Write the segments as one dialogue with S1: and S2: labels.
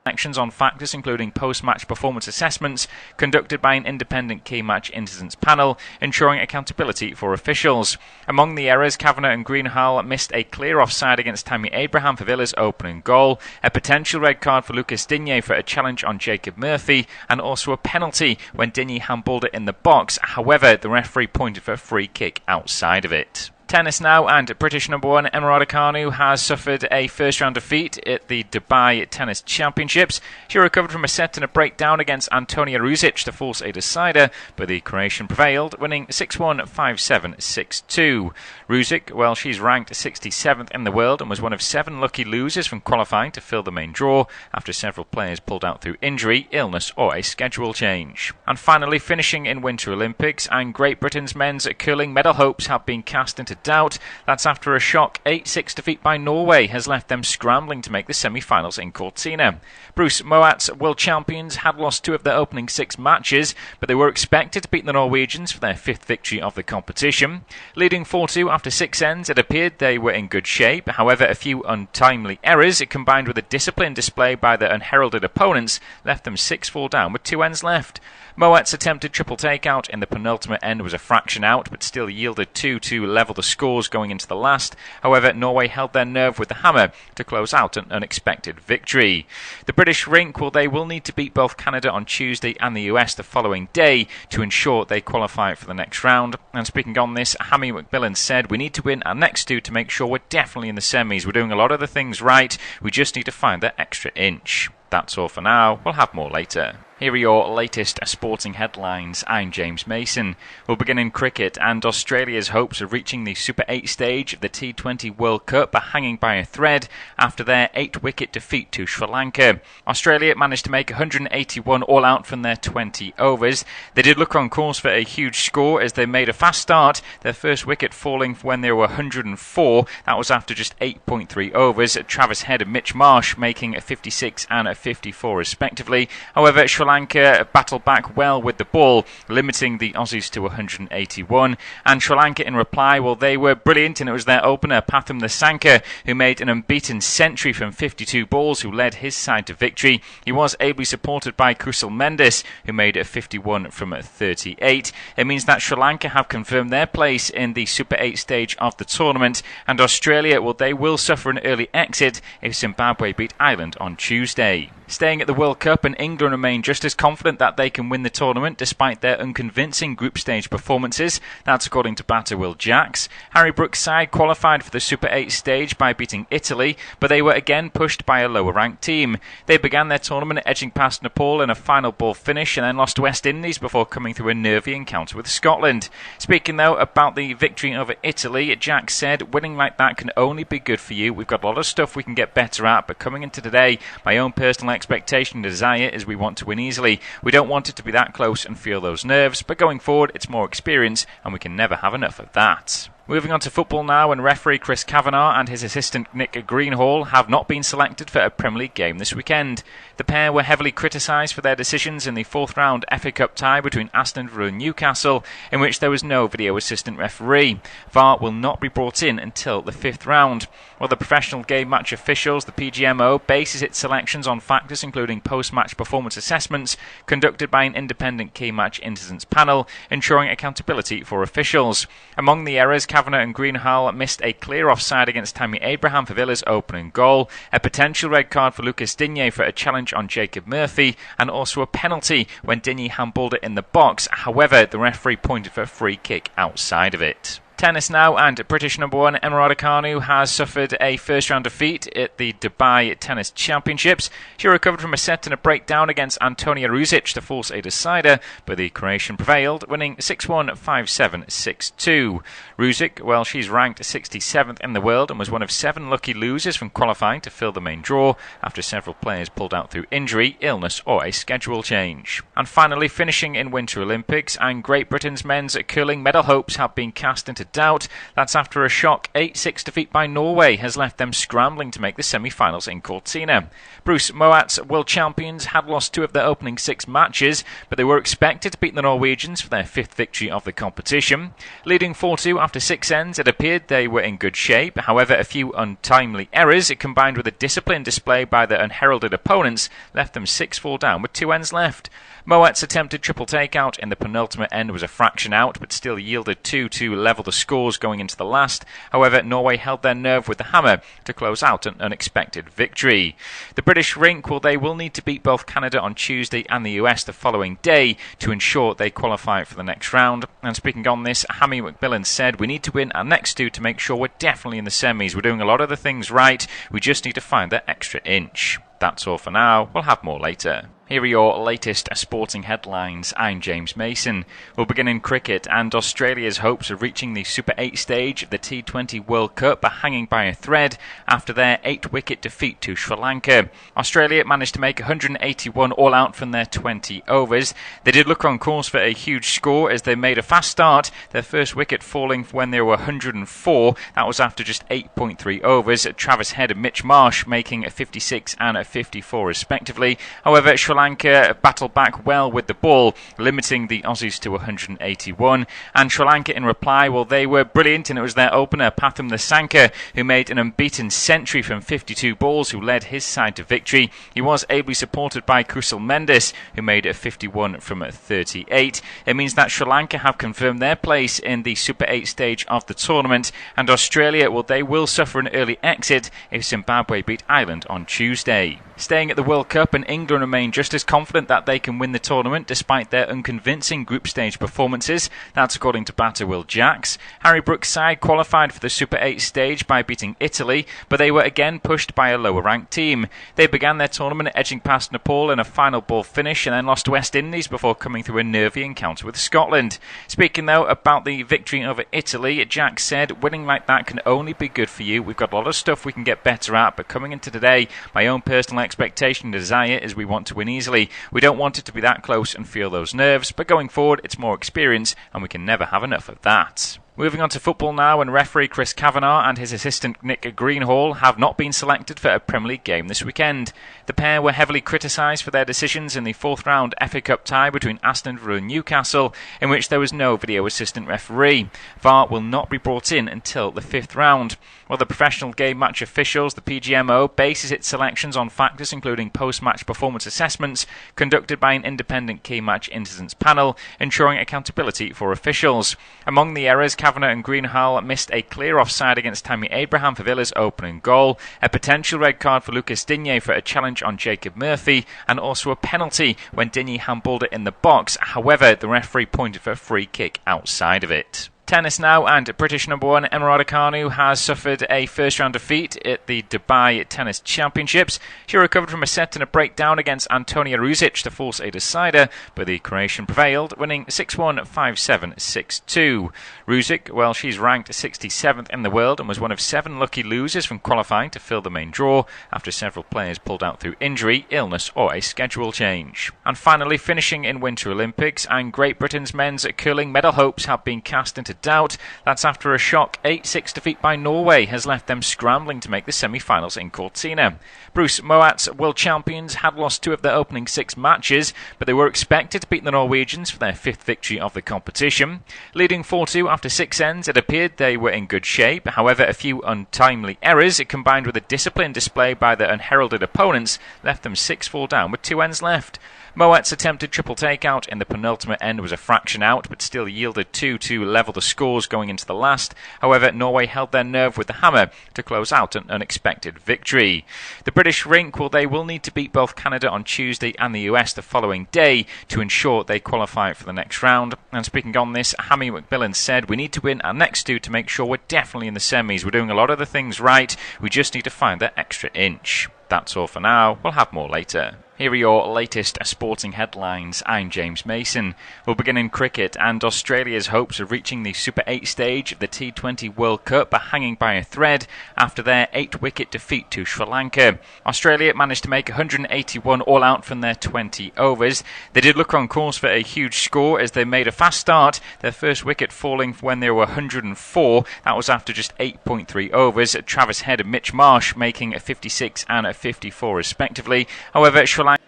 S1: Actions on factors including post-match performance assessments conducted by an independent key match incidents panel, ensuring accountability for officials. Among the errors, Kavanagh and Greenhalgh missed a clear offside against Tammy Abraham for Villa's opening goal, a potential red card for Lucas Digne for a challenge on Jacob Murphy, and also a penalty when Digne handballed it in the box. However, the referee pointed for a free kick outside of it. Tennis now, and British number one Emma Raducanu has suffered a first-round defeat at the Dubai Tennis Championships. She recovered from a set and a breakdown against Antonia Ruzic to force a decider, but the Croatian prevailed, winning 6-1, 5-7, 6-2. Ruzic, well, she's ranked 67th in the world and was one of 7 lucky losers from qualifying to fill the main draw after several players pulled out through injury, illness or a schedule change. And finally, finishing in Winter Olympics, and Great Britain's men's curling medal hopes have been cast into doubt. That's after a shock 8-6 defeat by Norway has left them scrambling to make the semi-finals in Cortina. Bruce Moat's world champions had lost 2 of their opening 6 matches, but they were expected to beat the Norwegians for their 5th victory of the competition. Leading 4-2 after 6 ends, it appeared they were in good shape. However, a few untimely errors, combined with a discipline display by their unheralded opponents, left them 6-4 down with 2 ends left. Moat's attempted triple takeout in the penultimate end was a fraction out, but still yielded 2 to level the scores going into the last. However, Norway held their nerve with the hammer to close out an unexpected victory. The British rink, well, they will need to beat both Canada on Tuesday and the US the following day to ensure they qualify for the next round. And speaking on this, Hammy McMillan said, "We need to win our next 2 to make sure we're definitely in the semis. We're doing a lot of the things right. We just need to find that extra inch." That's all for now. We'll have more later. Here are your latest sporting headlines. I'm James Mason. We'll begin in cricket, and Australia's hopes of reaching the Super 8 stage of the T20 World Cup are hanging by a thread after their 8-wicket defeat to Sri Lanka. Australia managed to make 181 all out from their 20 overs. They did look on course for a huge score as they made a fast start, their first wicket falling when they were 104. That was after just 8.3 overs. Travis Head and Mitch Marsh making a 56 and a 54 respectively. However, Sri Lanka battled back well with the ball, limiting the Aussies to 181. And Sri Lanka in reply, well, they were brilliant, and it was their opener, Pathum Nissanka, who made an unbeaten century from 52 balls, who led his side to victory. He was ably supported by Kusal Mendes, who made a 51 from 38. It means that Sri Lanka have confirmed their place in the Super 8 stage of the tournament, and Australia, well, they will suffer an early exit if Zimbabwe beat Ireland on Tuesday. Staying at the World Cup, and England remain just as confident that they can win the tournament despite their unconvincing group stage performances. That's according to batter Will Jacks. Harry Brooks' side qualified for the Super 8 stage by beating Italy, but they were again pushed by a lower-ranked team. They began their tournament edging past Nepal in a final ball finish and then lost to West Indies before coming through a nervy encounter with Scotland. Speaking, though, about the victory over Italy, Jacks said, "Winning like that can only be good for you. We've got a lot of stuff we can get better at, but coming into today, my own personal expectation and desire is we want to win easily. We don't want it to be that close and feel those nerves, but going forward it's more experience and we can never have enough of that." Moving on to football now, and referee Chris Kavanagh and his assistant Nick Greenhalgh have not been selected for a Premier League game this weekend. The pair were heavily criticised for their decisions in the 4th round FA Cup tie between Aston Villa and Newcastle, in which there was no video assistant referee. VAR will not be brought in until the 5th round. While the professional game match officials, the PGMO, bases its selections on factors including post-match performance assessments conducted by an independent key match incidents panel, ensuring accountability for officials. Among the errors, Kavanagh and Greenhalgh missed a clear offside against Tammy Abraham for Villa's opening goal, a potential red card for Lucas Digne for a challenge on Jacob Murphy, and also a penalty when Digne handballed it in the box. However, the referee pointed for a free kick outside of it. Tennis now, and British number one Emma Raducanu has suffered a first-round defeat at the Dubai Tennis Championships. She recovered from a set and a breakdown against Antonia Ruzic to force a decider, but the Croatian prevailed, winning 6-1, 5-7, 6-2. Ruzic, well, she's ranked 67th in the world and was one of 7 lucky losers from qualifying to fill the main draw after several players pulled out through injury, illness or a schedule change. And finally, finishing in Winter Olympics, and Great Britain's men's curling medal hopes have been cast into doubt. That's after a shock 8-6 defeat by Norway has left them scrambling to make the semi-finals in Cortina. Bruce Moat's world champions had lost 2 of their opening 6 matches, but they were expected to beat the Norwegians for their 5th victory of the competition. Leading 4-2 after 6 ends, it appeared they were in good shape. However, a few untimely errors, combined with a disciplined display by their unheralded opponents, left them 6-4 down with 2 ends left. Moat's attempted triple takeout in the penultimate end was a fraction out, but still yielded 2 to level the scores going into the last. However, Norway held their nerve with the hammer to close out an unexpected victory. The British rink, they will need to beat both Canada on Tuesday and the US the following day to ensure they qualify for the next round. And speaking on this, Hammy McMillan said, "We need to win our next 2 to make sure we're definitely in the semis. We're doing a lot of the things right. We just need to find that extra inch." That's all for now. We'll have more later. Here are your latest sporting headlines. I'm James Mason. We'll begin in cricket, and Australia's hopes of reaching the Super 8 stage of the T20 World Cup are hanging by a thread after their 8-wicket defeat to Sri Lanka. Australia managed to make 181 all out from their 20 overs. They did look on course for a huge score as they made a fast start, their first wicket falling when they were 104. That was after just 8.3 overs. Travis Head and Mitch Marsh making a 56 and a 54 respectively. However, Sri Lanka battled back well with the ball, limiting the Aussies to 181. And Sri Lanka in reply, they were brilliant, and it was their opener, Pathum Nissanka, who made an unbeaten century from 52 balls, who led his side to victory. He was ably supported by Kusal Mendes, who made a 51 from 38. It means that Sri Lanka have confirmed their place in the Super 8 stage of the tournament, and Australia, they will suffer an early exit if Zimbabwe beat Ireland on Tuesday. Staying at the World Cup, and England remain just as confident that they can win the tournament despite their unconvincing group stage performances. That's according to batter Will Jacks. Harry Brook's side qualified for the Super 8 stage by beating Italy, but they were again pushed by a lower-ranked team. They began their tournament edging past Nepal in a final ball finish and then lost to West Indies before coming through a nervy encounter with Scotland. Speaking, though, about the victory over Italy, Jacks said, "Winning like that can only be good for you. We've got a lot of stuff we can get better at, but coming into today, my own personal expectation and desire is we want to win easily. We don't want it to be that close and feel those nerves, but going forward it's more experience and we can never have enough of that." Moving on to football now, and referee Chris Kavanagh and his assistant Nick Greenhall have not been selected for a Premier League game this weekend. The pair were heavily criticised for their decisions in the 4th round FA Cup tie between Aston Villa and Newcastle, in which there was no video assistant referee. VAR will not be brought in until the 5th round. While the professional game match officials, the PGMO, bases its selections on factors including post-match performance assessments conducted by an independent key match incidents panel, ensuring accountability for officials. Among the errors, Kavanagh and Greenhall missed a clear offside against Tammy Abraham for Villa's opening goal, a potential red card for Lucas Digne for a challenge on Jacob Murphy, and also a penalty when Digne handballed it in the box. However, the referee pointed for a free kick outside of it. Tennis now, and British number 1 Emma Raducanu has suffered a first-round defeat at the Dubai Tennis Championships. She recovered from a set and a breakdown against Antonia Ruzic to force a decider, but the Croatian prevailed, winning 6-1, 5-7, 6-2. Ruzic, she's ranked 67th in the world and was one of 7 lucky losers from qualifying to fill the main draw after several players pulled out through injury, illness or a schedule change. And finally, finishing in Winter Olympics, and Great Britain's men's curling medal hopes have been cast into doubt. That's after a shock 8-6 defeat by Norway has left them scrambling to make the semi-finals in Cortina. Bruce Moat's world champions had lost 2 of their opening 6 matches, but they were expected to beat the Norwegians for their 5th victory of the competition. Leading 4-2 after 6 ends, it appeared they were in good shape. However, a few untimely errors, combined with a disciplined display by their unheralded opponents, left them 6-4 down with 2 ends left. Moat's attempted triple takeout in the penultimate end was a fraction out, but still yielded 2 to level the scores going into the last. However, Norway held their nerve with the hammer to close out an unexpected victory. The British rink, they will need to beat both Canada on Tuesday and the US the following day to ensure they qualify for the next round. And speaking on this, Hammy McMillan said, "We need to win our next 2 to make sure we're definitely in the semis. We're doing a lot of the things right. We just need to find that extra inch." That's all for now. We'll have more later. Here are your latest sporting headlines. I'm James Mason. We'll begin in cricket, and Australia's hopes of reaching the Super 8 stage of the T20 World Cup are hanging by a thread after their 8-wicket defeat to Sri Lanka. Australia managed to make 181 all out from their 20 overs. They did look on course for a huge score as they made a fast start, their first wicket falling when they were 104. That was after just 8.3 overs. Travis Head and Mitch Marsh making a 56 and a 54 respectively. However, Sri Lanka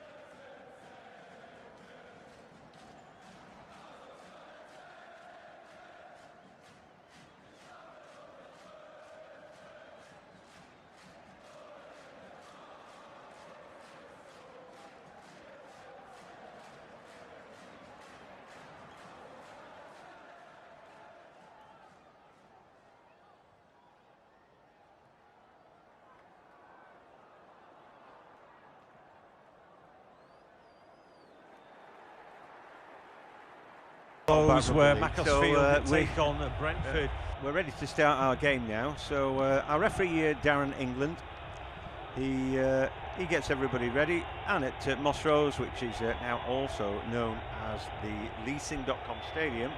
S2: where Macclesfield take on Brentford. We're ready to start our game now. So our referee Darren England, he gets everybody ready, and at Moss Rose, which is now also known as the Leasing.com Stadium,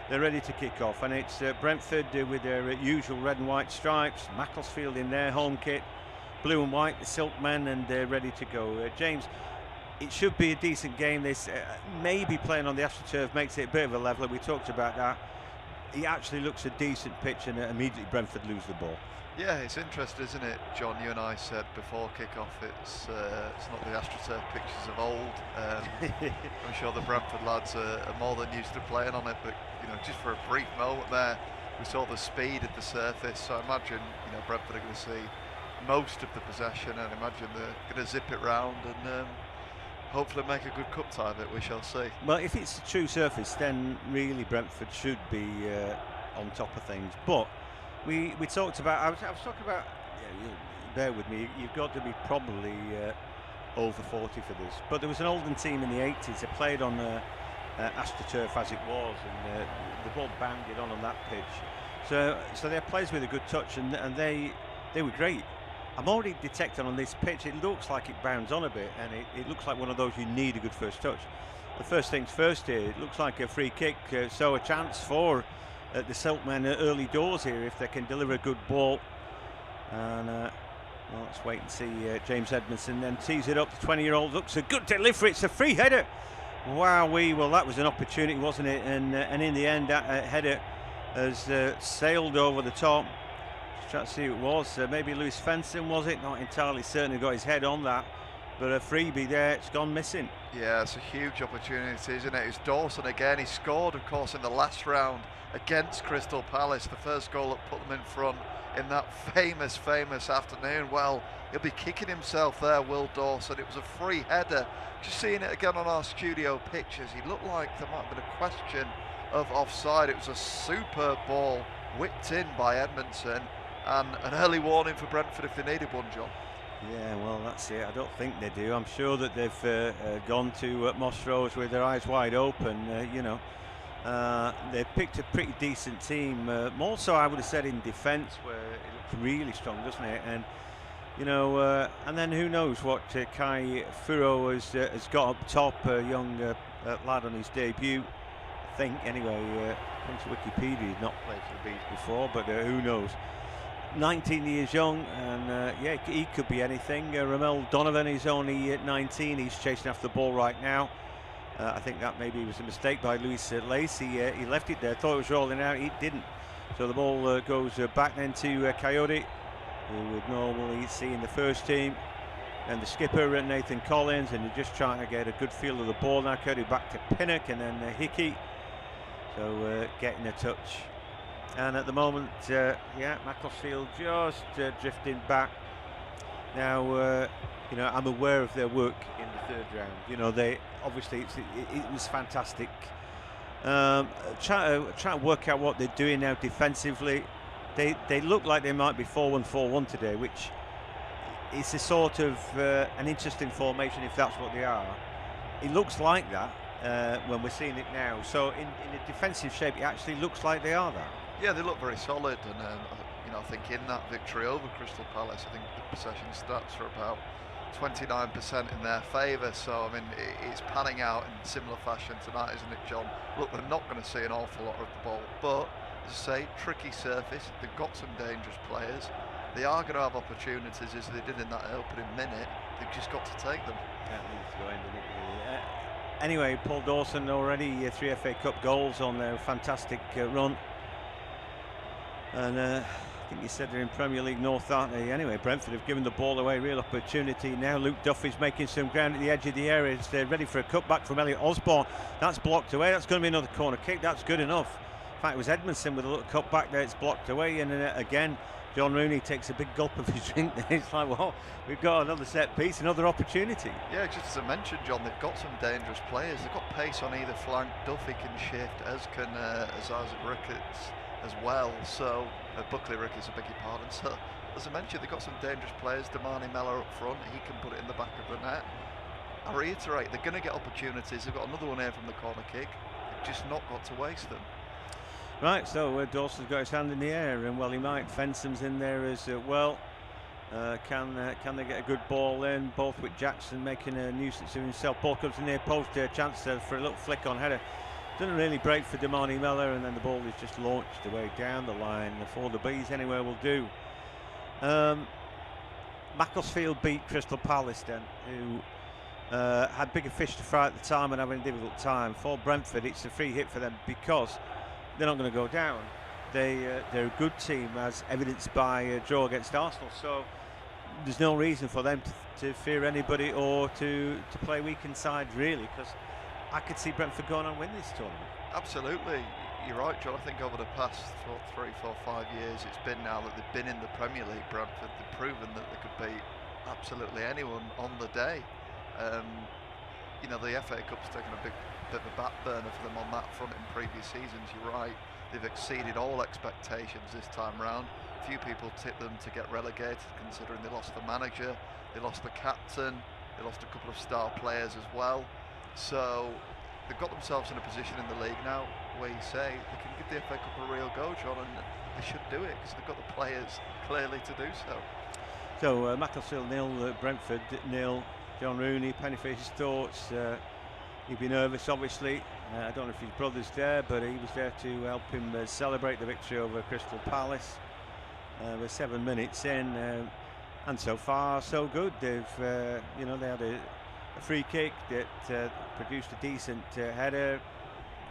S2: they're ready to kick off, and it's Brentford with their usual red and white stripes, Macclesfield in their home kit, blue and white, the Silkmen, and they're ready to go. James, it should be a decent game. This maybe playing on the AstroTurf makes it a bit of a leveler. We talked about that. It actually looks a decent pitch, and immediately Brentford lose the ball.
S3: Yeah, it's interesting, isn't it, John? You and I said before kick-off it's not the AstroTurf pictures of old. I'm sure the Brentford lads are more than used to playing on it, but you know, just for a brief moment there, we saw the speed at the surface. So I imagine, you know, Brentford are going to see most of the possession, and I imagine they're going to zip it round and hopefully make a good cup tie of it. We shall see. Well,
S2: if it's a true surface, then really Brentford should be on top of things. But we talked about, I was talking about, bear with me, you've got to be probably over 40 for this. But there was an Oldham team in the 80s that played on AstroTurf as it was, and the ball bounded on that pitch. So they're players with a good touch, and they were great. I'm already detecting on this pitch, it looks like it bounds on a bit, and it looks like one of those you need a good first touch. The first things first here, it looks like a free kick, so a chance for the Silkmen early doors here if they can deliver a good ball. And well, let's wait and see. James Edmondson then tees it up. The 20-year-old looks a good delivery. It's a free header. Wowee, well that was an opportunity, wasn't it? And in the end, that header has sailed over the top. Trying to see who it was. Maybe Lewis Fenson, was it? Not entirely certain. He got his head on that, but a freebie there, it's gone missing.
S3: Yeah, it's a huge opportunity, isn't it? It's Dawson again. He scored, of course, in the last round against Crystal Palace, the first goal that put them in front in that famous afternoon. Well, he'll be kicking himself there, Will Dawson. It was a free header. Just seeing it again on our studio pictures, he looked like there might have been a question of offside. It was a superb ball whipped in by Edmondson, and an early warning for Brentford if they needed one, John.
S2: Yeah, well, that's it. I don't think they do. I'm sure that they've gone to Moss Rose with their eyes wide open. You know, they've picked a pretty decent team. More so, I would have said, in defence, where it looks really strong, doesn't it? And you know, and then who knows what Kai Furo has got up top, a young lad on his debut. I think, anyway, according to Wikipedia, he's not played for the Bees before, but who knows? 19 years young, and yeah, he could be anything. Ramel Donovan is only 19. He's chasing after the ball right now. I think that maybe was a mistake by Luis Lacey. He left it there, thought it was rolling out, it didn't. So the ball goes back then to Coyote, who would normally see in the first team, and the skipper Nathan Collins, and you're just trying to get a good feel of the ball now. Coyote back to Pinnock, and then Hickey, so getting a touch. And at the moment, yeah, Macclesfield just drifting back. Now, you know, I'm aware of their work in the third round. You know, they obviously it was fantastic. Trying to work out what they're doing now defensively. They look like they might be 4-1-4-1 today, which is a sort of an interesting formation if that's what they are. It looks like that when we're seeing it now. So in a defensive shape, it actually looks like they are that.
S3: Yeah, they look very solid, and you know, I think in that victory over Crystal Palace, I think the possession stats are about 29% in their favour, so I mean it's panning out in similar fashion tonight, isn't it, John? Look, they're not going to see an awful lot of the ball, but as I say, tricky surface, they've got some dangerous players, they are going to have opportunities as they did in that opening minute, they've just got to take them.
S2: Yeah, it needs to go in, doesn't it, really? Anyway, Paul Dawson already 3 FA Cup goals on their fantastic run, and I think you said they're in Premier League North, aren't they? Anyway, Brentford have given the ball away, real opportunity. Now Luke Duffy's making some ground at the edge of the area. They're ready for a cutback from Elliot Osborne. That's blocked away. That's going to be another corner kick. That's good enough. In fact, it was Edmondson with a little cutback there. It's blocked away. And again, John Rooney takes a big gulp of his drink there. It's like, well, we've got another set piece, another opportunity.
S3: Yeah, just as I mentioned, John, they've got some dangerous players. They've got pace on either flank. Duffy can shift, as can Isaac Ricketts as well. So Buckley Ricketts, I beg your pardon. So as I mentioned, they've got some dangerous players. Damani Mellor up front, he can put it in the back of the net. I reiterate, they're going to get opportunities. They've got another one here from the corner kick. They've just not got to waste them.
S2: Right, so Dawson's got his hand in the air, and well, he might. Fensom's in there as well. Can they get a good ball in? Both with Jackson making a nuisance of himself. Ball comes to near post, chance for a little flick on header. Doesn't really break for Damani Mellor, and then the ball is just launched away down the line. For the Bees anywhere will do. Macclesfield beat Crystal Palace then, who had bigger fish to fry at the time and having a difficult time. For Brentford, it's a free hit for them because they're not going to go down. They're a good team, as evidenced by a draw against Arsenal. So there's no reason for them to fear anybody or to play weak inside, really, because I could see Brentford going on and win this tournament.
S3: Absolutely, you're right, John. I think over the past 3, 4, 5 years, it's been now that they've been in the Premier League, Brentford, they've proven that they could beat absolutely anyone on the day. You know, the FA Cup's taken a bit of a back burner for them on that front in previous seasons. You're right, they've exceeded all expectations this time round. Few people tipped them to get relegated, considering they lost the manager, they lost the captain, they lost a couple of star players as well. So they've got themselves in a position in the league now where you say they can give the FA Cup a real go, John, and they should do it because they've got the players clearly to do so.
S2: So Macclesfield 0, Brentford 0. John Rooney, penny for his thoughts. He'd be nervous, obviously. I don't know if his brother's there, but he was there to help him celebrate the victory over Crystal Palace. We're 7 minutes in, and so far so good. They've, you know, they had a free kick that produced a decent header.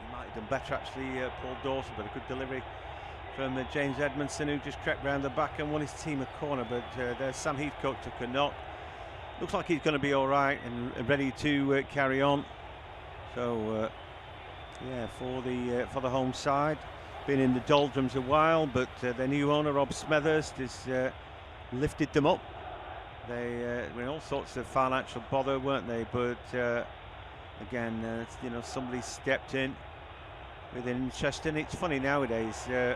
S2: He might have done better, actually, Paul Dawson, but a good delivery from James Edmondson, who just crept round the back and won his team a corner. But there's Sam Heathcote took a knock. Looks like he's going to be all right and ready to carry on. So yeah, for the home side, been in the doldrums a while, but their new owner Rob Smethurst has lifted them up. They were in all sorts of financial bother, weren't they? But again, you know, somebody stepped in with an interest. And it's funny nowadays. I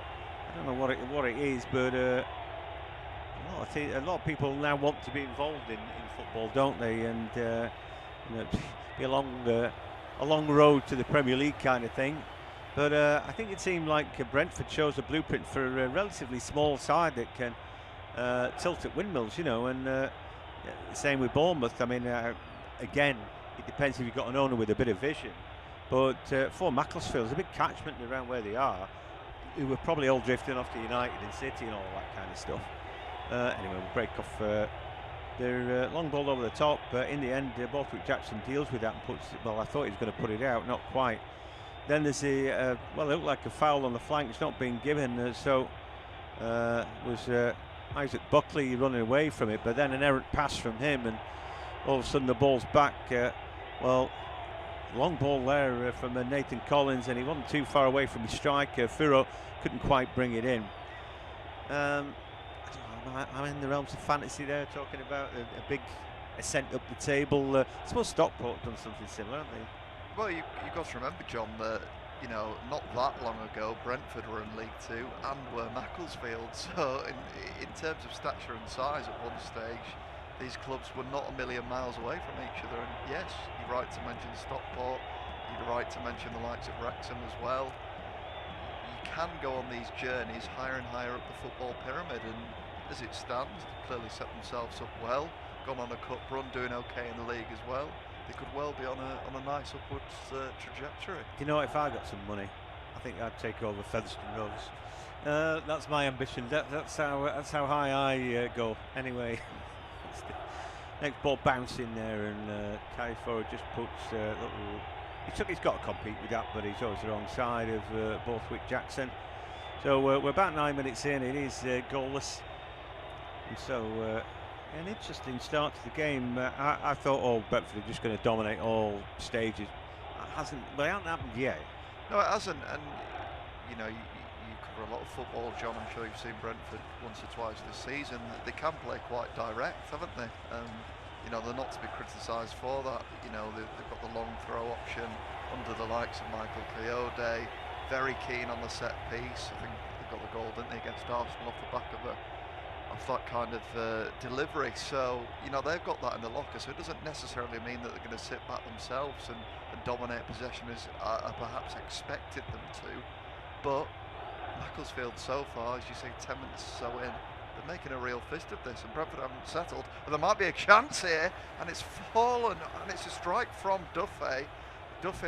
S2: don't know what it is, but a lot of people now want to be involved in football, don't they? And you know, be a long road to the Premier League kind of thing. But I think it seemed like Brentford shows a blueprint for a relatively small side that can tilt at windmills, you know. And same with Bournemouth. I mean, again, it depends if you've got an owner with a bit of vision. But for Macclesfield, there's a big catchment around where they are, who were probably all drifting off to United and City and all that kind of stuff. Anyway, we'll break off their long ball over the top. In the end, Borthwick Jackson deals with that and puts it, well, I thought he was going to put it out, not quite. Then there's a, well, it looked like a foul on the flank. It's not being given, so was Isaac Buckley running away from it, but then an errant pass from him, and all of a sudden the ball's back. Well, long ball there from Nathan Collins, and he wasn't too far away from his striker. Furo couldn't quite bring it in. I'm in the realms of fantasy there, talking about a big ascent up the table. I suppose Stockport done something similar, haven't they?
S3: Well, you've got to remember, John, that, you know, not that long ago, Brentford were in League Two and were Macclesfield. So in terms of stature and size at one stage, these clubs were not a million miles away from each other. And yes, you're right to mention Stockport, you're right to mention the likes of Wrexham as well. You can go on these journeys higher and higher up the football pyramid, and as it stands, they've clearly set themselves up well. gone on a cup run, doing okay in the league as well. They could well be on a nice upwards trajectory.
S2: You know, if I got some money, I think I'd take over Featherstone Rovers. That's my ambition. That's how high I go. Anyway, next ball bouncing there, and Kai Ford just puts little. He's got to compete with that, but he's always the wrong side of Borthwick Jackson. So we're about 9 minutes in. It is goalless, and so an interesting start to the game. I thought, Brentford are just going to dominate all stages. It hasn't happened yet.
S3: No, it hasn't, and you know, you cover a lot of football, John. I'm sure you've seen Brentford once or twice this season. They can play quite direct, haven't they? You know, they're not to be criticised for that. You know, they've got the long throw option under the likes of Michael Coyote. Very keen on the set piece. I think they got the goal, didn't they, against Arsenal off the back of that kind of delivery. So, you know, they've got that in the locker. So it doesn't necessarily mean that they're going to sit back themselves and dominate possession as I perhaps expected them to. But Macclesfield so far, as you say, 10 minutes or so in, they're making a real fist of this, and Brentford haven't settled. And there might be a chance here, and it's fallen, and it's a strike from Duffy,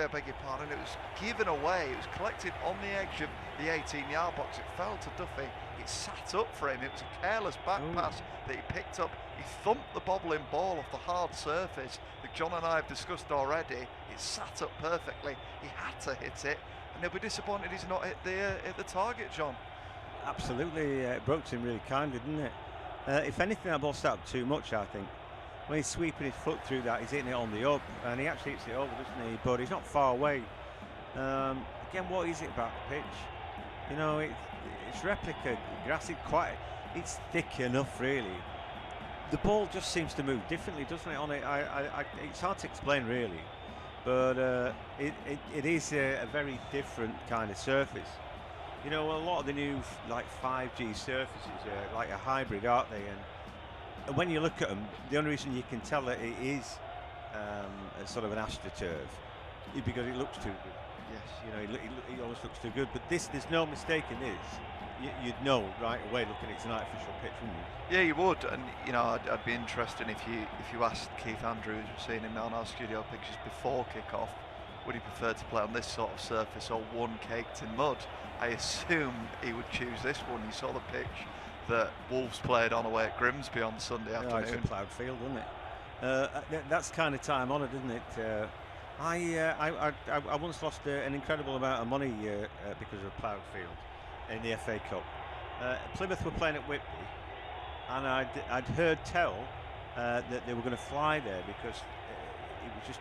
S3: I beg your pardon. It was given away. It was collected on the edge of the 18-yard box. It fell to Duffy. It sat up for him. It was a careless back pass that he picked up. He thumped the bobbling ball off the hard surface that John and I have discussed already. It sat up perfectly. He had to hit it, and they'll be disappointed he's not hit the target, John.
S2: Absolutely, it broke him really kindly, didn't it? If anything, that ball sat up too much, I think. When he's sweeping his foot through that, he's hitting it on the up, and he actually hits it over, doesn't he? But he's not far away. Again, what is it about the pitch? You know, it's replica, grassy, it's thick enough, really. The ball just seems to move differently, doesn't it? On it, it's hard to explain, really. But it is a very different kind of surface. You know, a lot of the new like 5G surfaces are like a hybrid, aren't they? And when you look at them, the only reason you can tell that it is a sort of an AstroTurf is because it looks too good.
S3: Yes.
S2: You know, it always looks too good. But there's no mistake in this. You'd know right away looking at tonight's official pitch, wouldn't you?
S3: Yeah, you would. And you know, I'd be interested if you asked Keith Andrews, we've seen him now on our studio pictures before kick-off, would he prefer to play on this sort of surface or one caked in mud? I assume he would choose this one. You saw the pitch that Wolves played on away at Grimsby on Sunday afternoon.
S2: It's a ploughed field, isn't it? That's kind of time honoured, isn't it? I once lost an incredible amount of money because of ploughed field in the FA Cup. Plymouth were playing at Whitby, and I'd heard tell that they were going to fly there because it was just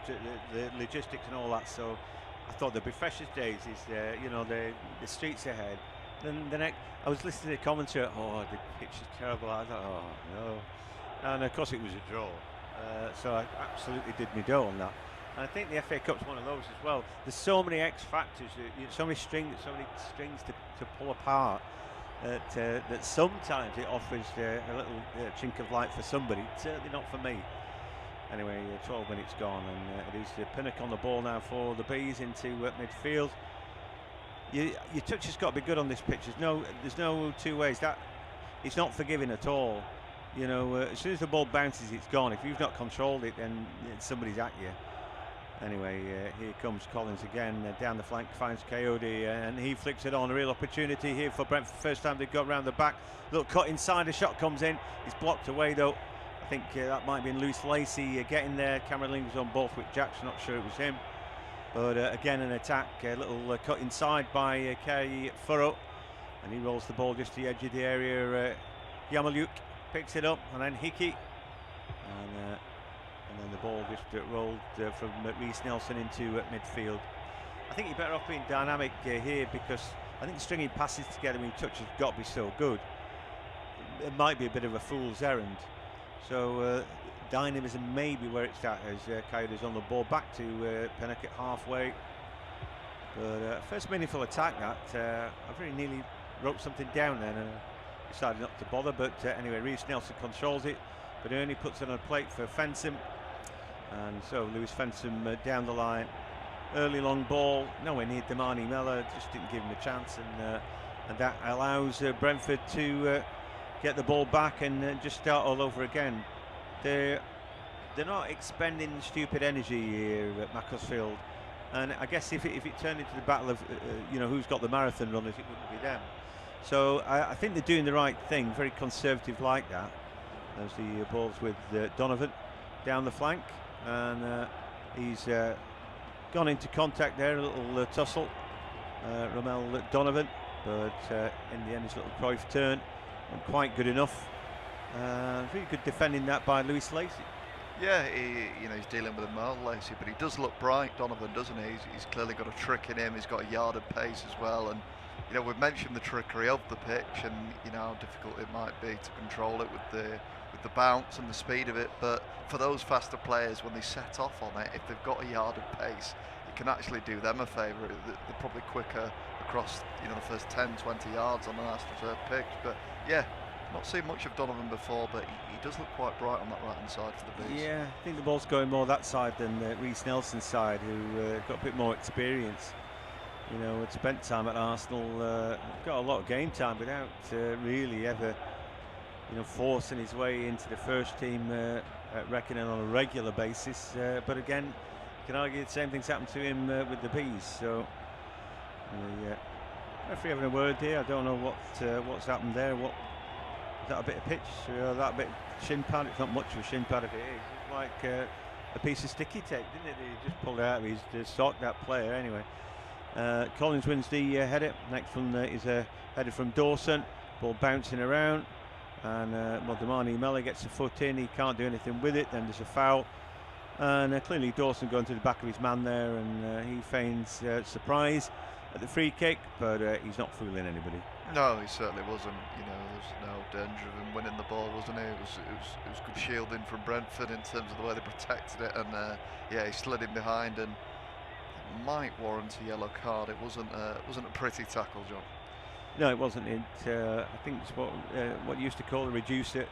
S2: the logistics and all that. So I thought there'd be freshest days. You know, the streets ahead. Then the next, I was listening to the commentary. Oh, the pitch is terrible. I thought, oh no, and of course it was a draw. So I absolutely did me dough on that. And I think the FA Cup's one of those as well. There's so many X factors, so many strings to pull apart. That sometimes it offers a little chink of light for somebody. Certainly not for me. Anyway, 12 minutes gone, and it is Pinnock on the ball now for the Bees into midfield. Your touch has got to be good on this pitch. There's no two ways. That it's not forgiving at all. You know, as soon as the ball bounces, it's gone. If you've not controlled it, then somebody's at you. Anyway, here comes Collins again down the flank, finds Coyote, and he flicks it on. A real opportunity here for Brentford. First time they've got round the back. Little cut inside, a shot comes in. It's blocked away though. I think that might have been Lewis Lacey getting there. Cameron Ling was on Borthwick Jackson, not sure it was him. But again, an attack, a little cut inside by Kai Furrow, and he rolls the ball just to the edge of the area. Yamalyuk picks it up, and then Hickey, and then the ball just rolled from Reece Nelson into midfield. I think you're better off being dynamic here because I think stringing passes together when you touch has got to be so good. It might be a bit of a fool's errand. So dynamism may be where it's at as Coyote's on the ball back to Pinnock at halfway. But first meaningful attack that. I very nearly wrote something down then and decided not to bother. But anyway, Reece Nelson controls it. But only puts it on a plate for Fensom. And so Lewis Fensom down the line. Early long ball, nowhere near Damani Mella, just didn't give him a chance. And that allows Brentford to get the ball back and just start all over again. they're not expending stupid energy here at Macclesfield, and I guess if it turned into the battle of who's got the marathon runners, it wouldn't be them. So I think they're doing the right thing, very conservative like that. As the ball's with Donovan down the flank, and he's gone into contact there, a little tussle, Rommel Donovan, but in the end his little Cruyff turn wasn't quite good enough. Really good defending that by Lewis Lacey.
S3: Yeah, he's dealing with a mild Lacey, but he does look bright, Donovan, doesn't he? He's clearly got a trick in him. He's got a yard of pace as well, and we've mentioned the trickery of the pitch, and how difficult it might be to control it with the bounce and the speed of it. But for those faster players, when they set off on it, if they've got a yard of pace, it can actually do them a favour. They're probably quicker across the first 10-20 yards on an AstroTurf pitch. But yeah, not seen much of Donovan before, but he does look quite bright on that right hand side for the Bees.
S2: Yeah, I think the ball's going more that side than Reece Nelson's side, who got a bit more experience. Had spent time at Arsenal, got a lot of game time without really ever forcing his way into the first team at Reckoning on a regular basis. But again, you can argue the same thing's happened to him with the Bees. So referee having a word here. I don't know what's happened there. Is that a bit of pitch? That bit of shin pad? It's not much of a shin pad if it is. It's like a piece of sticky tape, didn't it? He just pulled it out of his sock, that player. Anyway, Collins wins the header. Next one is a header from Dawson. Ball bouncing around. And Damani Mella gets a foot in, he can't do anything with it, then there's a foul, and clearly Dawson going to the back of his man there, and he feigns surprise at the free kick, but he's not fooling anybody.
S3: No, he certainly wasn't. There's no danger of him winning the ball, wasn't he? It was good shielding from Brentford in terms of the way they protected it, and he slid in behind, and it might warrant a yellow card. It wasn't a pretty tackle, John.
S2: No, it wasn't. I think it's what you used to call a reducer.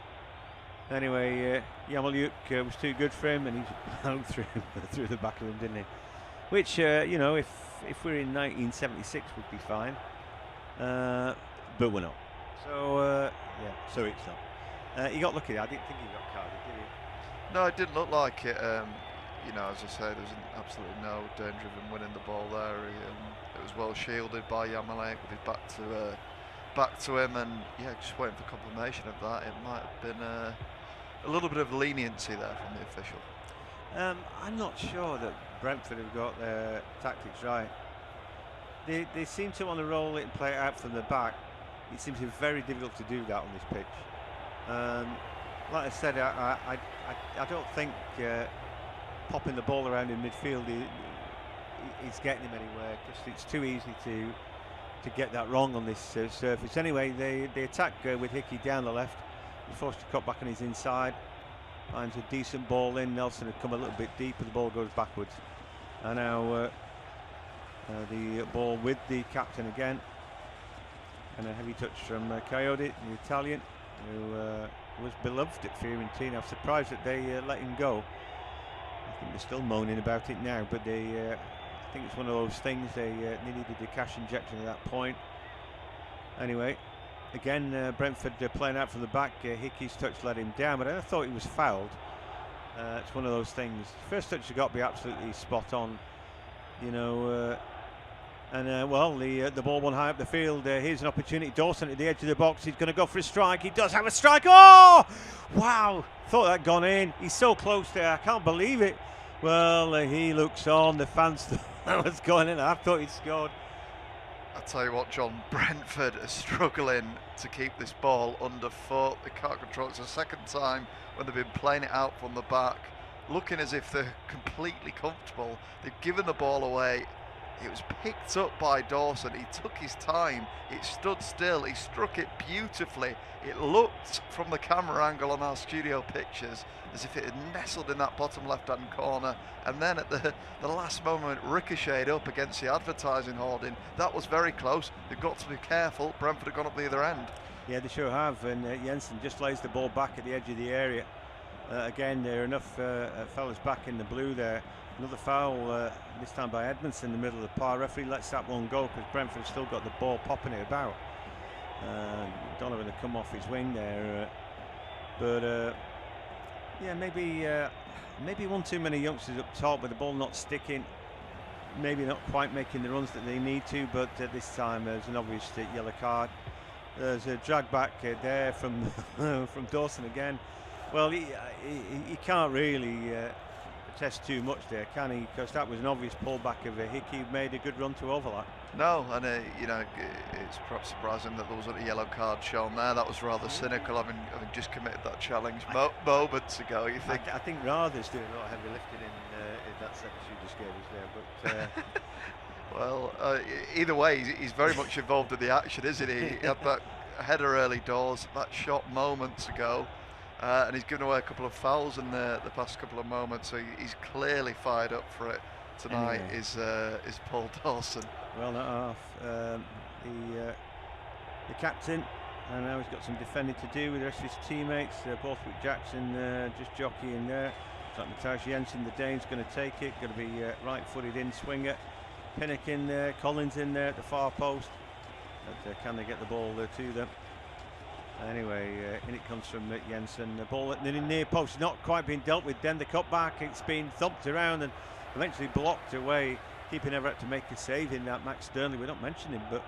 S2: Anyway, Yamalyuk was too good for him, and he out through the back of him, didn't he? Which, if we're in 1976, would be fine. But we're not. So, so it's not. He got lucky. I didn't think he got carded, did he?
S3: No, it didn't look like it. As I say, there's absolutely no danger of him winning the ball there. It was well shielded by Yamalek with his back to him, and just waiting for confirmation of that. It might have been a little bit of leniency there from the official.
S2: I'm not sure that Brentford have got their tactics right. They seem to want to roll it and play it out from the back. It seems to be very difficult to do that on this pitch. Like I said, I don't think popping the ball around in midfield is getting him anywhere, because it's too easy to get that wrong on this surface. Anyway, they attack with Hickey down the left. He's forced to cut back on his inside. Finds a decent ball in. Nelson had come a little bit deeper. The ball goes backwards. And now the ball with the captain again. And a heavy touch from Coyote, the Italian, who was beloved at Fiorentina. I'm surprised that they let him go. I think they're still moaning about it now, but I think it's one of those things. They needed a cash injection at that point. Anyway, again, Brentford playing out from the back. Hickey's touch let him down, but I thought he was fouled. It's one of those things. First touch has got to be absolutely spot on, the ball won high up the field. Here's an opportunity. Dawson at the edge of the box. He's going to go for a strike. He does have a strike. Oh, wow! Thought that gone in. He's so close there. I can't believe it. Well, he looks on. The fans that was going in. I thought he'd scored.
S3: I tell you what, John, Brentford are struggling to keep this ball underfoot. They can't control it. It's the second time when they've been playing it out from the back, looking as if they're completely comfortable. They've given the ball away. It was picked up by Dawson. He took his time. It stood still. He struck it beautifully. It looked from the camera angle on our studio pictures as if it had nestled in that bottom left-hand corner. And then at the last moment, ricocheted up against the advertising hoarding. That was very close. They've got to be careful. Brentford have gone up the other end.
S2: Yeah, they sure have. And Jensen just lays the ball back at the edge of the area. Again, there are enough fellas back in the blue there. Another foul, this time by Edmondson in the middle of the par. Referee lets that one go because Brentford still got the ball popping it about. Donovan had come off his wing there. But Yeah, maybe one too many youngsters up top with the ball not sticking. Maybe not quite making the runs that they need to, but this time there's an obvious yellow card. There's a drag back there from from Dawson again. Well, he can't really protest too much there, can he? Because that was an obvious pullback of Hickey, made a good run to overlap.
S3: No, and you know, it's perhaps surprising that there wasn't a yellow card shown there. That was rather cynical, having just committed that challenge moments ago. You think?
S2: I think Rather's doing a lot of heavy lifting in that sentence you just gave us there, but.
S3: Well, either way, he's very much involved in the action, isn't he? He had that header early doors, that shot moments ago, and he's given away a couple of fouls in the past couple of moments, so he's clearly fired up for it tonight. Anyway. Is Paul Dawson.
S2: Well, not half. The captain, and now he's got some defending to do with the rest of his teammates. Borthwick Jackson just jockeying there. It's like Matthijs Jensen, the Dane's going to take it, going to be right-footed in swinger. Pinnock in there, Collins in there at the far post. But can they get the ball to them? Anyway, in it comes from Jensen. The ball at the near post, not quite being dealt with. Then the cut back, it's been thumped around and eventually blocked away. Keeper never had to make a save in that. Max Sternley, we don't mention him, but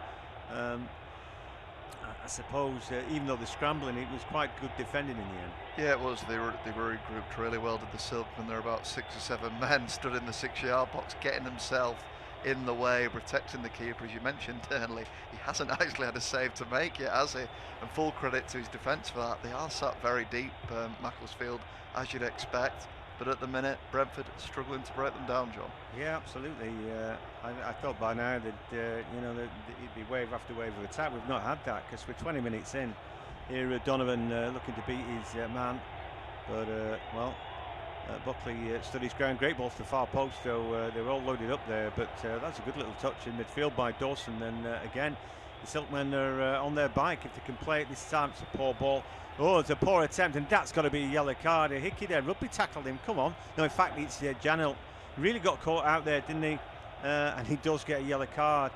S2: I suppose even though they're scrambling, it was quite good defending in the end.
S3: Yeah, it was. They were regrouped really well, did the Silkmen. There are about 6 or 7 men stood in the 6-yard box, getting themselves in the way, protecting the keeper. As you mentioned, Turnley, he hasn't actually had a save to make yet, has he? And full credit to his defence for that. They are sat very deep, Macclesfield, as you'd expect. But at the minute, Brentford struggling to break them down, John.
S2: Yeah, absolutely. I thought by now that it'd be wave after wave of attack. We've not had that because we're 20 minutes in. Here, Donovan looking to beat his man, but well. Buckley stood his ground. Great ball to the far post, though. They were all loaded up there, but that's a good little touch in midfield by Dawson. And again, the Silkmen are on their bike. If they can play it this time, it's a poor ball. Oh, it's a poor attempt, and that's got to be a yellow card. Hickey there, rugby tackled him. Come on. No, in fact, it's Janelt. Really got caught out there, didn't he? And he does get a yellow card.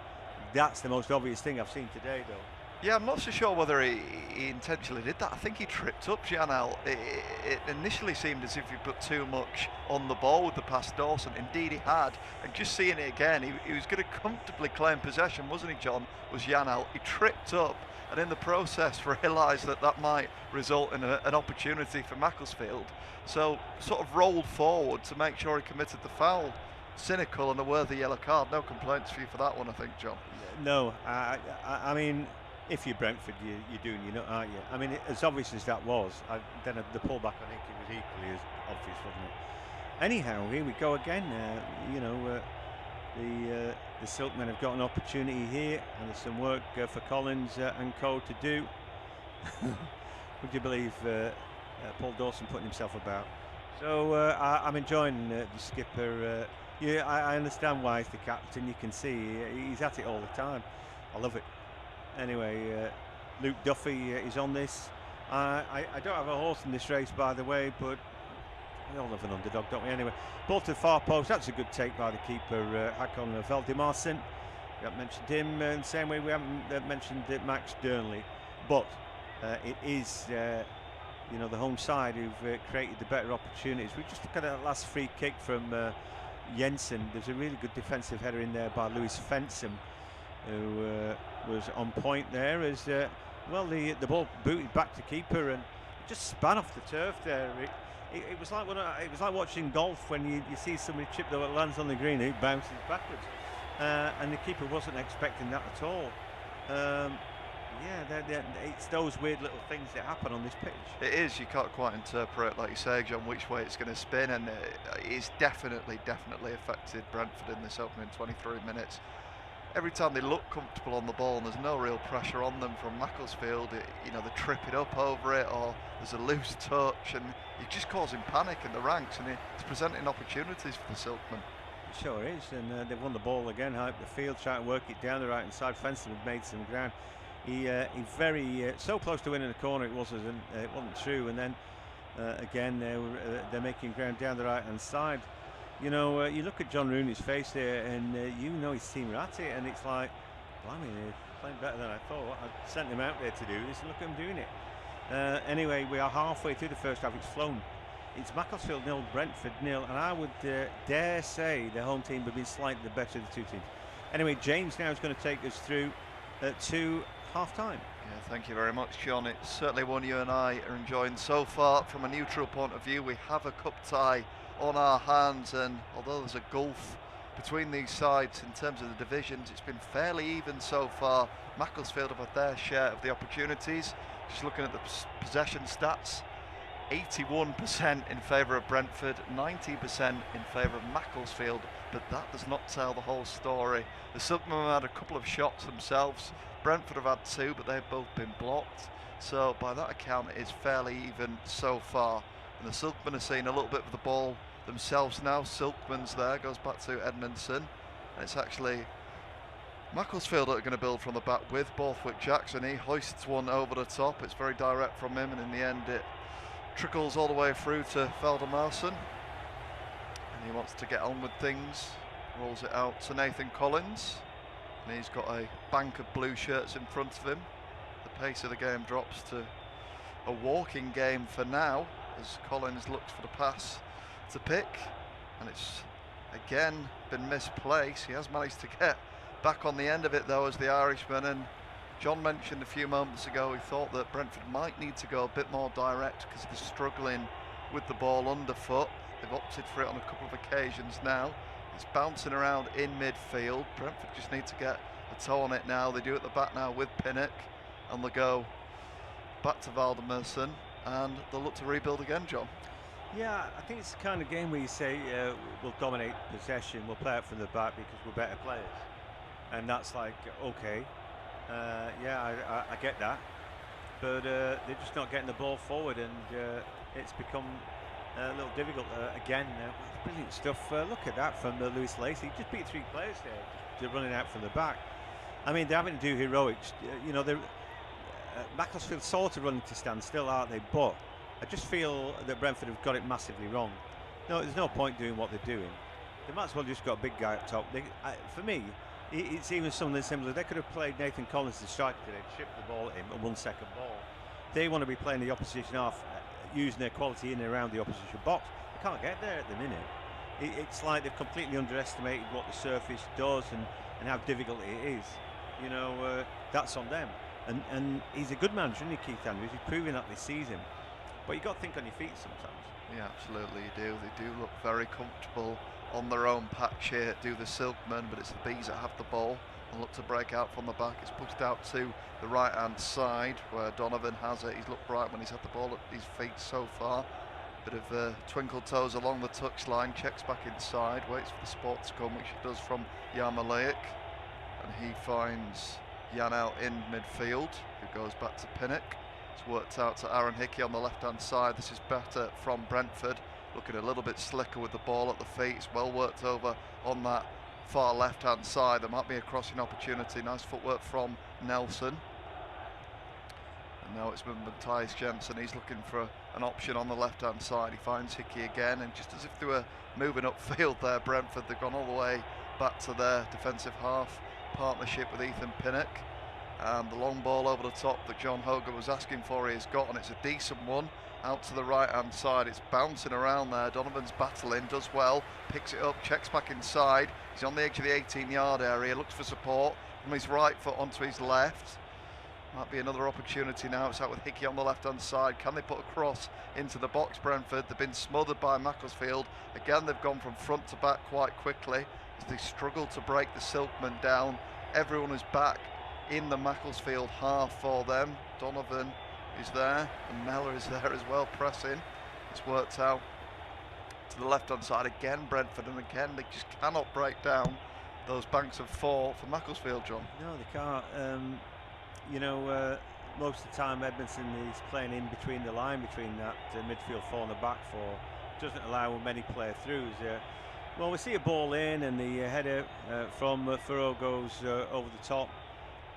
S2: That's the most obvious thing I've seen today, though.
S3: Yeah, I'm not so sure whether he intentionally did that. I think he tripped up Janelt. It initially seemed as if he put too much on the ball with the pass Dawson. Indeed he had. And just seeing it again, he was going to comfortably claim possession, wasn't he, John? Was Janelt. He tripped up and in the process realised that might result in an opportunity for Macclesfield. So sort of rolled forward to make sure he committed the foul. Cynical and a worthy yellow card. No complaints for you for that one, I think, John.
S2: No, I mean, if you're Brentford, you're doing your nut, aren't you? I mean, as obvious as that was, then the pullback on Hickey was equally as obvious, wasn't it? Anyhow, here we go again. The Silkmen have got an opportunity here, and there's some work for Collins and co to do. Would you believe Paul Dawson putting himself about? So I'm enjoying the skipper. Yeah, I understand why he's the captain. You can see he's at it all the time. I love it. Anyway, Luke Duffy is on this. I don't have a horse in this race, by the way, but we all have an underdog, don't we? Anyway, ball to the far post. That's a good take by the keeper, Hakon Valdimarsen. We haven't mentioned him in the same way we haven't mentioned Max Sternley. But it is, the home side who've created the better opportunities. We just look at that last free kick from Jensen. There's a really good defensive header in there by Lewis Fensham, who was on point there as the ball booted back to keeper and just span off the turf there. It was like watching golf when you see somebody chip that lands on the green, it bounces backwards, and the keeper wasn't expecting that at all. It's those weird little things that happen on this pitch.
S3: It is. You can't quite interpret, like you say, John, which way it's going to spin, and it's definitely affected Brentford in this opening 23 minutes. Every time they look comfortable on the ball and there's no real pressure on them from Macclesfield, they trip it up over it, or there's a loose touch, and you're just causing panic in the ranks, and it's presenting opportunities for the Silkmen.
S2: It sure is, and they've won the ball again, high up the field, trying to work it down the right hand side. Fensham had made some ground. He very so close to winning the corner, it wasn't true, and then again they're making ground down the right hand side. You look at John Rooney's face there, and his team are at it, and it's like, blimey, they're playing better than I thought. I sent them out there to do this, and look at them doing it. Anyway, we are halfway through the first half. It's flown it's Macclesfield 0, Brentford 0, and I would dare say the home team would be slightly the better of the two teams. Anyway, James now is going to take us through to half-time.
S3: Yeah, thank you very much, John. It's certainly one you and I are enjoying so far. From a neutral point of view, we have a cup tie on our hands, and although there's a gulf between these sides in terms of the divisions, it's been fairly even so far. Macclesfield have had their share of the opportunities. Just looking at the possession stats, 81% in favour of Brentford, 90% in favour of Macclesfield, but that does not tell the whole story. The Silkmen have had a couple of shots themselves. Brentford have had 2, but they've both been blocked. So by that account, it is fairly even so far. And the Silkmen are seeing a little bit of the ball themselves now. Silkman's there, goes back to Edmondson. And it's actually Macclesfield that are going to build from the back with Borthwick Jackson. He hoists one over the top. It's very direct from him, and in the end it trickles all the way through to Veldermarson. And he wants to get on with things. Rolls it out to Nathan Collins. And he's got a bank of blue shirts in front of him. The pace of the game drops to a walking game for now, as Collins looks for the pass to pick, and it's again been misplaced. He has managed to get back on the end of it though as the Irishman, and John mentioned a few moments ago he thought that Brentford might need to go a bit more direct because they're struggling with the ball underfoot. They've opted for it on a couple of occasions now. It's bouncing around in midfield. Brentford just need to get a toe on it now. They do at the back now with Pinnock, and they'll go back to Veldermarson, and they'll look to rebuild again, John.
S2: Yeah, I think it's the kind of game where you say we'll dominate possession, we'll play it from the back because we're better players, and that's like okay, yeah, I get that, but they're just not getting the ball forward, and it's become a little difficult again. Brilliant stuff. Look at that from Lewis Lacey. He just beat 3 players there. They're running out from the back. I mean, they're having to do heroics. You know, they're Macclesfield sort of running to stand still, aren't they? But I just feel that Brentford have got it massively wrong. No, there's no point doing what they're doing. They might as well just got a big guy up top. For me, it's even something similar. They could have played Nathan Collins to striker today, chipped the ball at him, a 1-second ball. They want to be playing the opposition off, using their quality in and around the opposition box. They can't get there at the minute. It's like they've completely underestimated what the surface does and how difficult it is. You know, that's on them. And he's a good manager, isn't he, Keith Andrews? He's proving that this season. But you've got to think on your feet sometimes.
S3: Yeah, absolutely you do. They do look very comfortable on their own patch here, do the Silkmen, but it's the Bees that have the ball and look to break out from the back. It's pushed out to the right-hand side where Donovan has it. He's looked bright when he's had the ball at his feet so far. Bit of twinkle toes along the touchline, checks back inside, waits for the spot to come, which it does from Jan Malaic. And he finds Jan out in midfield, who goes back to Pinnock. It's worked out to Aaron Hickey on the left-hand side. This is better from Brentford, looking a little bit slicker with the ball at the feet. It's well worked over on that far left-hand side. There might be a crossing opportunity. Nice footwork from Nelson. And now it's with Matthias Jensen. He's looking for an option on the left-hand side. He finds Hickey again, and just as if they were moving upfield there, Brentford, they've gone all the way back to their defensive half partnership with Ethan Pinnock. And the long ball over the top that John Hogan was asking for, he has got, and it's a decent one out to the right-hand side. It's bouncing around there. Donovan's battling, does well, picks it up, checks back inside. He's on the edge of the 18-yard area, looks for support from his right foot onto his left. Might be another opportunity now. It's out with Hickey on the left-hand side. Can they put a cross into the box, Brentford? They've been smothered by Macclesfield. Again, they've gone from front to back quite quickly as they struggle to break the Silkmen down. Everyone is back in the Macclesfield half for them. Donovan is there, and Mellor is there as well, pressing. It's worked out to the left-hand side again, Brentford, and again they just cannot break down those banks of 4 for Macclesfield, John.
S2: No, they can't. You know, most of the time Edmondson is playing in between the line, between that midfield 4 and the back 4. Doesn't allow many player throughs. Well, we see a ball in, and the header from Furrow goes over the top.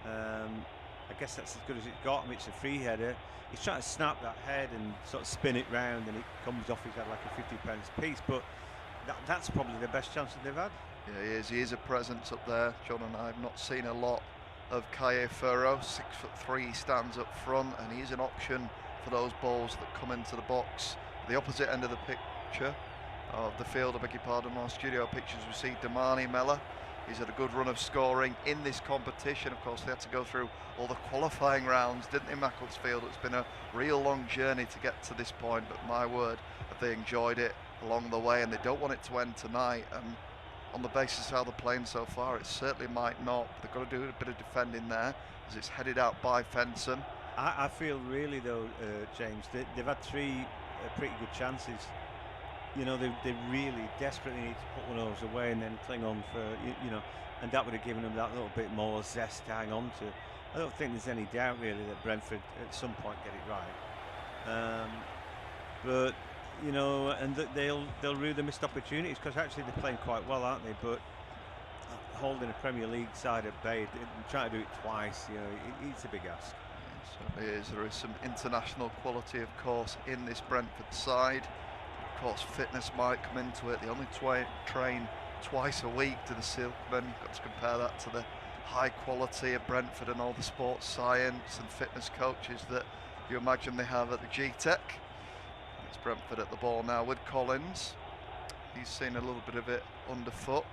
S2: I guess that's as good as it's got. I mean, it's a free header. He's trying to snap that head and sort of spin it round, and it comes off his head like a 50-pence piece. But that's probably the best chance that they've had.
S3: Yeah, he is. He is a presence up there. John and I have not seen a lot of Kaye Furrow. 6'3", stands up front, and he's an option for those balls that come into the box the opposite end of the picture, of the field, I beg your pardon, on studio pictures, we see Damani Mella. He's had a good run of scoring in this competition. Of course, they had to go through all the qualifying rounds, didn't they, Macclesfield? It's been a real long journey to get to this point, but my word, have they enjoyed it along the way, and they don't want it to end tonight. And on the basis of how they're playing so far, it certainly might not. They've got to do a bit of defending there as it's headed out by Fenson.
S2: I feel really, though, James, they've had three pretty good chances. You know, they really desperately need to put one of those away and then cling on for, you know, and that would have given them that little bit more zest to hang on to. I don't think there's any doubt really that Brentford at some point get it right. But you know, and they'll rue the missed opportunities, because actually they're playing quite well, aren't they? But holding a Premier League side at bay and trying to do it twice, you know, it's a big ask.
S3: It certainly is. There is some international quality, of course, in this Brentford side. Of course, fitness might come into it. They only train twice a week to the Silkmen. You've got to compare that to the high quality of Brentford and all the sports science and fitness coaches that you imagine they have at the GTEC. It's Brentford at the ball now with Collins. He's seen a little bit of it underfoot,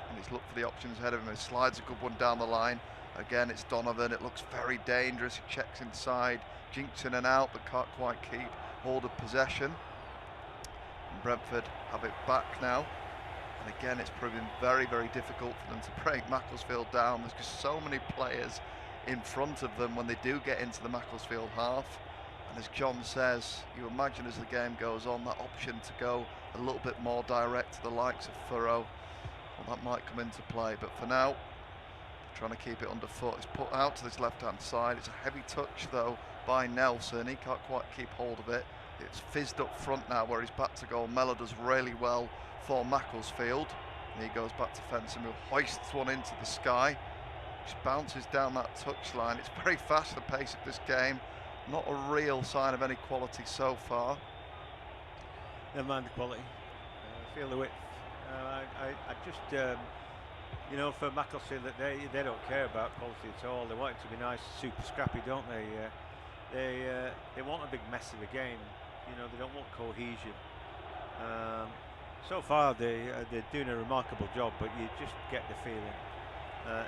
S3: and he's looked for the options ahead of him. He slides a good one down the line. Again, it's Donovan. It looks very dangerous. He checks inside, jinks in and out, but can't quite keep hold of possession. And Brentford have it back now. And again, it's proving very, very difficult for them to break Macclesfield down. There's just so many players in front of them when they do get into the Macclesfield half. And as John says, you imagine as the game goes on, that option to go a little bit more direct to the likes of Furrow, well, that might come into play. But for now, trying to keep it underfoot. It's put out to this left-hand side. It's a heavy touch, though, by Nelson. He can't quite keep hold of it. It's fizzed up front now where he's back to goal. Mella does really well for Macclesfield. And he goes back to Fenson, who hoists one into the sky. Just bounces down that touchline. It's very fast, the pace of this game. Not a real sign of any quality so far.
S2: Never mind the quality. Feel the width. I just, you know, for Macclesfield, that they don't care about quality at all. They want it to be nice, super scrappy, don't they? They want a big mess of a game. You know, they don't want cohesion. So far, they're doing a remarkable job, but you just get the feeling.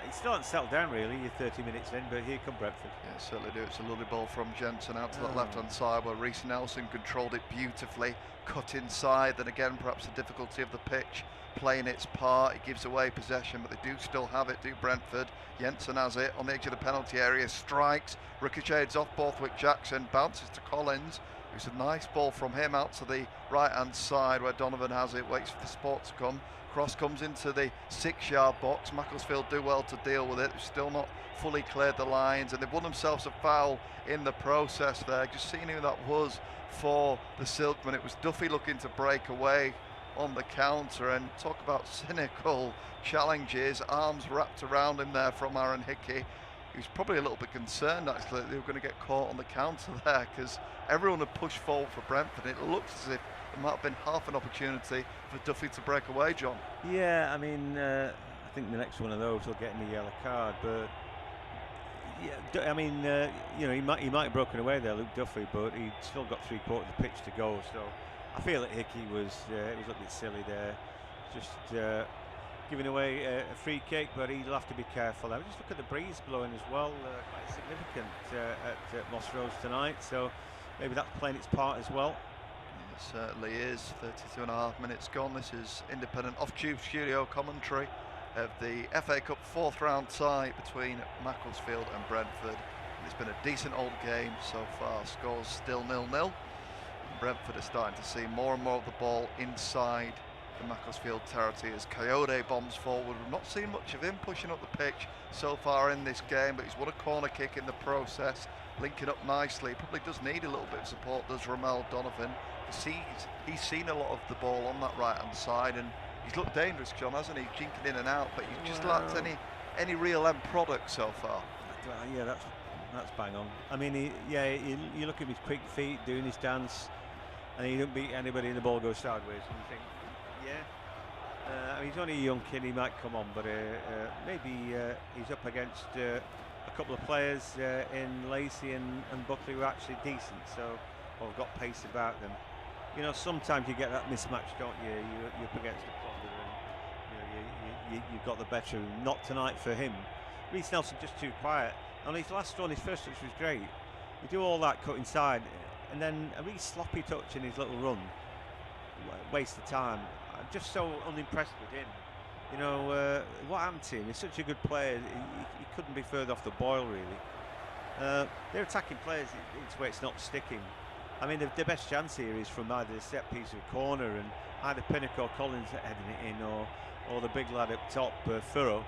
S2: It still hasn't settled down really, you're 30 minutes in, but here come Brentford.
S3: Yeah, certainly do. It's a lovely ball from Jensen out to that left-hand side where Reece Nelson controlled it beautifully, cut inside, then again perhaps the difficulty of the pitch playing its part. It gives away possession, but they do still have it, do Brentford. Jensen has it on the edge of the penalty area, strikes, ricochets off Borthwick Jackson, bounces to Collins. It's a nice ball from him out to the right-hand side where Donovan has it, waits for the sport to come. Cross comes into the 6-yard box. Macclesfield do well to deal with it. They've still not fully cleared the lines, and they've won themselves a foul in the process there. Just seeing who that was for the Silkmen. It was Duffy looking to break away on the counter, and talk about cynical challenges. Arms wrapped around him there from Aaron Hickey. He was probably a little bit concerned actually that they were going to get caught on the counter there, because everyone had pushed forward for Brentford. It looked as if there might have been half an opportunity for Duffy to break away, John.
S2: Yeah, I mean, I think the next one of those will get in the yellow card, but yeah, I mean, you know, he might have broken away there, Luke Duffy, but he'd still got 3/4 of the pitch to go. So I feel that Hickey was a little bit silly there, just giving away a free kick, but he'll have to be careful. I just look at the breeze blowing as well, quite significant at Moss Rose tonight. So maybe that's playing its part as well.
S3: It certainly is. 32.5 minutes gone. This is independent off-tube studio commentary of the FA Cup 4th round tie between Macclesfield and Brentford. And it's been a decent old game so far. Scores still 0-0. And Brentford are starting to see more and more of the ball inside the Macclesfield territory as Coyote bombs forward. We've not seen much of him pushing up the pitch so far in this game, but he's won a corner kick in the process, linking up nicely. He probably does need a little bit of support, does Ramel Donovan. He's seen a lot of the ball on that right-hand side, and he's looked dangerous, John, hasn't he? Jinking in and out, but he's just lacked any real end product so far.
S2: Yeah, that's bang on. I mean, you look at his quick feet doing his dance, and he don't beat anybody, and the ball goes sideways, and you think, yeah. I mean, he's only a young kid, he might come on, but maybe he's up against a couple of players in Lacey and Buckley who are actually decent, so or have got pace about them. you know, sometimes you get that mismatch, don't you? You're up against the plodder and you've got the better. Not tonight for him. Reece Nelson just too quiet. On his last run, his first touch was great. You do all that cut inside, and then a really sloppy touch in his little run. Waste of time. I'm just so unimpressed with him. You know, what happened to him? He's such a good player. He couldn't be further off the boil, really. They're attacking players. It's where it's not sticking. I mean, the best chance here is from either the set piece or corner, and either Pinnock or Collins heading it in, or the big lad up top, Furrow.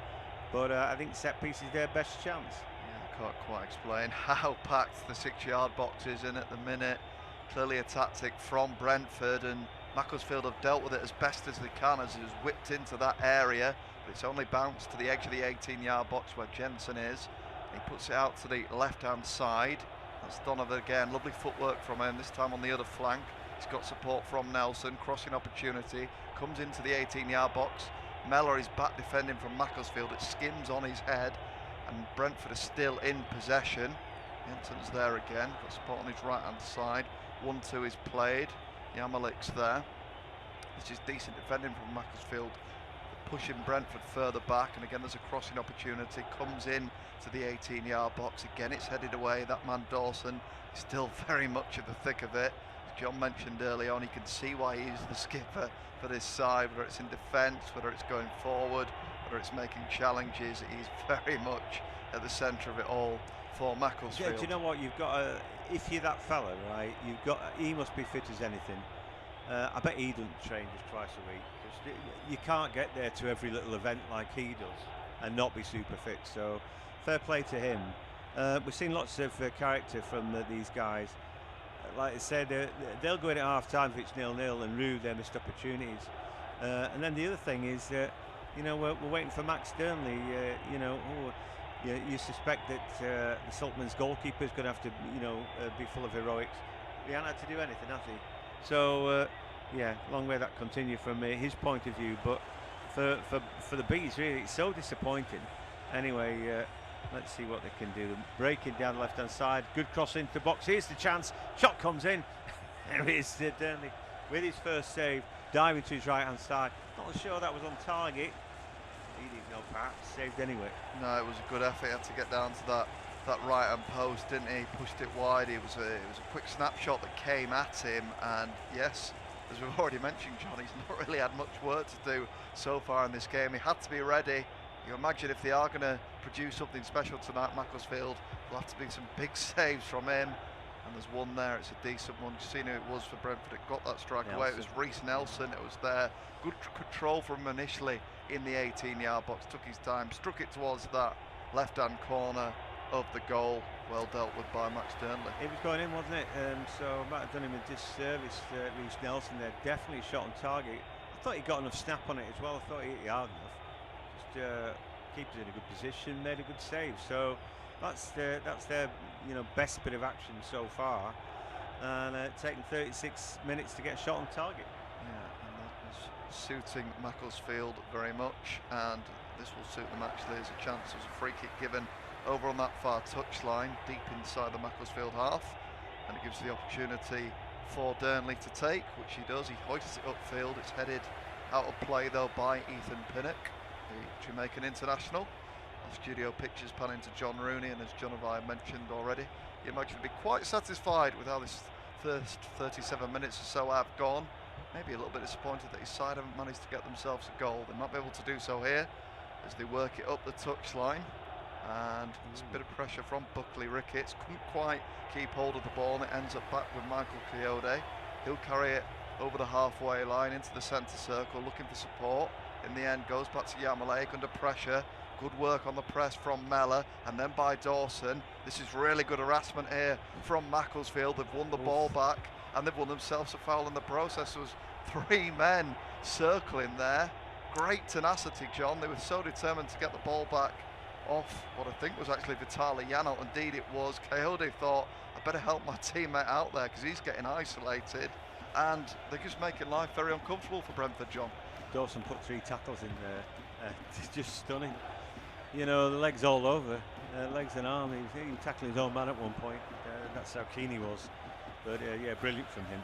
S2: But I think set piece is their best chance.
S3: Yeah, I can't quite explain how packed the 6-yard box is in at the minute. Clearly a tactic from Brentford, and Macclesfield have dealt with it as best as they can as it has whipped into that area, but it's only bounced to the edge of the 18-yard box where Jensen is. He puts it out to the left-hand side. That's Donovan again, lovely footwork from him, this time on the other flank. He's got support from Nelson, crossing opportunity, comes into the 18-yard box. Mellor is back defending from Macclesfield, it skims on his head, and Brentford is still in possession. Jensen's there again, got support on his right-hand side. 1-2 is played. Yamalik's there. This is decent defending from Macclesfield, pushing Brentford further back, and again there's a crossing opportunity, comes in to the 18-yard box. Again it's headed away. That man Dawson is still very much in the thick of it. As John mentioned early on, you can see why he's the skipper for this side, whether it's in defence, whether it's going forward, whether it's making challenges. He's very much at the centre of it all for Macclesfield.
S2: Yeah, do you know what, you've got if you're that fella, right, he must be fit as anything. I bet he doesn't train just twice a week, because you can't get there to every little event like he does and not be super fit. So fair play to him. We've seen lots of character from these guys. Like I said, they'll go in at half time if it's 0-0 and rue their missed opportunities. And then the other thing is, you know, we're waiting for Max Durnley. You know, you suspect that the Saltman's goalkeeper is going to have to, you know, be full of heroics. He hasn't had to do anything, has he? So yeah, long may that continue from his point of view. But for the Bees, really, it's so disappointing. Anyway, let's see what they can do. Breaking down the left-hand side, good cross into the box. Here's the chance. Shot comes in. There it is, Durnley with his first save, diving to his right-hand side. Not sure that was on target. He didn't know, perhaps saved anyway.
S3: No, it was a good effort. He had to get down to that right-hand post, didn't he? Pushed it wide. It was a quick snapshot that came at him, and yes, as we've already mentioned, John, he's not really had much work to do so far in this game. He had to be ready. You imagine if they are going to produce something special tonight, Macclesfield, there'll have to be some big saves from him. And there's one there, it's a decent one. You've seen who it was for Brentford, it got that strike away. It was Reece Nelson, it was there. Good control from him initially in the 18-yard box, took his time, struck it towards that left-hand corner of the goal. Well dealt with by Max Durnley.
S2: It was going in, wasn't it? So might have done him a disservice, Reece Nelson there. Definitely shot on target. I thought he got enough snap on it as well. I thought he hit it hard enough. Keeper's in a good position, made a good save. So that's their you know, best bit of action so far, and taking 36 minutes to get a shot on target.
S3: Yeah, and that was suiting Macclesfield very much, and this will suit them actually. There's a chance. There's a free kick given over on that far touchline, deep inside the Macclesfield half, and it gives the opportunity for Durnley to take, which he does. He hoists it upfield. It's headed out of play though by Ethan Pinnock, the Jamaican international. The studio pictures panning to John Rooney, and as John and I mentioned already, you imagine to be quite satisfied with how this first 37 minutes or so have gone. Maybe a little bit disappointed that his side haven't managed to get themselves a goal. They might be able to do so here as they work it up the touchline, and there's a bit of pressure from Buckley Ricketts. Couldn't quite keep hold of the ball, and it ends up back with Michael Coyote. He'll carry it over the halfway line into the centre circle, looking for support. In the end, goes back to Yamalek under pressure. Good work on the press from Mellor, and then by Dawson. This is really good harassment here from Macclesfield. They've won the ball back, and they've won themselves a foul in the process. There was 3 men circling there. Great tenacity, John. They were so determined to get the ball back off what I think was actually Vitaly Janelt. Indeed it was. Coyote thought, I better help my teammate out there because he's getting isolated, and they're just making life very uncomfortable for Brentford, John.
S2: Dawson put 3 tackles in there. It's just stunning. You know, the legs all over, legs and arm. He was tackling his own man at one point. That's how keen he was. But yeah, brilliant from him.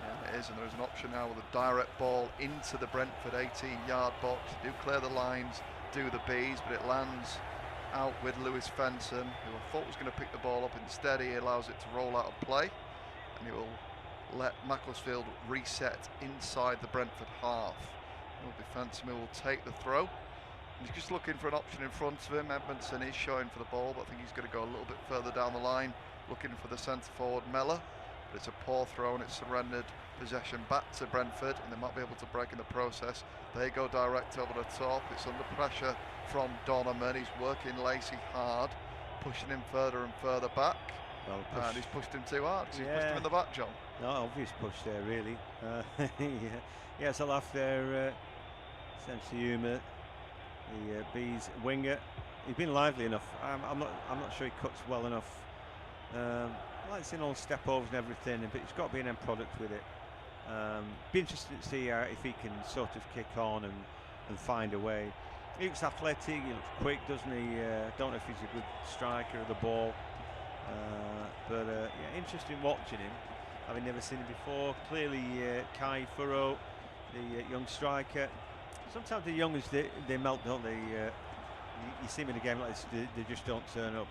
S3: Yeah, it is, and there is an option now with a direct ball into the Brentford 18-yard box. They do clear the lines, do the Bs, but it lands out with Lewis Fenton, who I thought was going to pick the ball up. Instead, he allows it to roll out of play, and it will let Macclesfield reset inside the Brentford half. It will be Fenton who will take the throw. And he's just looking for an option in front of him. Edmondson is showing for the ball, but I think he's going to go a little bit further down the line, looking for the centre forward Mellor. But it's a poor throw, and it's surrendered possession back to Brentford, and they might be able to break in the process. They go direct over the top. It's under pressure from Donovan. He's working Lacey hard, pushing him further and further back.
S2: Well,
S3: And he's pushed him too hard. He's pushed him in the back, John.
S2: No, obvious push there, really. Yeah, it's a laugh there. Sense of humour. The B's winger. He's been lively enough. I'm not sure he cuts well enough. Like seeing all step overs and everything, but he's got to be an end product with it. Be interested to see if he can sort of kick on and find a way. He looks athletic, he looks quick, doesn't he? Don't know if he's a good striker of the ball, but yeah, interesting watching him. Having never seen him before. Clearly, Kai Furrow, the young striker. Sometimes the youngers they melt, don't they? You see them in a game like this, they just don't turn up.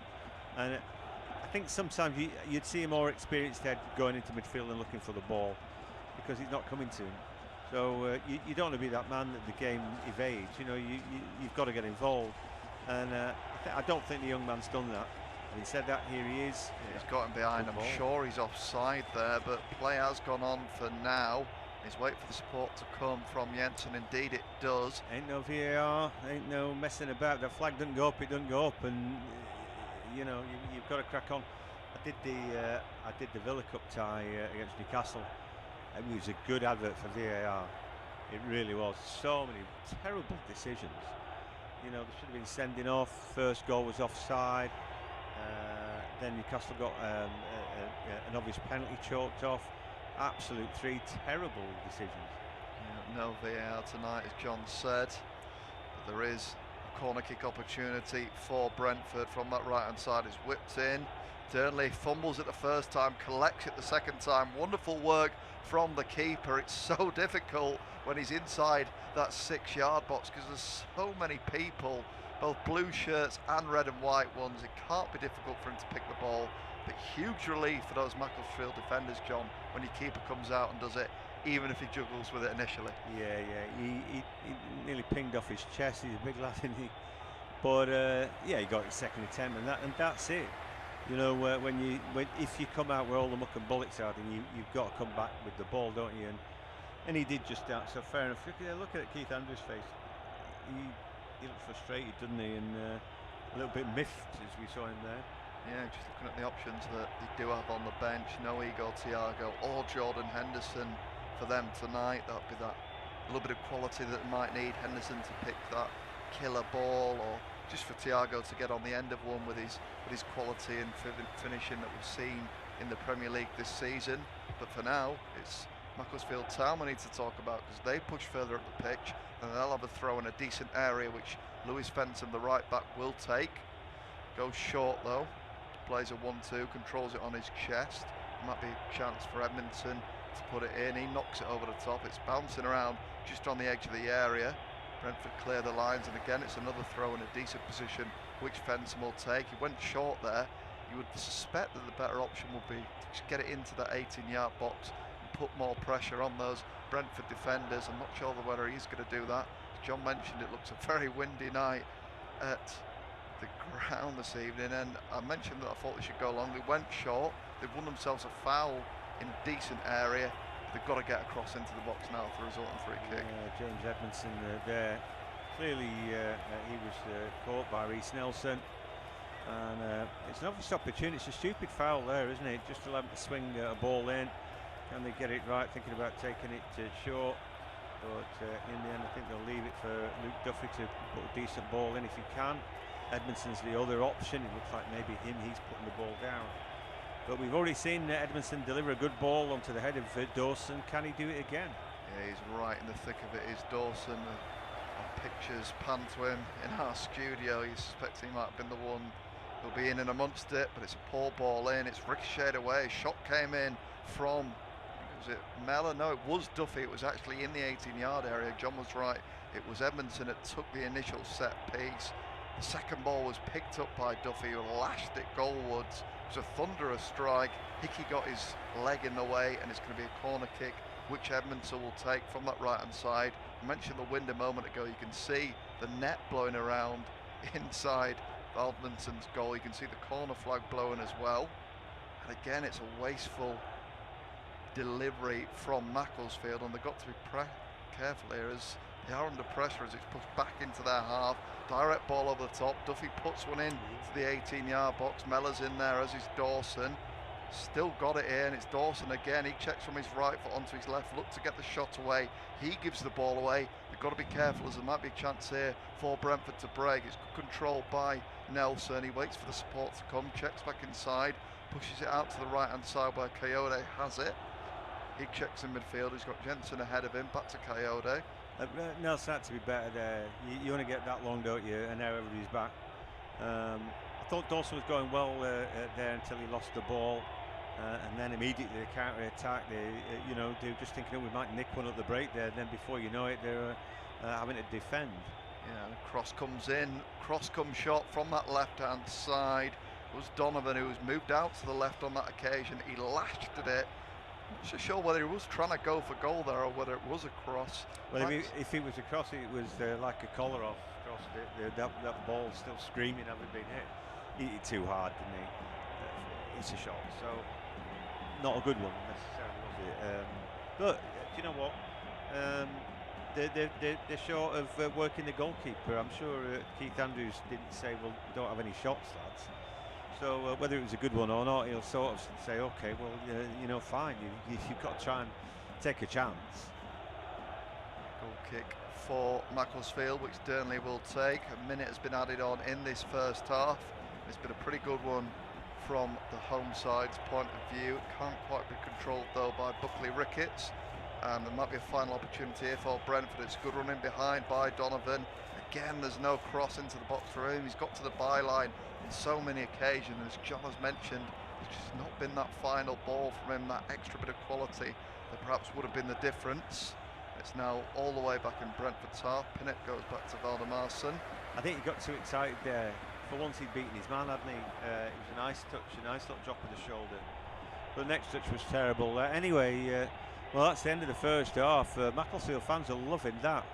S2: And I think sometimes you'd see a more experienced head going into midfield and looking for the ball because he's not coming to him. So you don't want to be that man that the game evades. You know, you've got to get involved. And I don't think the young man's done that. Having said that, here he is.
S3: He's got him behind. I'm sure he's offside there, but play has gone on for now. He's waiting for the support to come from Jensen. Indeed, it does.
S2: Ain't no VAR. Ain't no messing about. The flag doesn't go up. It doesn't go up, and you know you've got to crack on. I did the Villa Cup tie against Newcastle. It was a good advert for VAR. It really was. So many terrible decisions. You know, they should have been sending off. First goal was offside. Then Newcastle got an obvious penalty chalked off. Absolute three terrible decisions.
S3: Yeah, no VAR tonight, as John said. But there is a corner kick opportunity for Brentford from that right hand side. It's whipped in. Durnley fumbles it the first time, collects it the second time. Wonderful work from the keeper. It's so difficult when he's inside that 6-yard box because there's so many people, both blue shirts and red and white ones. It can't be difficult for him to pick the ball. But huge relief for those Macclesfield defenders, John, when your keeper comes out and does it, even if he juggles with it initially.
S2: Yeah, he nearly pinged off his chest. He's a big lad, isn't he? But yeah, he got his second attempt, and that's it. You know, if you come out where all the muck and bullets are, then you've got to come back with the ball, don't you? And he did just that. So fair enough. Look at Keith Andrews' face. He looked frustrated, didn't he? And a little bit miffed as we saw him there.
S3: Yeah, just looking at the options that they do have on the bench. No Igor Thiago or Jordan Henderson for them tonight. That'll be that little bit of quality that they might need. Henderson to pick that killer ball, or just for Thiago to get on the end of one with his quality and finishing that we've seen in the Premier League this season. But for now, it's Macclesfield Town we need to talk about because they push further up the pitch and they'll have a throw in a decent area which Lewis Fenton, the right back, will take. Goes short though. Plays a 1-2, controls it on his chest. Might be a chance for Edmondson to put it in. He knocks it over the top. It's bouncing around just on the edge of the area. Brentford clear the lines, and again it's another throw in a decent position which Fenton will take. He went short there. You would suspect that the better option would be to just get it into that 18-yard box and put more pressure on those Brentford defenders. I'm not sure whether he's going to do that. As John mentioned, it looks a very windy night at the ground this evening, and I mentioned that I thought they should go long. They went short. They've won themselves a foul in a decent area. They've got to get across into the box now for a resulting free kick.
S2: James Edmondson there. Clearly he was caught by Reece Nelson, and it's an obvious opportunity. It's a stupid foul there, isn't it? Just to let them swing a ball in. Can they get it right? Thinking about taking it short, but in the end I think they'll leave it for Luke Duffy to put a decent ball in if he can. Edmondson's the other option. It looks like maybe he's putting the ball down. But we've already seen Edmondson deliver a good ball onto the head of Dawson. Can he do it again?
S3: Yeah, he's right in the thick of it. Is Dawson. Our pictures pan to him in our studio. You suspect he might have been the one who'll be in and amongst it, but it's a poor ball in. It's ricocheted away. Shot came in from Was it Mellor? No, it was Duffy. It was actually in the 18-yard area. John was right. It was Edmondson that took the initial set piece. The second ball was picked up by Duffy, who lashed it goalwards. It was a thunderous strike. Hickey got his leg in the way, and it's going to be a corner kick, which Edmondson will take from that right-hand side. I mentioned the wind a moment ago. You can see the net blowing around inside Edmondson's goal. You can see the corner flag blowing as well. And again, it's a wasteful delivery from Macclesfield, and they've got to be careful here as they are under pressure as it's pushed back into their half. Direct ball over the top. Duffy puts one in to the 18-yard box. Mellor's in there, as is Dawson. Still got it here, and it's Dawson again. He checks from his right foot onto his left, look to get the shot away. He gives the ball away. They've got to be careful as there might be a chance here for Brentford to break. It's controlled by Nelson. He waits for the support to come, checks back inside, pushes it out to the right-hand side where Coyote has it. He checks in midfield. He's got Jensen ahead of him. Back to Coyote.
S2: Nelson had to be better there. You only get that long, don't you? And now everybody's back. I thought Dawson was going well there until he lost the ball. And then immediately the counter-attack, they're just thinking, oh, we might nick one at the break there. And then before you know it, they're having to defend.
S3: Yeah, the cross comes in. Cross-come shot from that left-hand side. It was Donovan who was moved out to the left on that occasion. He lashed at it. Not so sure whether he was trying to go for goal there or whether it was a cross.
S2: Well, if it was a cross, it was like a collar off cross. That ball still screaming, having been hit. He hit it too hard, didn't he? It's a shot, so not a good one necessarily, was it? But do you know what? They're short of working the goalkeeper. I'm sure Keith Andrews didn't say, well, we don't have any shots, lads. So whether it was a good one or not, he'll sort of say, okay, well, fine, you've got to try and take a chance.
S3: Goal kick for Macclesfield, which Dearnley will take. A minute has been added on in this first half. It's been a pretty good one from the home side's point of view. It can't quite be controlled though by Buckley Ricketts, and there might be a final opportunity here for Brentford. It's good running behind by Donovan. Again, there's no cross into the box for him. He's got to the byline on so many occasions, and as John has mentioned, it's just not been that final ball from him, that extra bit of quality that perhaps would have been the difference. It's now all the way back in Brentford's half. Pinnock goes back to Valdemarsson.
S2: I think he got too excited there. For once he'd beaten his man, hadn't he? It was a nice touch, a nice little drop of the shoulder. But the next touch was terrible. Anyway, well, that's the end of the first half. Macclesfield fans are loving that.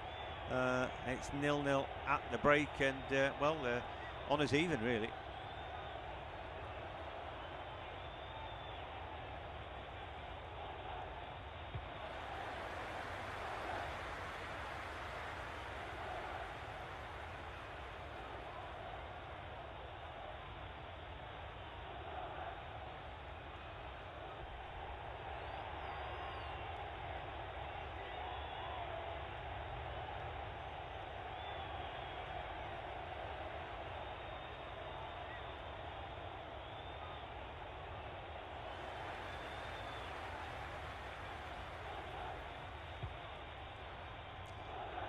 S2: It's 0-0 at the break, and honours even, really.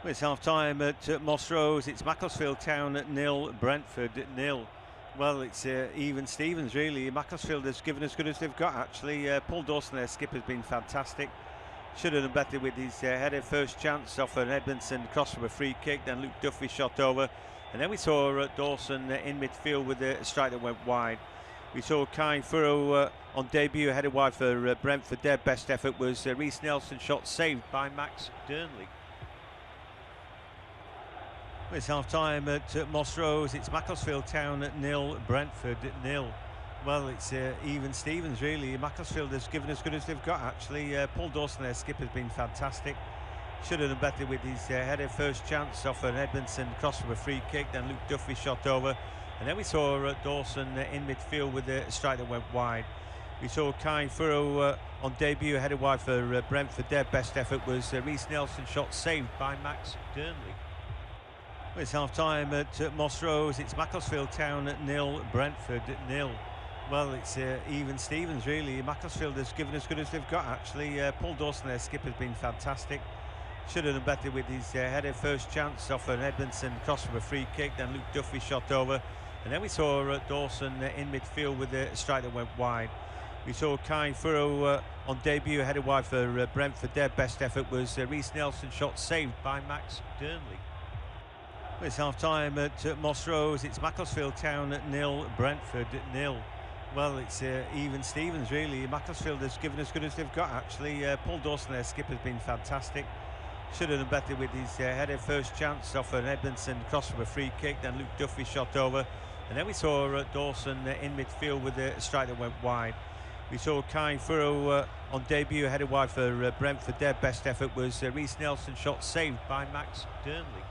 S2: It's half-time at Moss Rose. It's Macclesfield Town at 0, Brentford at 0. Well, it's even Stevens, really. Macclesfield has given as good as they've got, actually. Paul Dawson, their skipper, has been fantastic. Should have done better with his header. First chance off an Edmondson cross from a free kick, then Luke Duffy shot over. And then we saw Dawson in midfield with a strike that went wide. We saw Kai Furrow on debut, headed wide for Brentford. Their best effort was Reece Nelson, shot saved by Max Dearnley. It's half-time at Moss Rose. It's Macclesfield Town at 0, Brentford at 0. Well, it's even Stevens, really. Macclesfield has given as good as they've got, actually. Paul Dawson, their skipper, has been fantastic. Should have done better with his header. First chance off an Edmondson cross from a free kick, then Luke Duffy shot over. And then we saw Dawson in midfield with a strike that went wide. We saw Kai Furrow on debut, headed wide for Brentford. Their best effort was Reece Nelson, shot saved by Max Dearnley. It's half-time at Moss Rose. It's Macclesfield Town at 0, Brentford at 0. Well, it's even Stevens, really. Macclesfield has given as good as they've got, actually. Paul Dawson, their skipper, has been fantastic. Should have done better with his header. First chance off an Edmondson cross from a free kick, then Luke Duffy shot over. And then we saw Dawson in midfield with a strike that went wide. We saw Kai Furrow on debut, headed wide for Brentford. Their best effort was Reece Nelson, shot saved by Max Dearnley. It's half-time at Moss Rose. It's Macclesfield Town at 0, Brentford at 0. Well, it's even Stevens, really. Macclesfield has given as good as they've got, actually. Paul Dawson, their skipper, has been fantastic. Should have done better with his header. First chance off an Edmondson cross from a free kick. Then Luke Duffy shot over. And then we saw Dawson in midfield with a strike that went wide. We saw Kai Furrow on debut, headed wide for Brentford. Their best effort was Reece Nelson, shot saved by Max Dearnley.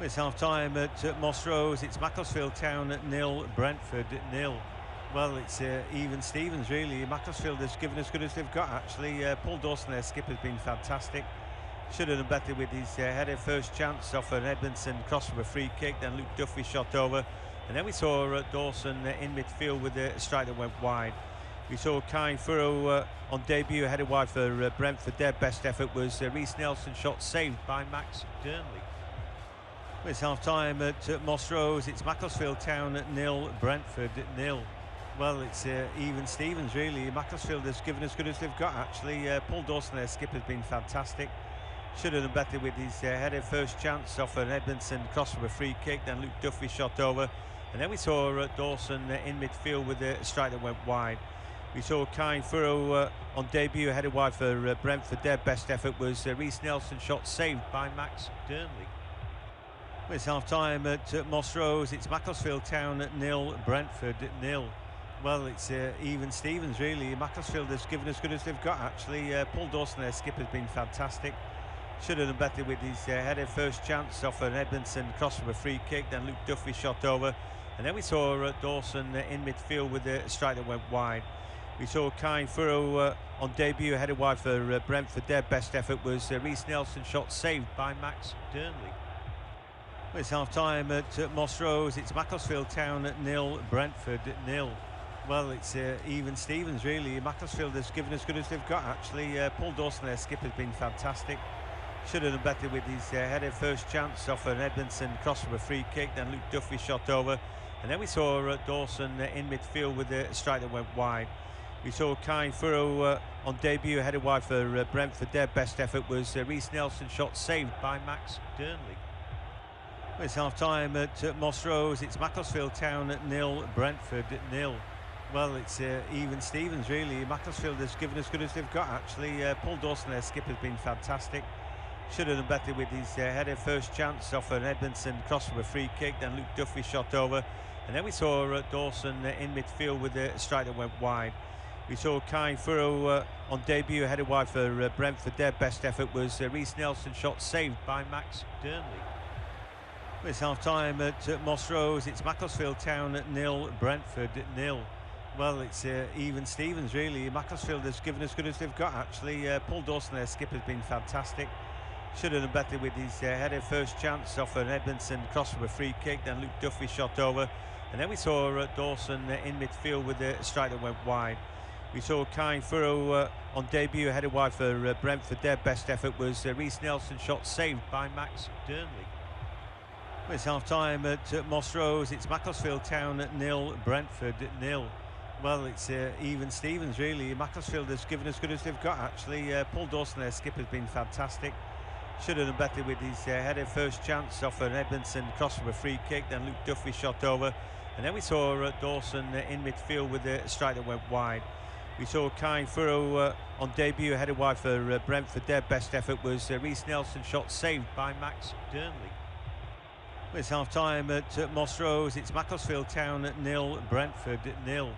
S2: It's half-time at Moss Rose. It's Macclesfield Town at 0, Brentford at 0. Well, it's even Stevens, really. Macclesfield has given as good as they've got, actually. Paul Dawson, their skipper, has been fantastic. Should have done better with his header. First chance off an Edmondson cross from a free kick. Then Luke Duffy shot over. And then we saw Dawson in midfield with a strike that went wide. We saw Kai Furrow on debut, headed wide for Brentford. Their best effort was Reece Nelson, shot saved by Max Dearnley. It's half-time at Moss Rose. It's Macclesfield Town at 0, Brentford at 0. Well, it's even Stevens, really. Macclesfield has given as good as they've got, actually. Paul Dawson, their skipper, has been fantastic. Should have done better with his header. First chance off an Edmondson cross from a free kick. Then Luke Duffy shot over. And then we saw Dawson in midfield with a strike that went wide. We saw Kai Furrow on debut, headed wide for Brentford. Their best effort was Reece Nelson, shot saved by Max Dearnley. It's half-time at Moss Rose. It's Macclesfield Town at 0, Brentford at 0. Well, it's even Stevens, really. Macclesfield has given as good as they've got, actually. Paul Dawson, their skipper, has been fantastic. Should have done better with his header. First chance off an Edmondson cross from a free kick. Then Luke Duffy shot over. And then we saw Dawson in midfield with a strike that went wide. We saw Kai Furrow on debut, headed wide for Brentford. Their best effort was Reece Nelson, shot saved by Max Dearnley. It's half-time at Moss Rose. It's Macclesfield Town at 0, Brentford at 0. Well, it's even Stevens, really. Macclesfield has given as good as they've got, actually. Paul Dawson, their skipper, has been fantastic. Should have done better with his header. First chance off an Edmondson cross from a free kick. Then Luke Duffy shot over. And then we saw Dawson in midfield with a strike that went wide. We saw Kai Furrow on debut, headed wide for Brentford. Their best effort was Reece Nelson, shot saved by Max Dearnley. It's half-time at Moss Rose. It's Macclesfield Town at 0, Brentford at 0. Well, it's even Stevens, really. Macclesfield has given as good as they've got, actually. Paul Dawson, their skipper, has been fantastic. Should have done better with his header. First chance off an Edmondson cross from a free kick. Then Luke Duffy shot over. And then we saw Dawson in midfield with a strike that went wide. We saw Kai Furrow on debut, headed wide for Brentford. Their best effort was Reece Nelson, shot saved by Max Dearnley. It's half-time at Moss Rose. It's Macclesfield Town at 0, Brentford at 0. Well, it's even Stevens, really. Macclesfield has given as good as they've got, actually. Paul Dawson, their skipper, has been fantastic. Should have done better with his header. First chance off an Edmondson cross from a free kick. Then Luke Duffy shot over. And then we saw Dawson in midfield with a strike that went wide. We saw Kai Furrow on debut, headed wide for Brentford. Their best effort was Reece Nelson, shot saved by Max Dearnley. It's half-time at Moss Rose. It's Macclesfield Town at 0, Brentford at 0. Well, it's even Stevens, really. Macclesfield has given as good as they've got, actually. Paul Dawson, their skipper, has been fantastic. Should have done better with his header. First chance off an Edmondson cross from a free kick. Then Luke Duffy shot over. And then we saw Dawson in midfield with a strike that went wide. We saw Kai Furrow on debut, headed wide for Brentford. Their best effort was Reece Nelson, shot saved by Max Dearnley. It's half-time at Moss Rose. It's Macclesfield Town at 0, Brentford at 0.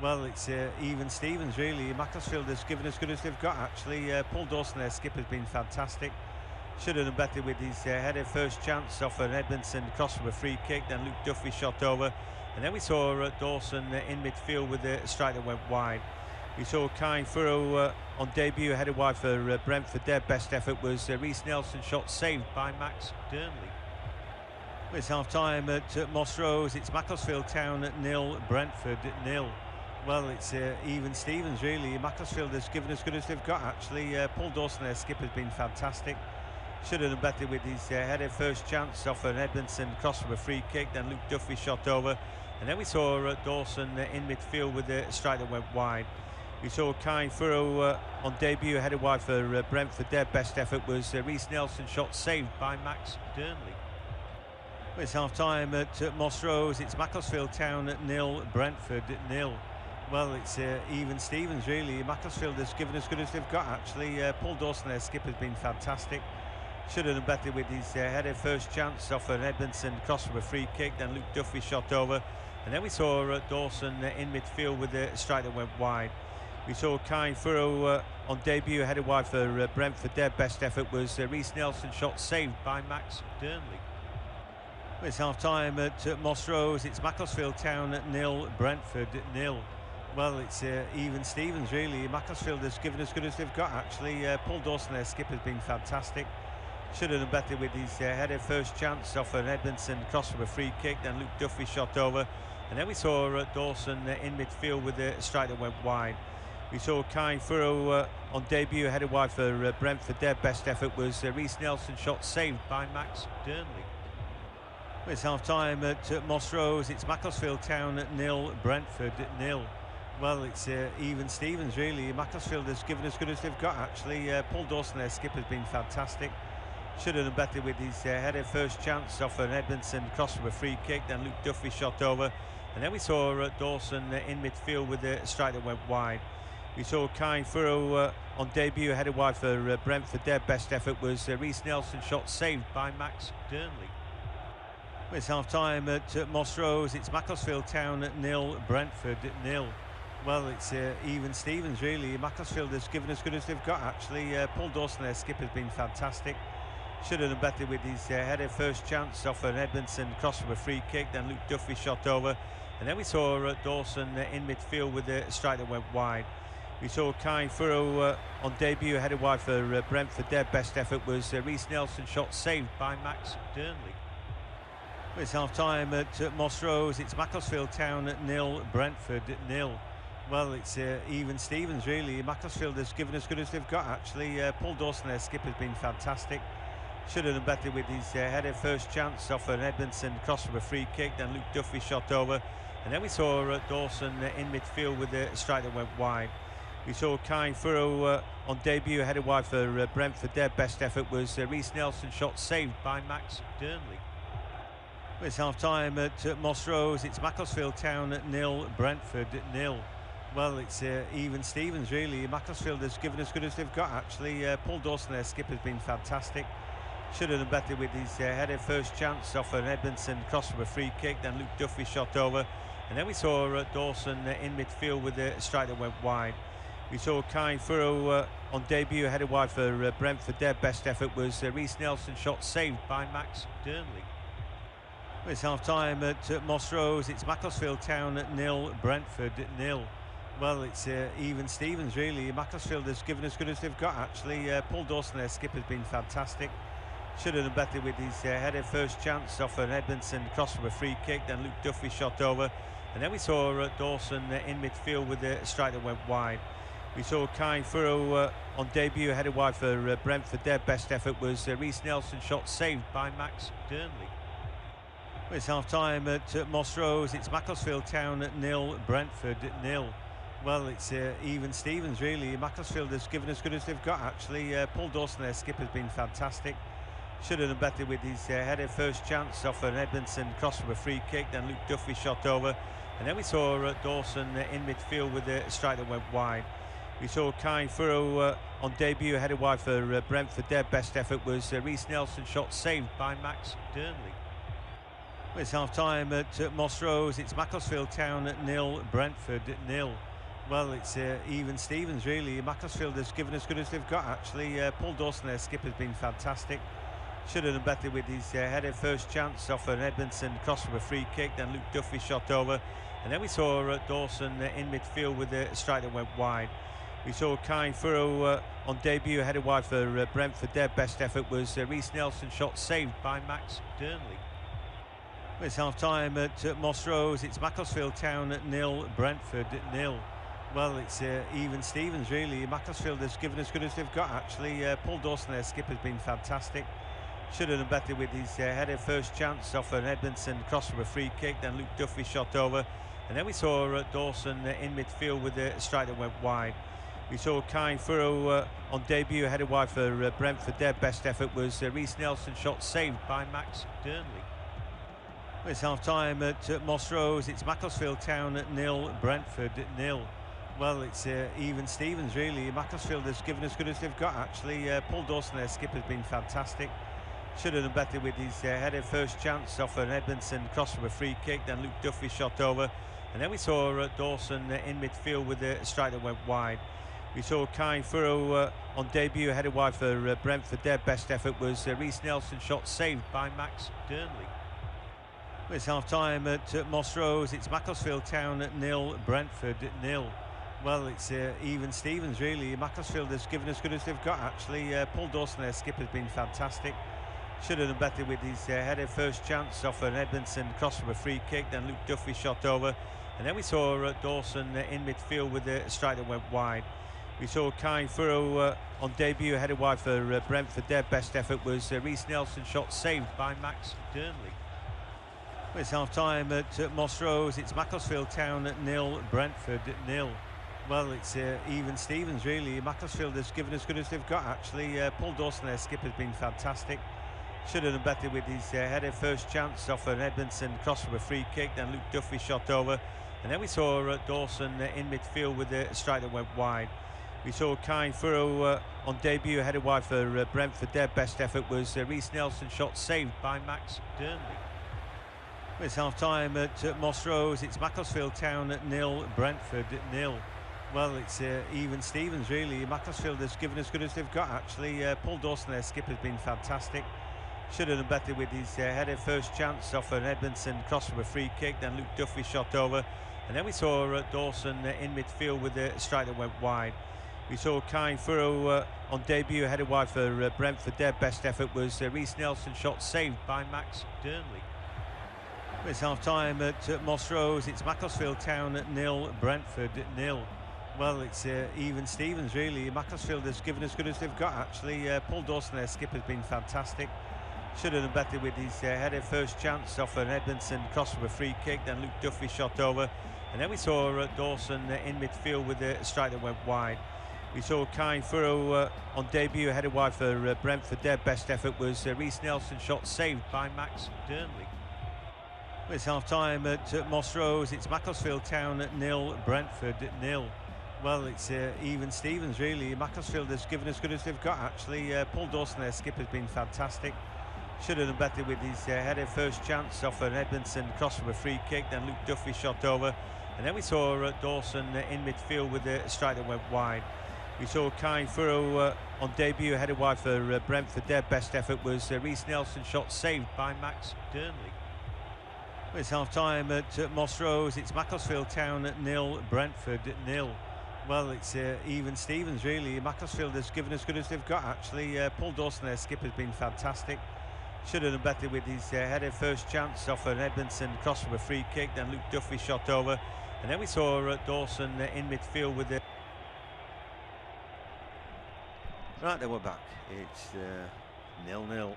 S2: Well, it's even Stevens, really. Macclesfield has given as good as they've got, actually. Paul Dawson, their skipper, has been fantastic. Should have done better with his header. First chance off an Edmondson cross from a free kick. Then Luke Duffy shot over. And then we saw Dawson in midfield with a strike that went wide. We saw Kai Furrow on debut, headed wide for Brentford. Their best effort was Reece Nelson, shot saved by Max Dearnley. It's half-time at Moss Rose. It's Macclesfield Town at 0, Brentford at 0. Well, it's even Stevens, really. Macclesfield has given as good as they've got, actually. Paul Dawson, their skipper, has been fantastic. Should have done better with his header. First chance off an Edmondson cross from a free kick. Then Luke Duffy shot over. And then we saw Dawson in midfield with a strike that went wide. We saw Kai Furrow on debut headed wide for Brentford. Their best effort was Reece Nelson, shot saved by Max Durnley. It's half-time at Moss Rose. It's Macclesfield Town at 0, Brentford at 0. Well, it's even Stevens really. Macclesfield has given as good as they've got actually. Paul Dawson, their skipper, has been fantastic. Should have done better with his header. First chance off an Edmondson cross from a free kick, then Luke Duffy shot over. And then we saw Dawson in midfield with a strike that went wide. We saw Kai Furrow on debut headed wide for Brentford. Their best effort was Reece Nelson, shot saved by Max Durnley. It's half-time at Moss Rose. It's Macclesfield Town at 0, Brentford at 0. Well, it's even Stevens really. Macclesfield has given as good as they've got actually. Paul Dawson, their skipper, has been fantastic. Should have done better with his header. First chance off an Edmondson cross from a free kick, then Luke Duffy shot over. And then we saw Dawson in midfield with a strike that went wide. We saw Kai Furrow on debut headed wide for Brentford. Their best effort was Reece Nelson, shot saved by Max Durnley. It's half-time at Moss Rose. It's Macclesfield Town at 0, Brentford at 0. Well, it's even Stevens really. Macclesfield has given as good as they've got actually. Paul Dawson, their skipper, has been fantastic. Should have done better with his header. First chance off an Edmondson cross from a free kick, then Luke Duffy shot over. And then we saw Dawson in midfield with a strike that went wide. We saw Kai Furrow on debut headed wide for Brentford. Their best effort was Reece Nelson, shot saved by Max Durnley. It's half-time at Moss Rose. It's Macclesfield Town at 0, Brentford at 0. Well, it's even Stevens really. Macclesfield has given as good as they've got actually. Paul Dawson, their skipper, has been fantastic. Should have done better with his header. First chance off an Edmondson cross from a free kick, then Luke Duffy shot over. And then we saw Dawson in midfield with a strike that went wide. We saw Kai Furrow on debut headed wide for Brentford. Their best effort was Reece Nelson, shot saved by Max Durnley. It's half-time at Moss Rose. It's Macclesfield Town at 0, Brentford at 0. Well, it's even Stevens really. Macclesfield has given as good as they've got actually. Paul Dawson, their skipper, has been fantastic. Should have done better with his header. First chance off an Edmondson cross from a free kick, then Luke Duffy shot over. And then we saw Dawson in midfield with a strike that went wide. We saw Kai Furrow on debut headed wide for Brentford. Their best effort was Reece Nelson, shot saved by Max Durnley. It's half-time at Moss Rose. It's Macclesfield Town at 0, Brentford at 0. Well, it's even Stevens really. Macclesfield has given as good as they've got actually. Paul Dawson, their skipper, has been fantastic. Should have done better with his header. First chance off an Edmondson cross from a free kick, then Luke Duffy shot over. And then we saw Dawson in midfield with a strike that went wide. We saw Kai Furrow on debut headed wide for Brentford. Their best effort was Reece Nelson, shot saved by Max Durnley. It's half-time at Moss Rose. It's Macclesfield Town at 0, Brentford at 0. Well, it's even Stevens really. Macclesfield has given as good as they've got actually. Paul Dawson, their skipper, has been fantastic. Should have done better with his header. First chance off an Edmondson cross from a free kick, then Luke Duffy shot over. And then we saw Dawson in midfield with a strike that went wide. We saw Kai Furrow on debut headed wide for Brentford. Their best effort was Reece Nelson, shot saved by Max Durnley. It's half-time at Moss Rose. It's Macclesfield Town at 0, Brentford at 0. Well, it's even Stevens really. Macclesfield has given as good as they've got actually. Paul Dawson, their skipper, has been fantastic. Should have done better with his header. First chance off an Edmondson cross from a free kick, then Luke Duffy shot over. And then we saw Dawson in midfield with a strike that went wide. We saw Kai Furrow on debut headed wide for Brentford. Their best effort was Reece Nelson, shot saved by Max Durnley. It's half-time at Moss Rose. It's Macclesfield Town at 0, Brentford at 0. Well, it's even Stevens really. Macclesfield has given as good as they've got actually. Paul Dawson, their skipper, has been fantastic. Should have done better with his header. First chance off an Edmondson cross from a free kick, then Luke Duffy shot over. And then we saw Dawson in midfield with a strike that went wide. We saw Kai Furrow on debut headed wide for Brentford. Their best effort was Reece Nelson, shot saved by Max Durnley. It's half-time at Moss Rose. It's Macclesfield Town at 0, Brentford at 0. Well, it's even Stevens really. Macclesfield has given as good as they've got actually. Paul Dawson, their skipper, has been fantastic. Should have done better with his header. First chance off an Edmondson cross from a free kick, then Luke Duffy shot over, and then we saw Dawson in midfield with a strike that went wide. We saw Kai Furrow on debut headed wide for Brentford. Their best effort was Reece Nelson shot saved by Max Durnley. It's half time at Moss Rose. It's Macclesfield Town at 0, Brentford at 0. Well, it's even Stevens really. Macclesfield has given as good as they've got actually. Paul Dawson, their skipper, has been fantastic. Should have done better with his header. First chance off an Edmondson cross from a free kick, then Luke Duffy shot over, and then we saw Dawson in midfield with a strike that went wide. We saw Kai Furrow on debut headed wide for Brentford. Their best effort was Reece Nelson shot saved by Max Durnley. It's half time at Moss Rose. It's Macclesfield Town at 0, Brentford at 0. Well, it's even Stevens really. Macclesfield has given as good as they've got actually. Paul Dawson, their skipper, has been fantastic. Should have done better with his header. First chance off an Edmondson cross from a free kick, then Luke Duffy shot over, and then we saw Dawson in midfield with a strike that went wide. We saw Kai Furrow on debut headed wide for Brentford. Their best effort was Reece Nelson shot saved by Max Durnley. It's half time at Moss Rose. It's Macclesfield Town at 0, Brentford at 0. Well, it's even Stevens really. Macclesfield has given as good as they've got actually. Paul Dawson, their skipper, has been fantastic. Should have done better with his header. First chance off an Edmondson cross from a free kick, then Luke Duffy shot over, and then we saw Dawson in midfield with a strike that went wide. We saw Kai Furrow on debut headed wide for Brentford. Their best effort was Reece Nelson shot saved by Max Durnley. It's half time at Moss Rose. It's Macclesfield Town at 0, Brentford at 0. Well, it's even Stevens really. Macclesfield has given as good as they've got actually. Paul Dawson, their skipper, has been fantastic. Should have done better with his header. First chance off an Edmondson cross from a free kick, then Luke Duffy shot over, and then we saw Dawson in midfield with a strike that went wide. We saw Kai Furrow on debut headed wide for Brentford. Their best effort was Reece Nelson shot saved by Max Durnley. It's half time at Moss Rose. It's Macclesfield Town at 0, Brentford at 0. Well, it's even Stevens really. Macclesfield has given as good as they've got actually. Paul Dawson, their skipper, has been fantastic. Should have done better with his header. First chance off an Edmondson cross from a free kick, then Luke Duffy shot over, and then we saw Dawson in midfield with a strike that went wide. We saw Kai Furrow on debut headed wide for Brentford. Their best effort was Reece Nelson shot saved by Max Durnley. It's half time at Moss Rose. It's Macclesfield Town at 0, Brentford at 0. Well, it's even Stevens really. Macclesfield has given as good as they've got actually. Paul Dawson, their skipper, has been fantastic. Should have done better with his header. First chance off an Edmondson cross from a free kick, then Luke Duffy shot over, and then we saw Dawson in midfield with a strike that went wide. We saw Kai Furrow on debut headed wide for Brentford. Their best effort was Reece Nelson shot saved by Max Durnley. It's half time at Moss Rose. It's Macclesfield Town at 0, Brentford at 0. Well, it's even Stevens really. Macclesfield has given as good as they've got actually. Paul Dawson, their skipper, has been fantastic. Should have done better with his header. First chance off an Edmondson cross from a free kick, then Luke Duffy shot over, and then we saw Dawson in midfield with the... Right, then we're back. It's 0-0,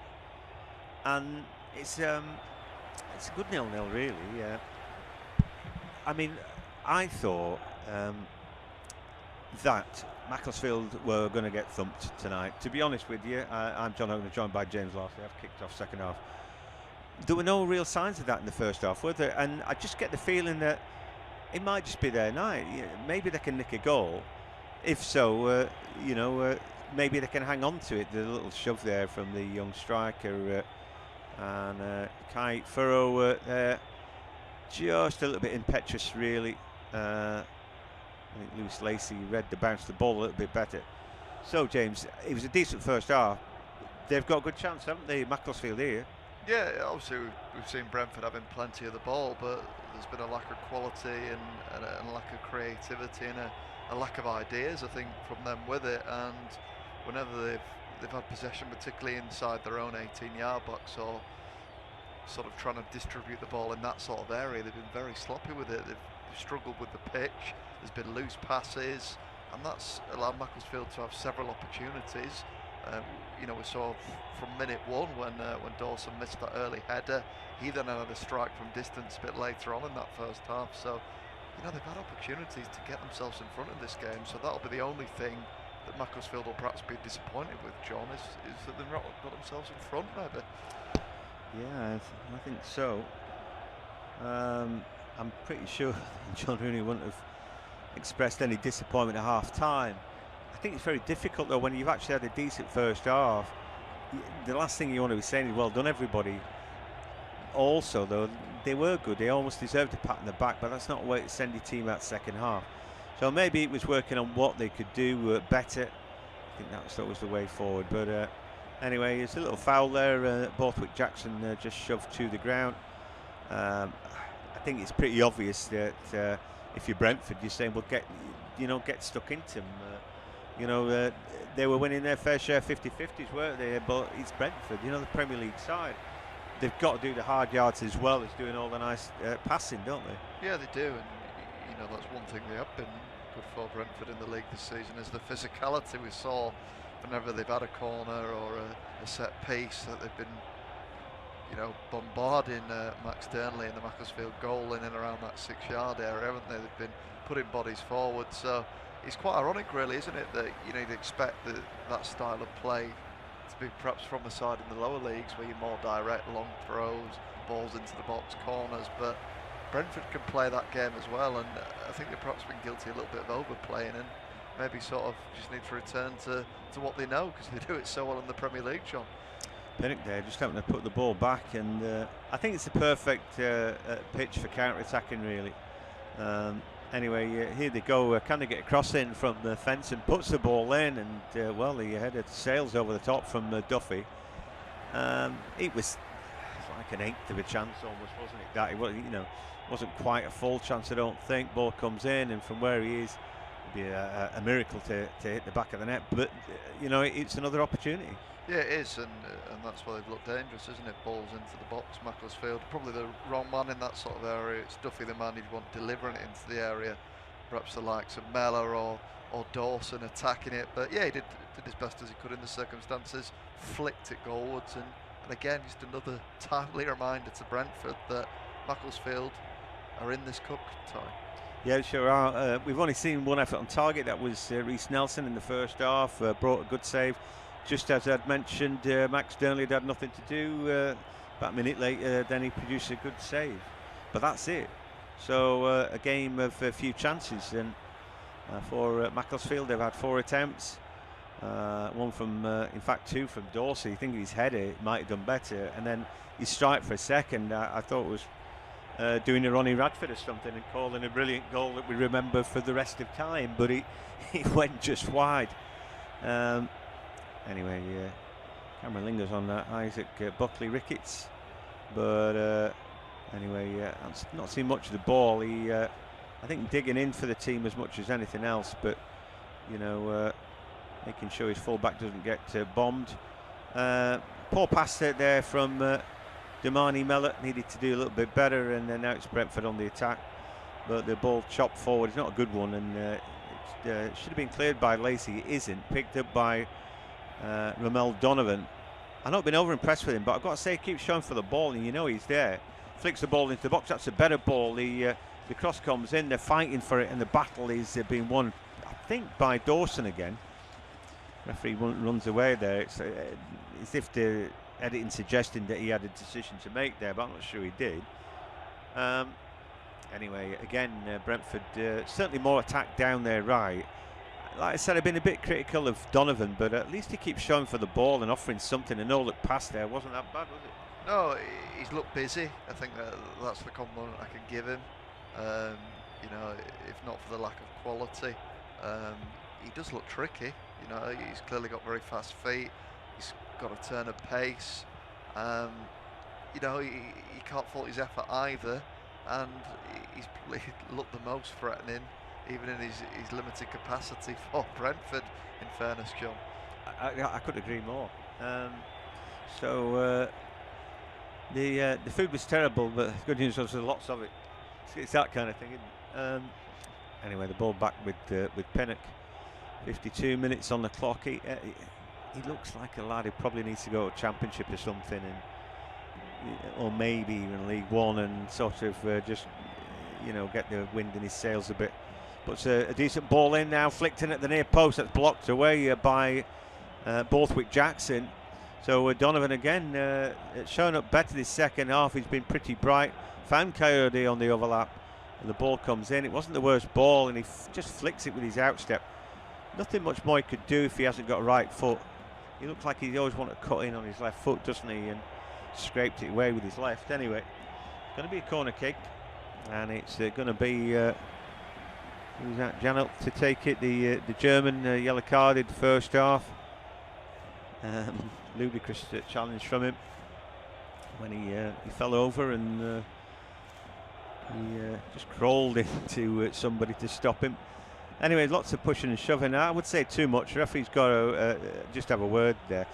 S2: and it's a good 0-0 really. I mean, I thought that Macclesfield were going to get thumped tonight. To be honest with you, I'm John Hogan, joined by James Larsley. I've kicked off second half. There were no real signs of that in the first half, were there? And I just get the feeling that it might just be their night. Maybe they can nick a goal. If so, maybe they can hang on to it. The little shove there from the young striker and Kai Furrow just a little bit impetuous, really. I think Lewis Lacey read the bounce of the ball a little bit better. So, James, it was a decent first half. They've got a good chance, haven't they, Macclesfield here?
S3: Yeah, obviously we've seen Brentford having plenty of the ball, but there's been a lack of quality and a lack of creativity and a lack of ideas, I think, from them with it. And whenever they've had possession, particularly inside their own 18-yard box, or sort of trying to distribute the ball in that sort of area, they've been very sloppy with it. They've struggled with the pitch. There's been loose passes, and that's allowed Macclesfield to have several opportunities You know, we saw from minute one when Dawson missed that early header. He then had a strike from distance a bit later on in that first half. So, you know, they've had opportunities to get themselves in front of this game. So that'll be the only thing that Macclesfield will perhaps be disappointed with, John, is that they've not got themselves in front, maybe.
S2: Yeah, I think so. I'm pretty sure John Rooney wouldn't have expressed any disappointment at half time. I think it's very difficult though when you've actually had a decent first half. The last thing you want to be saying is well done everybody. Also though, they were good, they almost deserved a pat on the back, but that's not a way to send your team out second half. So maybe it was working on what they could do better. I think that was the way forward. But anyway, there's a little foul there. Borthwick Jackson just shoved to the ground. I think it's pretty obvious that if you're Brentford, you're saying, well, get stuck into them. They were winning their fair share 50-50s, weren't they? But it's Brentford, the Premier League side. They've got to do the hard yards as well as doing all the nice passing, don't they?
S3: Yeah, they do. And that's one thing they have been good for, Brentford, in the league this season, is the physicality we saw whenever they've had a corner or a set piece, that they've been bombarding Max Dearnley in the Macclesfield goal in and around that 6-yard area, haven't they? They've been putting bodies forward. So it's quite ironic, really, isn't it, that you'd expect that style of play to be perhaps from the side in the lower leagues where you're more direct, long throws, balls into the box, corners, but Brentford can play that game as well, and I think they've perhaps been guilty a little bit of overplaying and maybe sort of just need to return to what they know, because they do it so well in the Premier League, John.
S2: Pinnock there just having to put the ball back, and I think it's a perfect pitch for counter-attacking, really. Anyway, here they go. Can they get a cross in from the fence and puts the ball in, and the header sails over the top from Duffy. It was like an eighth of a chance almost, wasn't it? That wasn't quite a full chance, I don't think. Ball comes in, and from where he is, it'd be a miracle to hit the back of the net. But it's another opportunity.
S3: Yeah, it is, and that's why they've looked dangerous, isn't it? Balls into the box, Macclesfield. Probably the wrong man in that sort of area. It's Duffy, the man you'd want delivering it into the area. Perhaps the likes of Mellor or Dawson attacking it. But yeah, he did his best as he could in the circumstances. Flicked it goalwards, and again, just another timely reminder to Brentford that Macclesfield are in this cup tie.
S2: Yeah, sure are. We've only seen one effort on target. That was Reece Nelson in the first half. Brought a good save. Just as I'd mentioned, Max Dearnley had nothing to do. About a minute later, then he produced a good save. But that's it. So a game of a few chances. And for Macclesfield, they've had 4 attempts. One from, in fact, 2 from Dorsey. I think his header might have done better. And then his strike for a second, I thought was doing a Ronnie Radford or something and calling a brilliant goal that we remember for the rest of time. But it went just wide. Anyway, camera lingers on that. Isaac Buckley Ricketts, but anyway, I've not seen much of the ball. He, I think, digging in for the team as much as anything else, but making sure his fullback doesn't get bombed. Poor pass there from Damani Mellor. Needed to do a little bit better, and now it's Brentford on the attack, but the ball chopped forward. It's not a good one, and it should have been cleared by Lacey. It isn't. Picked up by Ramel Donovan. I've not been over impressed with him, but I've got to say, he keeps showing for the ball, and he's there. Flicks the ball into the box. That's a better ball. The cross comes in. They're fighting for it, and the battle is being won, I think, by Dawson again. Referee runs away there. It's as if the editing suggesting that he had a decision to make there, but I'm not sure he did. Anyway, again, Brentford certainly more attack down their right. Like I said, I've been a bit critical of Donovan, but at least he keeps showing for the ball and offering something. A no-look pass there wasn't that bad, was it?
S3: No, he's looked busy. I think that's the compliment I can give him. If not for the lack of quality, he does look tricky. He's clearly got very fast feet. He's got a turn of pace. He can't fault his effort either, and he's looked the most threatening, even in his limited capacity for Brentford, in fairness, John.
S2: I could agree more. The food was terrible, but good news was there's lots of it. It's that kind of thing, isn't it? Anyway, the ball back with Pinnock. 52 minutes on the clock. he looks like a lad who probably needs to go to Championship or something, or maybe even League One, and sort of just get the wind in his sails a bit. Puts a decent ball in now, flicked in at the near post. That's blocked away by Borthwick Jackson. So Donovan again showing up better this second half. He's been pretty bright. Found Coyote on the overlap, and the ball comes in. It wasn't the worst ball, and he just flicks it with his outstep. Nothing much more he could do if he hasn't got a right foot. He looks like he always wants to cut in on his left foot, doesn't he? And scraped it away with his left. Anyway, it's going to be a corner kick, and it's going to be who's that? Janelt to take it. The German, yellow carded first half. Ludicrous challenge from him when he fell over, and he just crawled into somebody to stop him. Anyway, lots of pushing and shoving. I would say too much. The referee's got to just have a word there,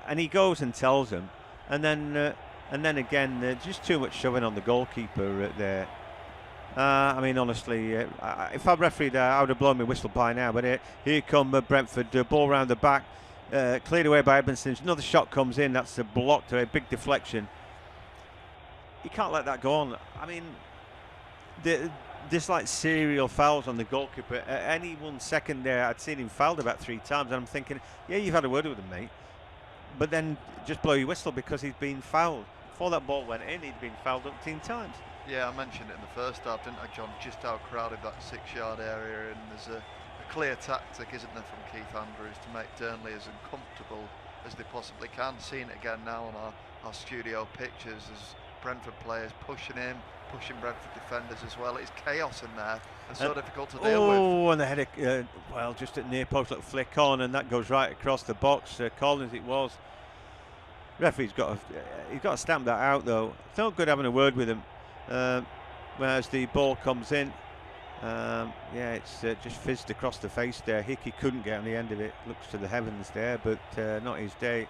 S2: and he goes and tells him, and then again just too much shoving on the goalkeeper there. I mean, honestly, if I'd refereed there, I would have blown my whistle by now. But here come Brentford, ball round the back, cleared away by Edmondson. Another shot comes in. That's a block to a big deflection. You can't let that go on. I mean, there's like serial fouls on the goalkeeper. Any 1 second there, I'd seen him fouled about 3 times, and I'm thinking, yeah, you've had a word with him, mate. But then just blow your whistle because he's been fouled. Before that ball went in, he'd been fouled 18 times.
S3: Yeah, I mentioned it in the first half, didn't I, John? Just how crowded that 6-yard area, and there's a clear tactic, isn't there, from Keith Andrews to make Burnley as uncomfortable as they possibly can. Seeing it again now on our studio pictures as Brentford players pushing him, pushing Brentford defenders as well. It's chaos in there and so difficult to deal with.
S2: Oh, and they had just at near post, little flick on, and that goes right across the box. Collins it was. Referee's got to stamp that out though. It's not good having a word with him. Whereas the ball comes in, it's just fizzed across the face there. Hickey couldn't get on the end of it. Looks to the heavens there, but not his day.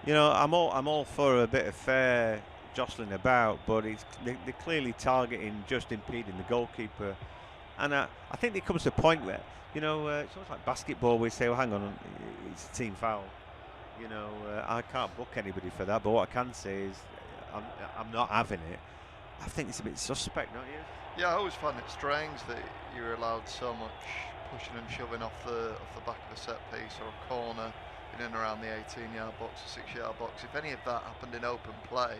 S2: I'm all for a bit of fair jostling about, but they're clearly targeting, just impeding the goalkeeper. And I think there comes a point where it's almost like basketball. We say, well, hang on, it's a team foul. I can't book anybody for that, but what I can say is I'm not having it. I think it's a bit suspect, don't you?
S3: Yeah, I always find it strange that you're allowed so much pushing and shoving off the back of a set piece or a corner in and around the 18-yard box or 6-yard box. If any of that happened in open play,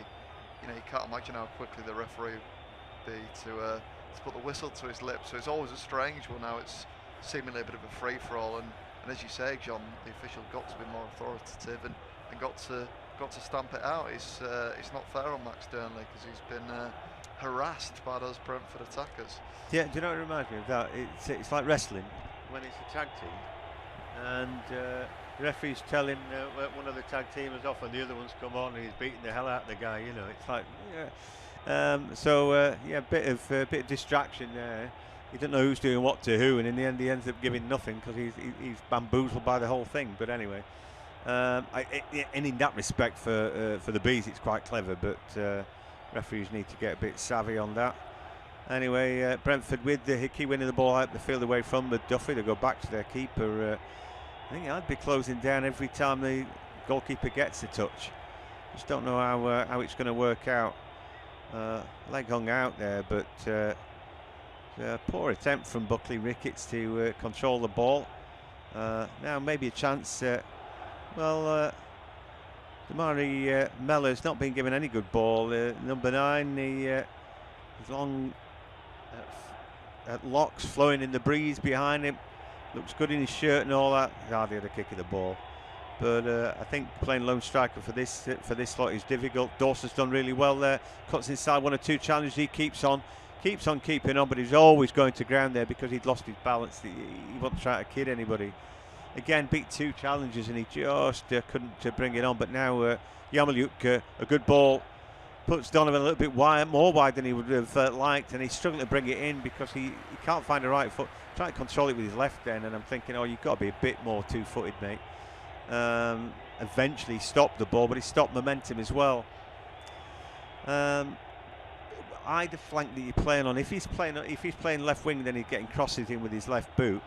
S3: you can't imagine how quickly the referee would be to put the whistle to his lips. So it's always a strange one. Now it's seemingly a bit of a free-for-all, and as you say, John, the official got to be more authoritative and got to stamp it out. It's not fair on Max Dearnley because he's been harassed by those Brentford attackers.
S2: Yeah, do you know what it reminds me of? That it's like wrestling when it's a tag team, and the referee's telling one of the tag teamers off, and the other one's come on, and he's beating the hell out of the guy. It's like, bit of distraction there. He doesn't know who's doing what to who, and in the end, he ends up giving nothing because he's bamboozled by the whole thing. But anyway. And in that respect, for the Bees, it's quite clever, but referees need to get a bit savvy on that. Anyway, Brentford with the Hickey winning the ball out the field away from the Duffy. They go back to their keeper. I think I'd be closing down every time the goalkeeper gets a touch. Just don't know how it's going to work out. Leg hung out there, but a poor attempt from Buckley Ricketts to control the ball. Now maybe a chance. Damari Mellor's not been given any good ball. Number 9, his long locks flowing in the breeze behind him. Looks good in his shirt and all that. Hardly had a kick of the ball. But I think playing lone striker for this slot is difficult. Dawson's done really well there. Cuts inside 1 or 2 challenges. He keeps on keeping on, but he's always going to ground there because he'd lost his balance. He wasn't trying to kid anybody. Again, beat 2 challenges and he just couldn't bring it on. But now Yarmolyuk, a good ball, puts Donovan a little bit more wide than he would have liked, and he's struggling to bring it in because he can't find the right foot. Trying to control it with his left then, and I'm thinking, you've got to be a bit more two-footed, mate. Eventually stopped the ball, but he stopped momentum as well. Either flank that you're playing on, if he's playing left wing, then he's getting crosses in with his left boot.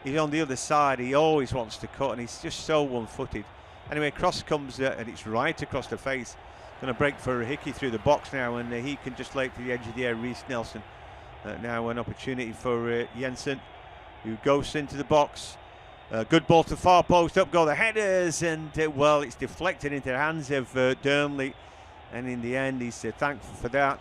S2: he's on the other side. He always wants to cut, and he's just so one-footed. Anyway, cross comes, and it's right across the face. Going to break for Hickey through the box now, and he can just lay it to the edge of the area. Reece Nelson. Now an opportunity for Jensen, who goes into the box. Good ball to far post, up go the headers, and well, it's deflected into the hands of Durnley, and in the end he's thankful for that.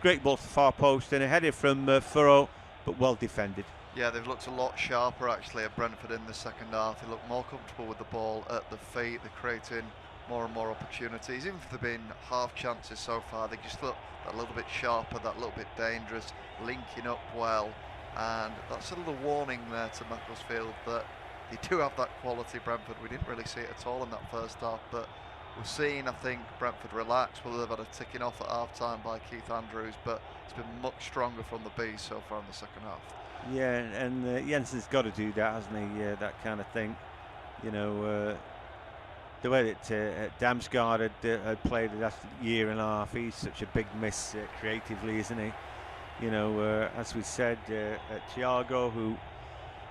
S2: Great ball to far post and a header from Furrow, but well defended.
S3: Yeah, they've looked a lot sharper actually at Brentford in the second half. They look more comfortable with the ball at the feet. They're creating more and more opportunities. Even if they've been half chances so far, they just look a little bit sharper, that little bit dangerous, linking up well. And that's a little warning there to Macclesfield that they do have that quality, Brentford. We didn't really see it at all in that first half, but we've seen, I think, Brentford relax. Well, they've had a ticking off at half-time by Keith Andrews, but it's been much stronger from the Bees so far in the second half.
S2: Yeah, and Jensen's got to do that, hasn't he? That kind of thing. You know, the way that Damsgaard had played the last year and a half, he's such a big miss creatively, isn't he? You know, as we said, Thiago, who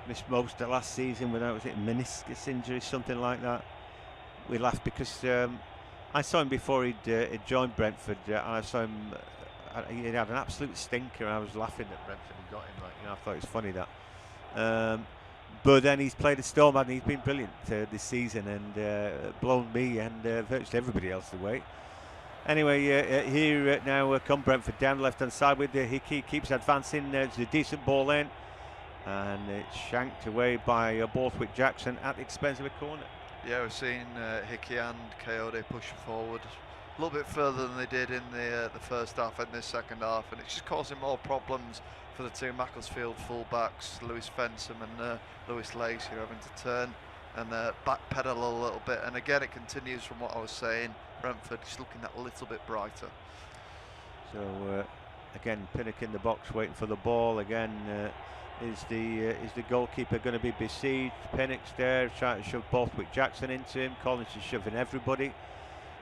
S2: missed most of last season without, was it meniscus injury, something like that. We laughed because I saw him before he'd joined Brentford. I saw him, he had an absolute stinker, and I was laughing at Brentford and got him. Like, you know, I thought it was funny that. But then he's played a storm, and he's been brilliant this season, and blown me and virtually everybody else away. Anyway, here now come Brentford down the left-hand side with Hickey, keeps advancing. It's a decent ball in, and it's shanked away by Borthwick Jackson at the expense of a corner. Yeah,
S3: we've seen Hickey and Coyote pushing forward a little bit further than they did in the first half and this second half, and it's just causing more problems for the two Macclesfield full-backs, Lewis Fensham and Lewis Lacey, having to turn and backpedal a little bit. And again, it continues from what I was saying. Brentford is looking that little bit brighter.
S2: So again, Pinnock in the box waiting for the ball. Again, is the goalkeeper going to be besieged? Pinnock's there trying to shove Borthwick Jackson into him. Collins is shoving everybody.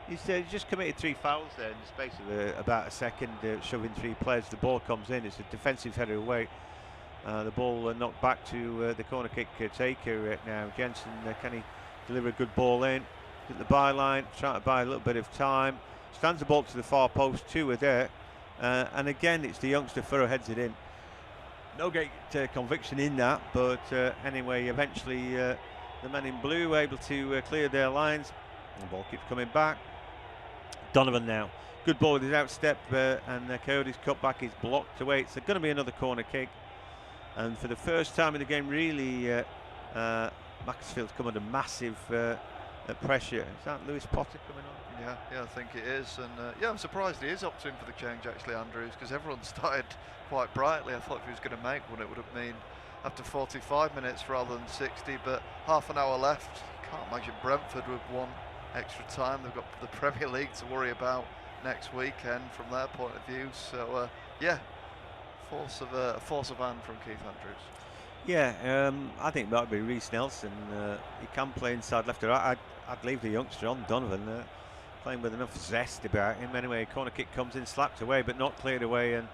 S2: He's just committed 3 fouls there in the space of about a second, shoving 3 players. The ball comes in. It's a defensive header away. The ball knocked back to the corner kick taker now. Jensen, can he deliver a good ball in? At the byline, trying to buy a little bit of time. Stands the ball to the far post, 2 are there. And again, it's the youngster Furrow heads it in. No great conviction in that, but anyway, eventually the men in blue were able to clear their lines. The ball keeps coming back. Donovan now. Good ball with his outstep, and Coyote's cut back is blocked away. It's going to be another corner kick. And for the first time in the game, really, Macclesfield's come under massive pressure. Is that Lewis Potter coming on?
S3: Yeah, I think it is. And yeah, I'm surprised he is opting for the change, actually, Andrews, because everyone started quite brightly. I thought if he was going to make one, it would have been after 45 minutes rather than 60, but half an hour left. Can't imagine Brentford with 1 extra time. They've got the Premier League to worry about next weekend from their point of view. So yeah, force of hand from Keith Andrews.
S2: Yeah, I think that would be Reece Nelson. He can play inside left or right. I'd leave the youngster on, Donovan, playing with enough zest about him. Anyway, corner kick comes in, slapped away, but not cleared away, and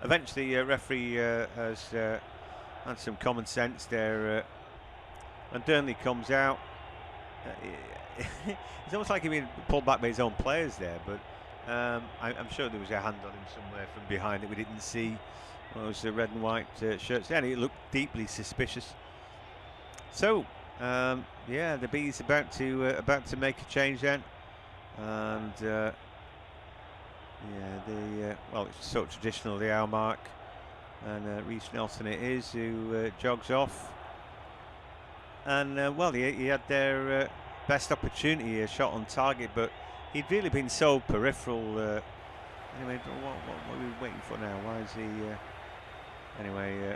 S2: eventually referee has had some common sense there, and Durnley comes out. It's almost like he's been pulled back by his own players there, but I'm sure there was a hand on him somewhere from behind that we didn't see. Well, it was the red and white shirts there, and it looked deeply suspicious. So yeah, the Bees about to make a change then, and yeah, well, it's so traditional, the hour mark, and Reece Nelson it is who jogs off, and well, he had their best opportunity, a shot on target, but he'd really been so peripheral. Anyway, what are we waiting for now? Why is he? Anyway,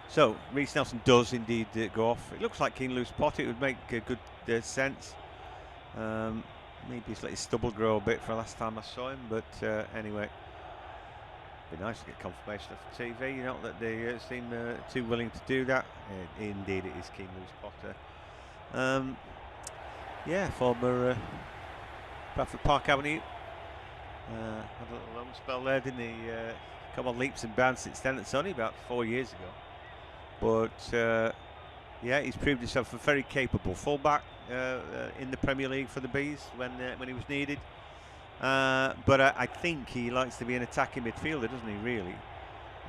S2: so Reece Nelson does indeed go off. It looks like Keane Lewis Potter. It would make good sense. Maybe he's let his stubble grow a bit for last time I saw him, but anyway, it'd be nice to get confirmation off TV. You know that they seem too willing to do that. Indeed, it is Keane Lewis Potter. Yeah, former Bradford Park Avenue. Had a little long spell there, didn't he? Come on leaps and bounds since then. It's only about 4 years ago. but yeah, he's proved himself a very capable fullback in the Premier League for the Bees when he was needed. But I think he likes to be an attacking midfielder, doesn't he? Really.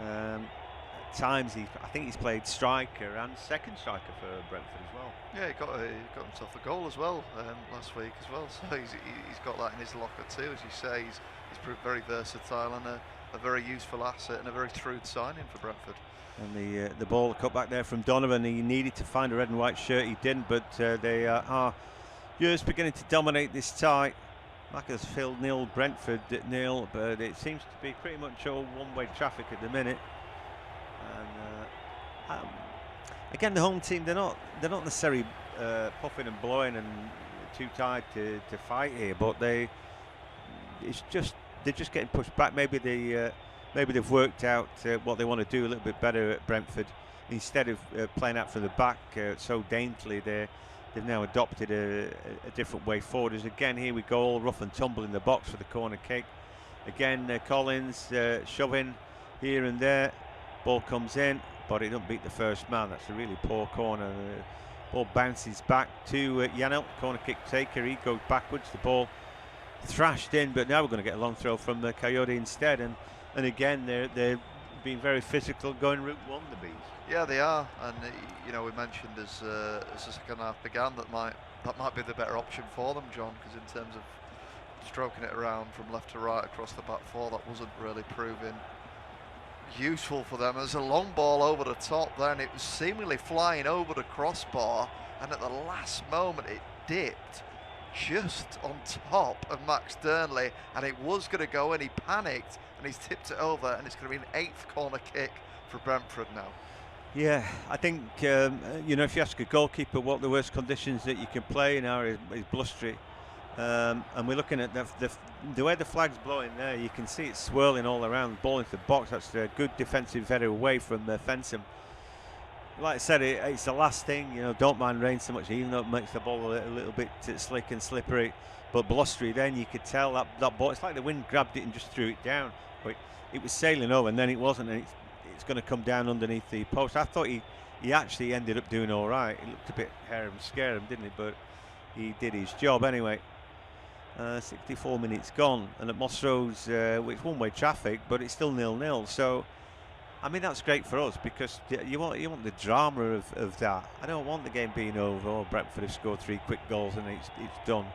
S2: At times, I think he's played striker and second striker for Brentford as well.
S3: Yeah, he got himself a goal as well last week as well. So he's got that in his locker too, as you say. He's proved very versatile and a very useful asset and a very shrewd signing for Brentford.
S2: And the ball cut back there from Donovan. He needed to find a red and white shirt. He didn't, but they are just beginning to dominate this tie. Macclesfield 0, Brentford 0, but it seems to be pretty much all one-way traffic at the minute. And again, the home team, they're not necessarily puffing and blowing and too tired to fight here, but they're just getting pushed back. Maybe they've worked out what they want to do a little bit better at Brentford. Instead of playing out from the back so daintily, they've now adopted a different way forward. As again, here we go, all rough and tumble in the box for the corner kick. Again, Collins shoving here and there. Ball comes in, but it doesn't beat the first man. That's a really poor corner. Ball bounces back to Janelt, corner kick taker. He goes backwards. The ball thrashed in, but now we're going to get a long throw from the Coyote instead. And again, they're being very physical, going route one, the Bees.
S3: Yeah, they are, and you know, we mentioned as the second half began that might be the better option for them, John, because in terms of stroking it around from left to right across the back four, that wasn't really proving useful for them. There's a long ball over the top there, and it was seemingly flying over the crossbar, and at the last moment it dipped just on top of Max Durnley, and it was going to go, and he panicked and he's tipped it over, and it's going to be an 8th corner kick for Brentford now.
S2: Yeah, I think you know, if you ask a goalkeeper what the worst conditions that you can play in are is blustery, and we're looking at the way the flag's blowing there. You can see it swirling all around, ball into the box. That's a good defensive header away from Fensham. Like I said, it's the last thing, you know. Don't mind rain so much, even though it makes the ball a little bit slick and slippery. But blustery, then you could tell that ball. It's like the wind grabbed it and just threw it down. But it was sailing over, and then it wasn't. And it's going to come down underneath the post. I thought he actually ended up doing all right. It looked a bit harum-scarum, didn't it? But he did his job anyway. 64 minutes gone, and at Moss Rose, it's one-way traffic, but it's still 0-0. So, I mean, that's great for us, because you want the drama of that. I don't want the game being over. Oh, Brentford have scored 3 quick goals and it's done.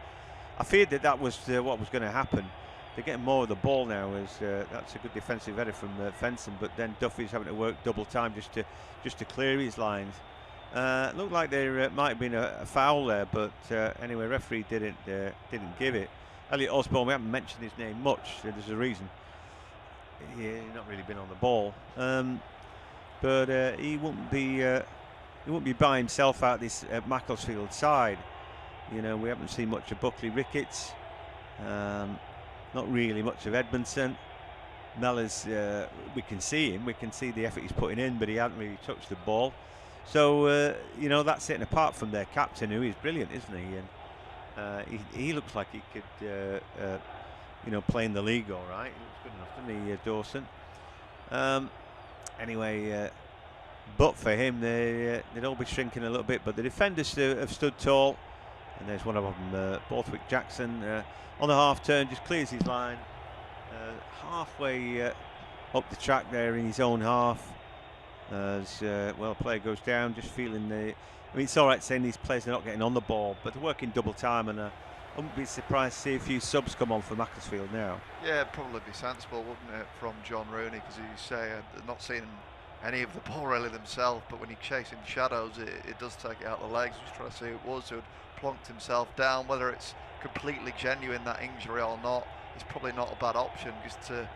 S2: I feared that was what was going to happen. They're getting more of the ball now, as that's a good defensive header from Fensham, but then Duffy's having to work double time just to clear his lines. Looked like there might have been a foul there, but anyway, referee didn't give it. Elliot Osborne, we haven't mentioned his name much. There's a reason. He's not really been on the ball, but he wouldn't be by himself out this Macclesfield side. You know, we haven't seen much of Buckley Ricketts, not really much of Edmondson. Mellors, we can see him, we can see the effort he's putting in, but he hasn't really touched the ball. So you know, that's setting apart from their captain, who is brilliant, isn't he? And he looks like he could you know, play in the league all right. He looks good enough, doesn't he, Dawson? Anyway, but for him, they'd all be shrinking a little bit. But the defenders have stood tall, and there's one of them, Borthwick Jackson, on the half turn, just clears his line, halfway up the track there in his own half. As well, player goes down, just feeling I mean, it's all right saying these players are not getting on the ball, but they're working double time, and I wouldn't be surprised to see a few subs come on for Macclesfield now.
S3: Yeah, it'd probably be sensible, wouldn't it, from John Rooney, because you say they're not seeing any of the ball really themselves, but when you're chasing shadows, it does take it out of the legs. Just trying to see who it was who had plonked himself down. Whether it's completely genuine, that injury, or not, it's probably not a bad option, just to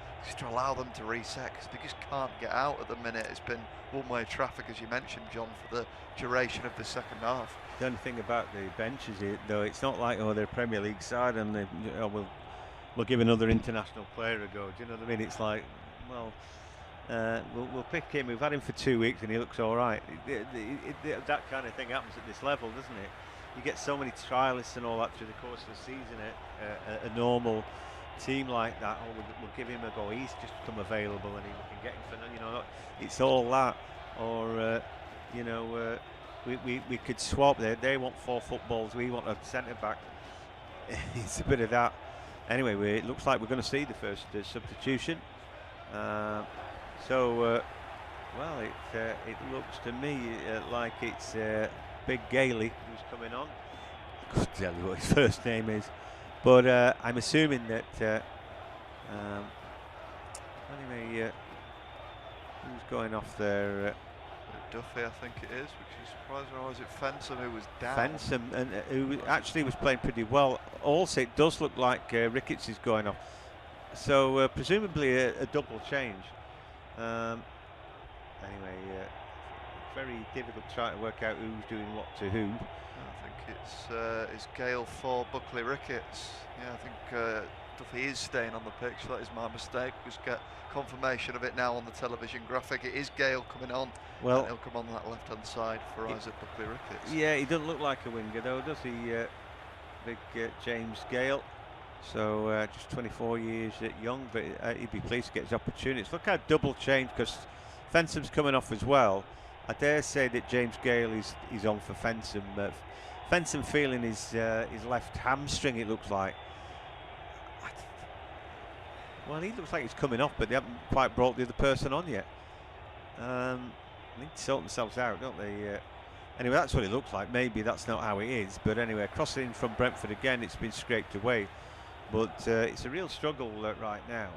S3: allow them to reset, because they just can't get out at the minute. It's been one-way traffic, as you mentioned, John, for the duration of the second half.
S2: The only thing about the bench is though, it's not like, oh, they're a Premier League side and they, we'll give another international player a go. Do you know what I mean? It's like, well, we'll pick him. We've had him for 2 weeks and he looks all right. That kind of thing happens at this level, doesn't it? You get so many trialists and all that through the course of the season. A normal team like that, oh, we'll give him a go. He's just become available and we can get him for, you know, it's all that. Or you know, we could swap there. They want 4 footballs, we want a centre back. It's a bit of that. Anyway, it looks like we're going to see the first substitution. Well, it looks to me like it's Big Gailey who's coming on. I couldn't tell you what his first name is, but I'm assuming that. Anyway, who's going off there?
S3: Duffy, I think it is, which is surprising. Or is it Fensom who was down?
S2: Fensom, and who actually was playing pretty well. Also, it does look like Ricketts is going off. So presumably a double change. Anyway, very difficult trying to work out who's doing what to who.
S3: I think it's Gale for Buckley Ricketts. Yeah, I think Duffy is staying on the pitch. That is my mistake. Just get confirmation of it now on the television graphic. It is Gale coming on.
S2: Well,
S3: and he'll come on that left-hand side for Isaac Buckley Ricketts.
S2: Yeah, he doesn't look like a winger though, does he? Big James Gale. So just 24 years young, but he'd be pleased to get his opportunities. Look how double change, because Fensom's coming off as well. I dare say that James Gale is on for Fensom. Fensom feeling his left hamstring, it looks like. Well, he looks like he's coming off, but they haven't quite brought the other person on yet. They need to sort themselves out, don't they? Anyway, that's what it looks like. Maybe that's not how it is, but anyway, crossing from Brentford again, it's been scraped away. But it's a real struggle right now.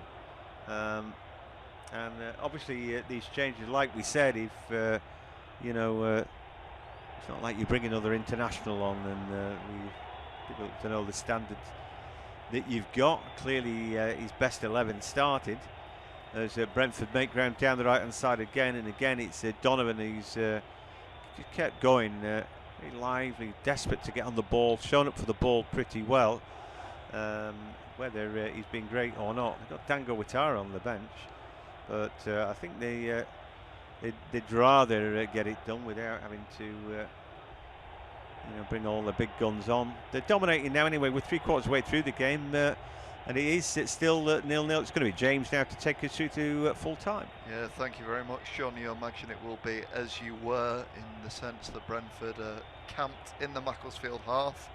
S2: And obviously these changes, like we said, if you know, it's not like you bring another international on and people to know the standards that you've got. Clearly his best 11 started as Brentford make ground down the right hand side again, and again it's Donovan who's just kept going, very lively, desperate to get on the ball, shown up for the ball pretty well. Whether he's been great or not, they've got Dango Ouattara on the bench, but I think they'd rather get it done without having to you know, bring all the big guns on. They're dominating now anyway. We're 3/4 way through the game, and it's still 0-0. It's going to be James now to take us through to full time.
S3: Yeah, thank you very much, Sean. You imagine it will be as you were, in the sense that Brentford camped in the Macclesfield half,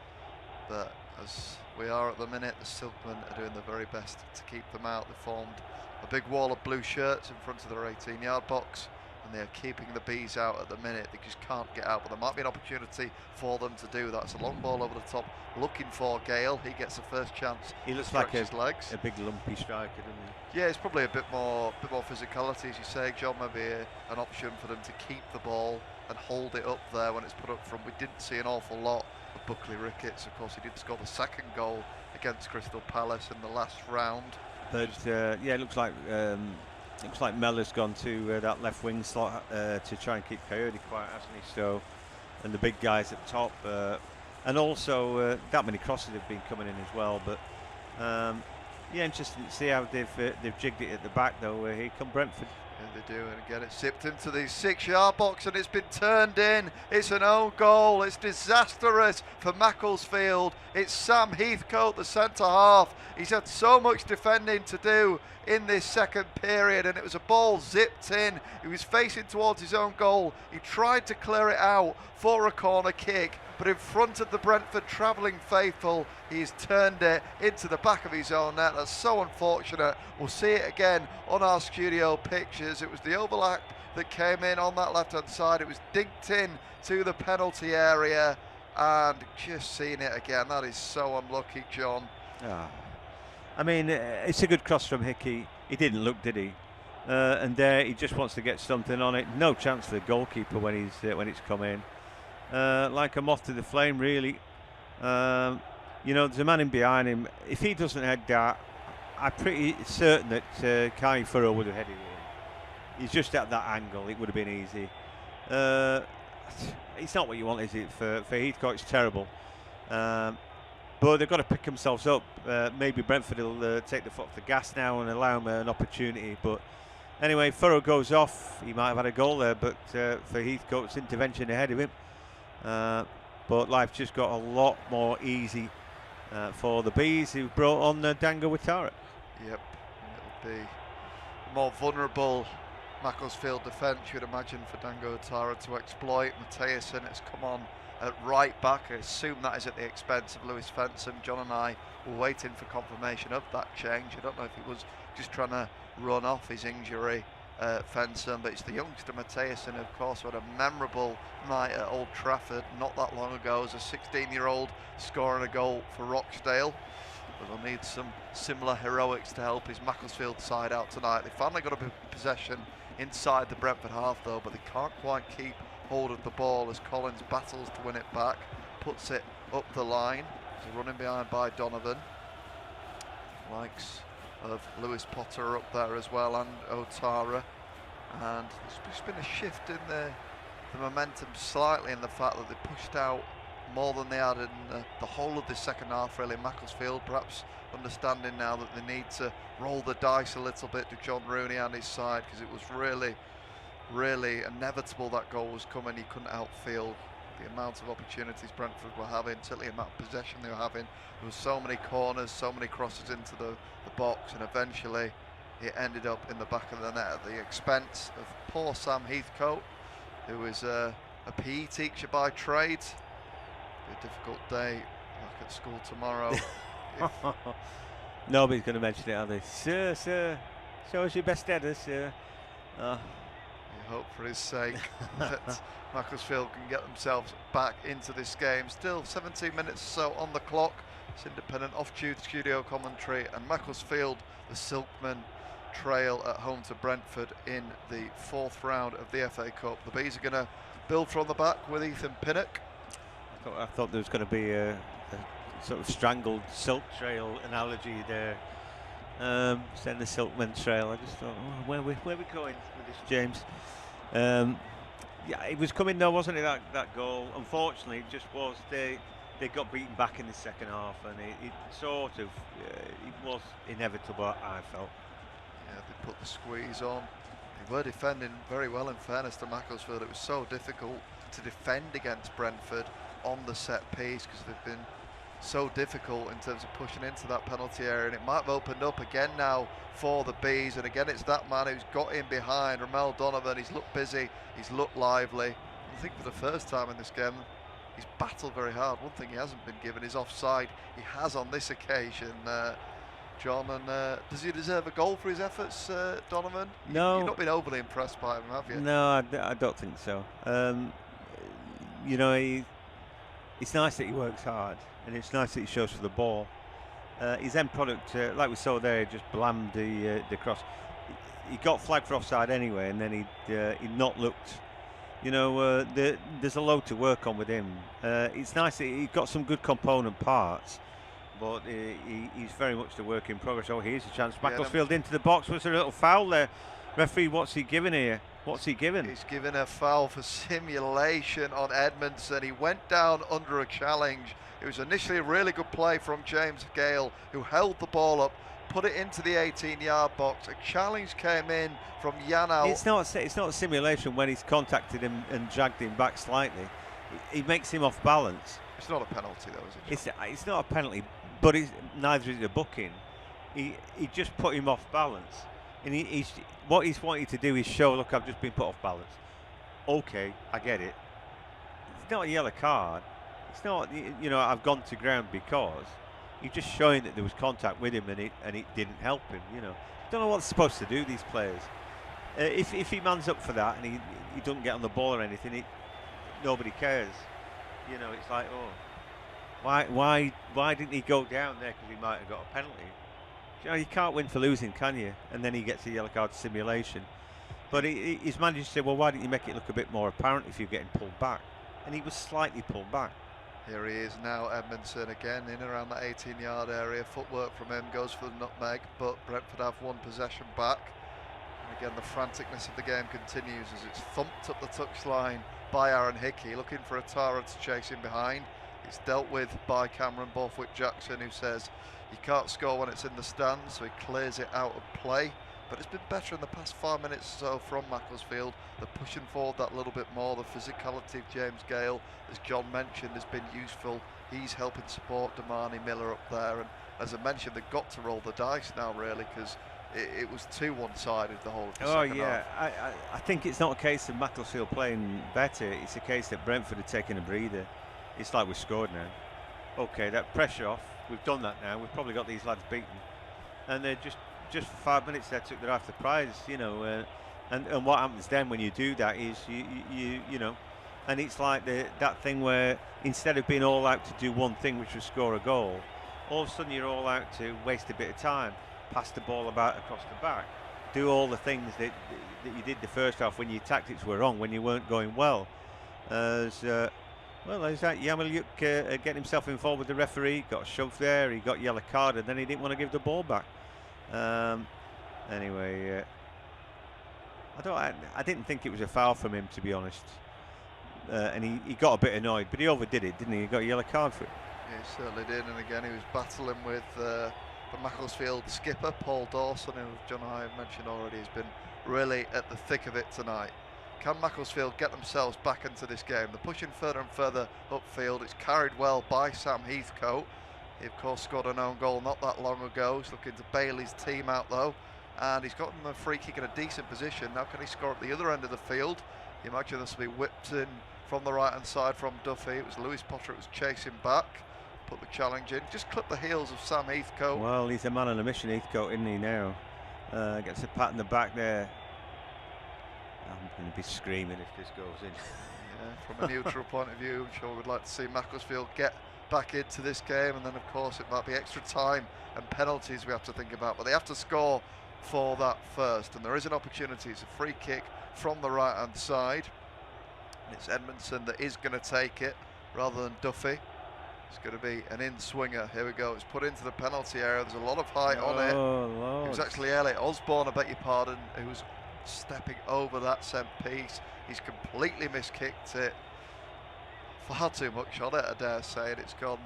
S3: but as we are at the minute, the Silkmen are doing their very best to keep them out. They formed a big wall of blue shirts in front of their 18-yard box, and they are keeping the bees out at the minute. They just can't get out, but there might be an opportunity for them to do that. It's a long ball over the top, looking for Gale. He gets the first chance.
S2: He looks like
S3: his legs.
S2: A big lumpy striker, doesn't he?
S3: Yeah, it's probably a bit more physicality, as you say, John. Maybe an option for them to keep the ball and hold it up there when it's put up front. We didn't see an awful lot of Buckley Ricketts. Of course, he did score the second goal against Crystal Palace in the last round.
S2: But yeah, it looks like Mellor's gone to that left wing slot to try and keep Coyote quiet, hasn't he? So, and the big guys at the top, and also that many crosses have been coming in as well. But yeah, interesting to see how they've jigged it at the back though. Here come Brentford.
S3: Yeah, they do, and again it's zipped into the 6-yard box and it's been turned in. It's an own goal. It's disastrous for Macclesfield. It's Sam Heathcote, the centre half. He's had so much defending to do in this second period, and it was a ball zipped in. He was facing towards his own goal. He tried to clear it out for a corner kick, but in front of the Brentford travelling faithful, he's turned it into the back of his own net. That's so unfortunate. We'll see it again on our studio pictures. It was the overlap that came in on that left-hand side. It was dinked in to the penalty area, and just seeing it again, that is so unlucky, John.
S2: I mean, it's a good cross from Hickey. He didn't look, did he? And there, he just wants to get something on it. No chance for the goalkeeper when it's come in. Like a moth to the flame, really. You know, there's a man in behind him. If he doesn't head that, I'm pretty certain that Kai Furrow would have headed it in. He's just at that angle. It would have been easy. It's not what you want, is it? For Heathcote, it's terrible. But they've got to pick themselves up. Maybe Brentford will take the foot off the gas now and allow him an opportunity. But anyway, Furrow goes off. He might have had a goal there, but for Heathcote's intervention ahead of him. But life just got a lot more easy for the Bees, who brought on Dango Ouattara.
S3: Yep, it'll be more vulnerable Macclesfield defence, you would imagine, for Dango Otara to exploit. Mathiasen has come on at right back. I assume that is at the expense of Lewis Fensom. John and I were waiting for confirmation of that change. I don't know if he was just trying to run off his injury, Fensom, but it's the youngster Mathiasen, of course, who had a memorable night at Old Trafford not that long ago as a 16-year-old scoring a goal for Rochdale. But they'll need some similar heroics to help his Macclesfield side out tonight. They finally got a bit of possession inside the Brentford half though, but they can't quite keep hold of the ball as Collins battles to win it back, puts it up the line. He's running behind by Donovan. Likes of Lewis Potter are up there as well, and Otara. And there's just been a shift in the momentum slightly, in the fact that they pushed out more than they had in the whole of the second half, really. Macclesfield perhaps understanding now that they need to roll the dice a little bit to John Rooney and his side, because it was really inevitable that goal was coming. He couldn't outfield the amount of opportunities Brentford were having, certainly the amount of possession they were having. There were so many corners, so many crosses into the box, and eventually it ended up in the back of the net at the expense of poor Sam Heathcote, who is a PE teacher by trade. Be a difficult day back at school tomorrow.
S2: Nobody's going to mention it, are they? Sir, show us your best header, sir.
S3: You hope for his sake that Macclesfield can get themselves back into this game. Still 17 minutes or so on the clock. It's independent off-duty studio commentary, and Macclesfield, the Silkmen, trail at home to Brentford in the 4th round of the FA Cup. The Bees are going to build from the back with Ethan Pinnock.
S2: I thought there was going to be a sort of strangled silk trail analogy there. Saying the Silkmen trail. I just thought, oh, where are we going with this, James? Yeah, it was coming though, wasn't it? That goal. Unfortunately, it just was. They got beaten back in the second half, and it sort of it was inevitable, I felt.
S3: Yeah, they put the squeeze on. They were defending very well, in fairness to Macclesfield. It was so difficult to defend against Brentford on the set piece, because they've been so difficult in terms of pushing into that penalty area, and it might have opened up again now for the Bees. And again, it's that man who's got in behind, Ramel Donovan. He's looked busy, he's looked lively. I think for the first time in this game, he's battled very hard. One thing he hasn't been given is offside. He has on this occasion, John. And does he deserve a goal for his efforts, Donovan?
S2: No.
S3: You've not been overly impressed by him, have you?
S2: No, I don't think so. You know, it's nice that he works hard, and it's nice that he shows for the ball. His end product, like we saw there, just blammed the cross. He got flagged for offside anyway, and then he'd not looked. You know, there's a load to work on with him. It's nice that he got some good component parts, but he's very much the work in progress. Oh, here's a chance. Macclesfield into the box. Was there a little foul there? Referee, what's he giving here? What's he given?
S3: He's given a foul for simulation on Edmondson. He went down under a challenge. It was initially a really good play from James Gale, who held the ball up, put it into the 18-yard box. A challenge came in from Yanal.
S2: It's not a simulation when he's contacted him and dragged him back slightly. He makes him off balance.
S3: It's not a penalty though, is it?
S2: It's not a penalty, but neither is it a booking. He just put him off balance. And what he's wanting to do is show, look, I've just been put off balance. Okay, I get it. It's not a yellow card. It's not, you know, I've gone to ground because you're just showing that there was contact with him, and it didn't help him. You know, don't know what they're supposed to do, these players. If he mans up for that and he doesn't get on the ball or anything, nobody cares. You know, it's like, oh, why didn't he go down there? Because he might have got a penalty. You know, you can't win for losing, can you? And then he gets a yellow card simulation. But his manager said, well, why didn't you make it look a bit more apparent if you're getting pulled back? And he was slightly pulled back.
S3: Here he is now, Edmondson again in around that 18-yard area. Footwork from him, goes for the nutmeg, but Brentford have one possession back. And again, the franticness of the game continues as it's thumped up the touchline by Aaron Hickey, looking for Otara to chase him behind. It's dealt with by Cameron Borthwick-Jackson, who says you can't score when it's in the stands, so he clears it out of play. But it's been better in the past 5 minutes or so from Macclesfield. They're pushing forward that little bit more. The physicality of James Gale, as John mentioned, has been useful. He's helping support Damani Miller up there. And as I mentioned, they've got to roll the dice now, really, because it was too one-sided the whole of the
S2: Oh
S3: second
S2: yeah,
S3: half.
S2: I think it's not a case of Macclesfield playing better. It's a case that Brentford are taking a breather. It's like we've scored now. Okay, that pressure off. We've done that now. We've probably got these lads beaten, and they're just for 5 minutes they took their half the prize. And what happens then when you do that is you know, and it's like that thing where instead of being all out to do one thing, which was score a goal, all of a sudden you're all out to waste a bit of time, pass the ball about across the back, do all the things that you did the first half when your tactics were wrong, when you weren't going well. There's that Yamalyuk getting himself involved with the referee, got shoved there, he got yellow card, and then he didn't want to give the ball back. Anyway, I didn't think it was a foul from him, to be honest. And he got a bit annoyed, but he overdid it, didn't he? He got a yellow card for it.
S3: Yeah, he certainly did, and again he was battling with the Macclesfield skipper, Paul Dawson, who John and I have mentioned already has been really at the thick of it tonight. Can Macclesfield get themselves back into this game? They're pushing further and further upfield. It's carried well by Sam Heathcote. He of course scored an own goal not that long ago. He's looking to bail his team out though, and he's got him a free kick in a decent position. Now can he score at the other end of the field? You imagine this will be whipped in from the right hand side from Duffy. It was Lewis Potter who was chasing back, put the challenge in, just clipped the heels of Sam Heathcote.
S2: Well, he's a man on a mission, Heathcote, isn't he now? Gets a pat in the back there. I'm going to be screaming if this goes in.
S3: Yeah, from a neutral point of view, I'm sure we'd like to see Macclesfield get back into this game, and then of course it might be extra time and penalties we have to think about, but they have to score for that first, and there is an opportunity. It's a free kick from the right hand side, and it's Edmondson that is going to take it rather than Duffy. It's going to be an in-swinger. Here we go. It's put into the penalty area. There's a lot of height on it.
S2: Lord.
S3: It was actually Elliot Osborne, I beg your pardon, who was stepping over that set piece. He's completely miskicked it. Far too much on it, I dare say, and it's gone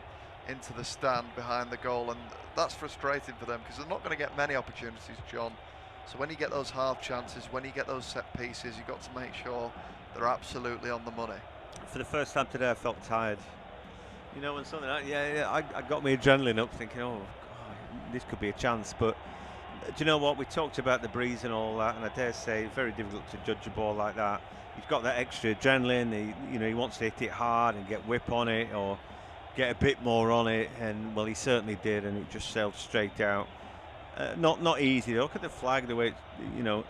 S3: into the stand behind the goal, and that's frustrating for them because they're not going to get many opportunities, John. So when you get those half chances, when you get those set pieces, you've got to make sure they're absolutely on the money.
S2: For the first time today, I felt tired. You know, when something like, I got my adrenaline up thinking, oh, God, this could be a chance. But do you know what? We talked about the breeze and all that, and I dare say it's very difficult to judge a ball like that. He's got that extra adrenaline. He wants to hit it hard and get whip on it or get a bit more on it, and well, he certainly did, and it just sailed straight out. Not easy. Look at the flag, the way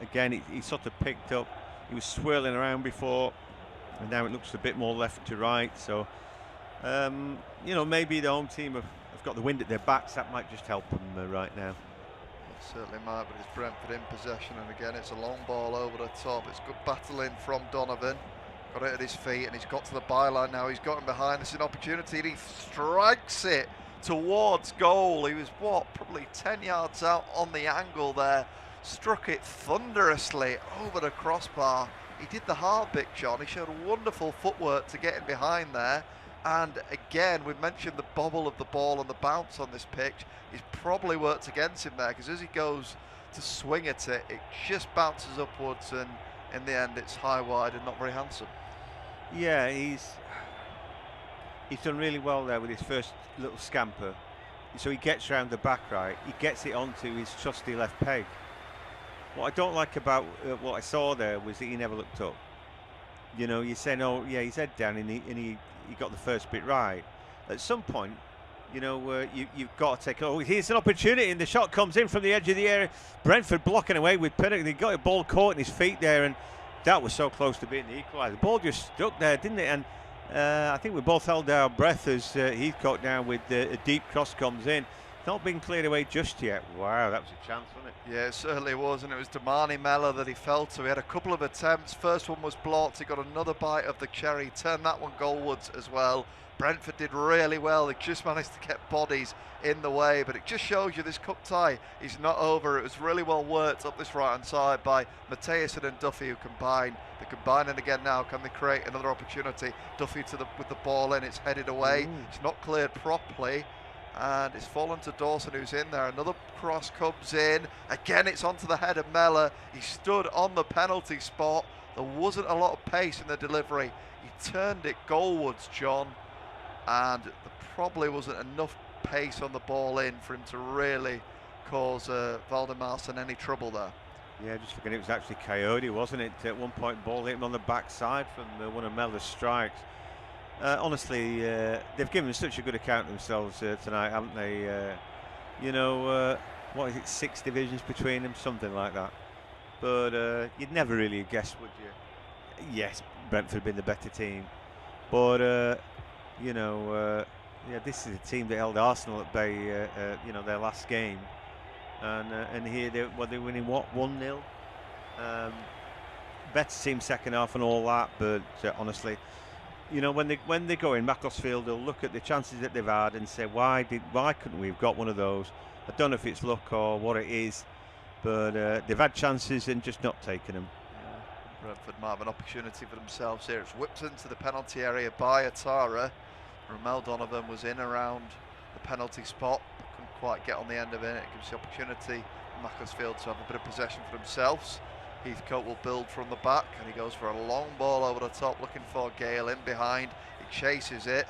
S2: again he sort of picked up. He was swirling around before, and now it looks a bit more left to right. So. Maybe the home team have got the wind at their backs. That might just help them right now.
S3: It certainly might, but it's Brentford in possession, and again it's a long ball over the top. It's good battling from Donovan. Got it at his feet, and he's got to the byline now. He's got him behind. This is an opportunity, and he strikes it towards goal. He was, probably 10 yards out on the angle there. Struck it thunderously over the crossbar. He did the hard bit, John. He showed wonderful footwork to get in behind there. And again, we've mentioned the bobble of the ball and the bounce on this pitch. He's probably worked against him there, because as he goes to swing at it, it just bounces upwards, and in the end it's high wide and not very handsome.
S2: Yeah, he's done really well there with his first little scamper. So he gets round the back right, he gets it onto his trusty left peg. What I don't like about what I saw there was that he never looked up. You say, no, yeah, he's head down, and he got the first bit right. At some point, you've got to take. Oh, here's an opportunity, and the shot comes in from the edge of the area. Brentford blocking away with penalty. They got a ball caught in his feet there, and that was so close to being the equaliser. The ball just stuck there, didn't it? And I think we both held our breath as Heathcote now with a deep cross comes in. Not been cleared away just yet. Wow, that was a chance, wasn't it?
S3: Yeah, it certainly was, and it was Damani Mellor that he fell to. He had a couple of attempts. First one was blocked. He got another bite of the cherry. Turned that one goalwards as well. Brentford did really well. They just managed to get bodies in the way, but it just shows you this cup tie is not over. It was really well worked up this right-hand side by Matthijssen and Duffy, who combine. They're combining again now. Can they create another opportunity? Duffy with the ball in. It's headed away.
S2: Ooh.
S3: It's not cleared properly. And it's fallen to Dawson, who's in there. Another cross comes in. Again, it's onto the head of Mellor. He stood on the penalty spot. There wasn't a lot of pace in the delivery. He turned it goalwards, John. And there probably wasn't enough pace on the ball in for him to really cause Valdemarson any trouble there.
S2: Yeah, just looking, it was actually Coyote, wasn't it? At one point, ball hit him on the backside from one of Mellor's strikes. Honestly, they've given such a good account of themselves tonight, haven't they? What is it, 6 divisions between them, something like that. But you'd never really guess, would you? Yes, Brentford have been the better team, but yeah, this is a team that held Arsenal at bay, their last game, and here they're winning what, 1-0. Better team second half and all that, but honestly, when they go in Macclesfield, they'll look at the chances that they've had and say, why couldn't we have got one of those? I don't know if it's luck or what it is, but they've had chances and just not taken them.
S3: Yeah. Brentford might have an opportunity for themselves here. It's whipped into the penalty area by Atara. Ramel Donovan was in around the penalty spot, but couldn't quite get on the end of it. It gives the opportunity for Macclesfield to have a bit of possession for themselves. Heathcote will build from the back, and he goes for a long ball over the top, looking for Gale in behind. He chases it.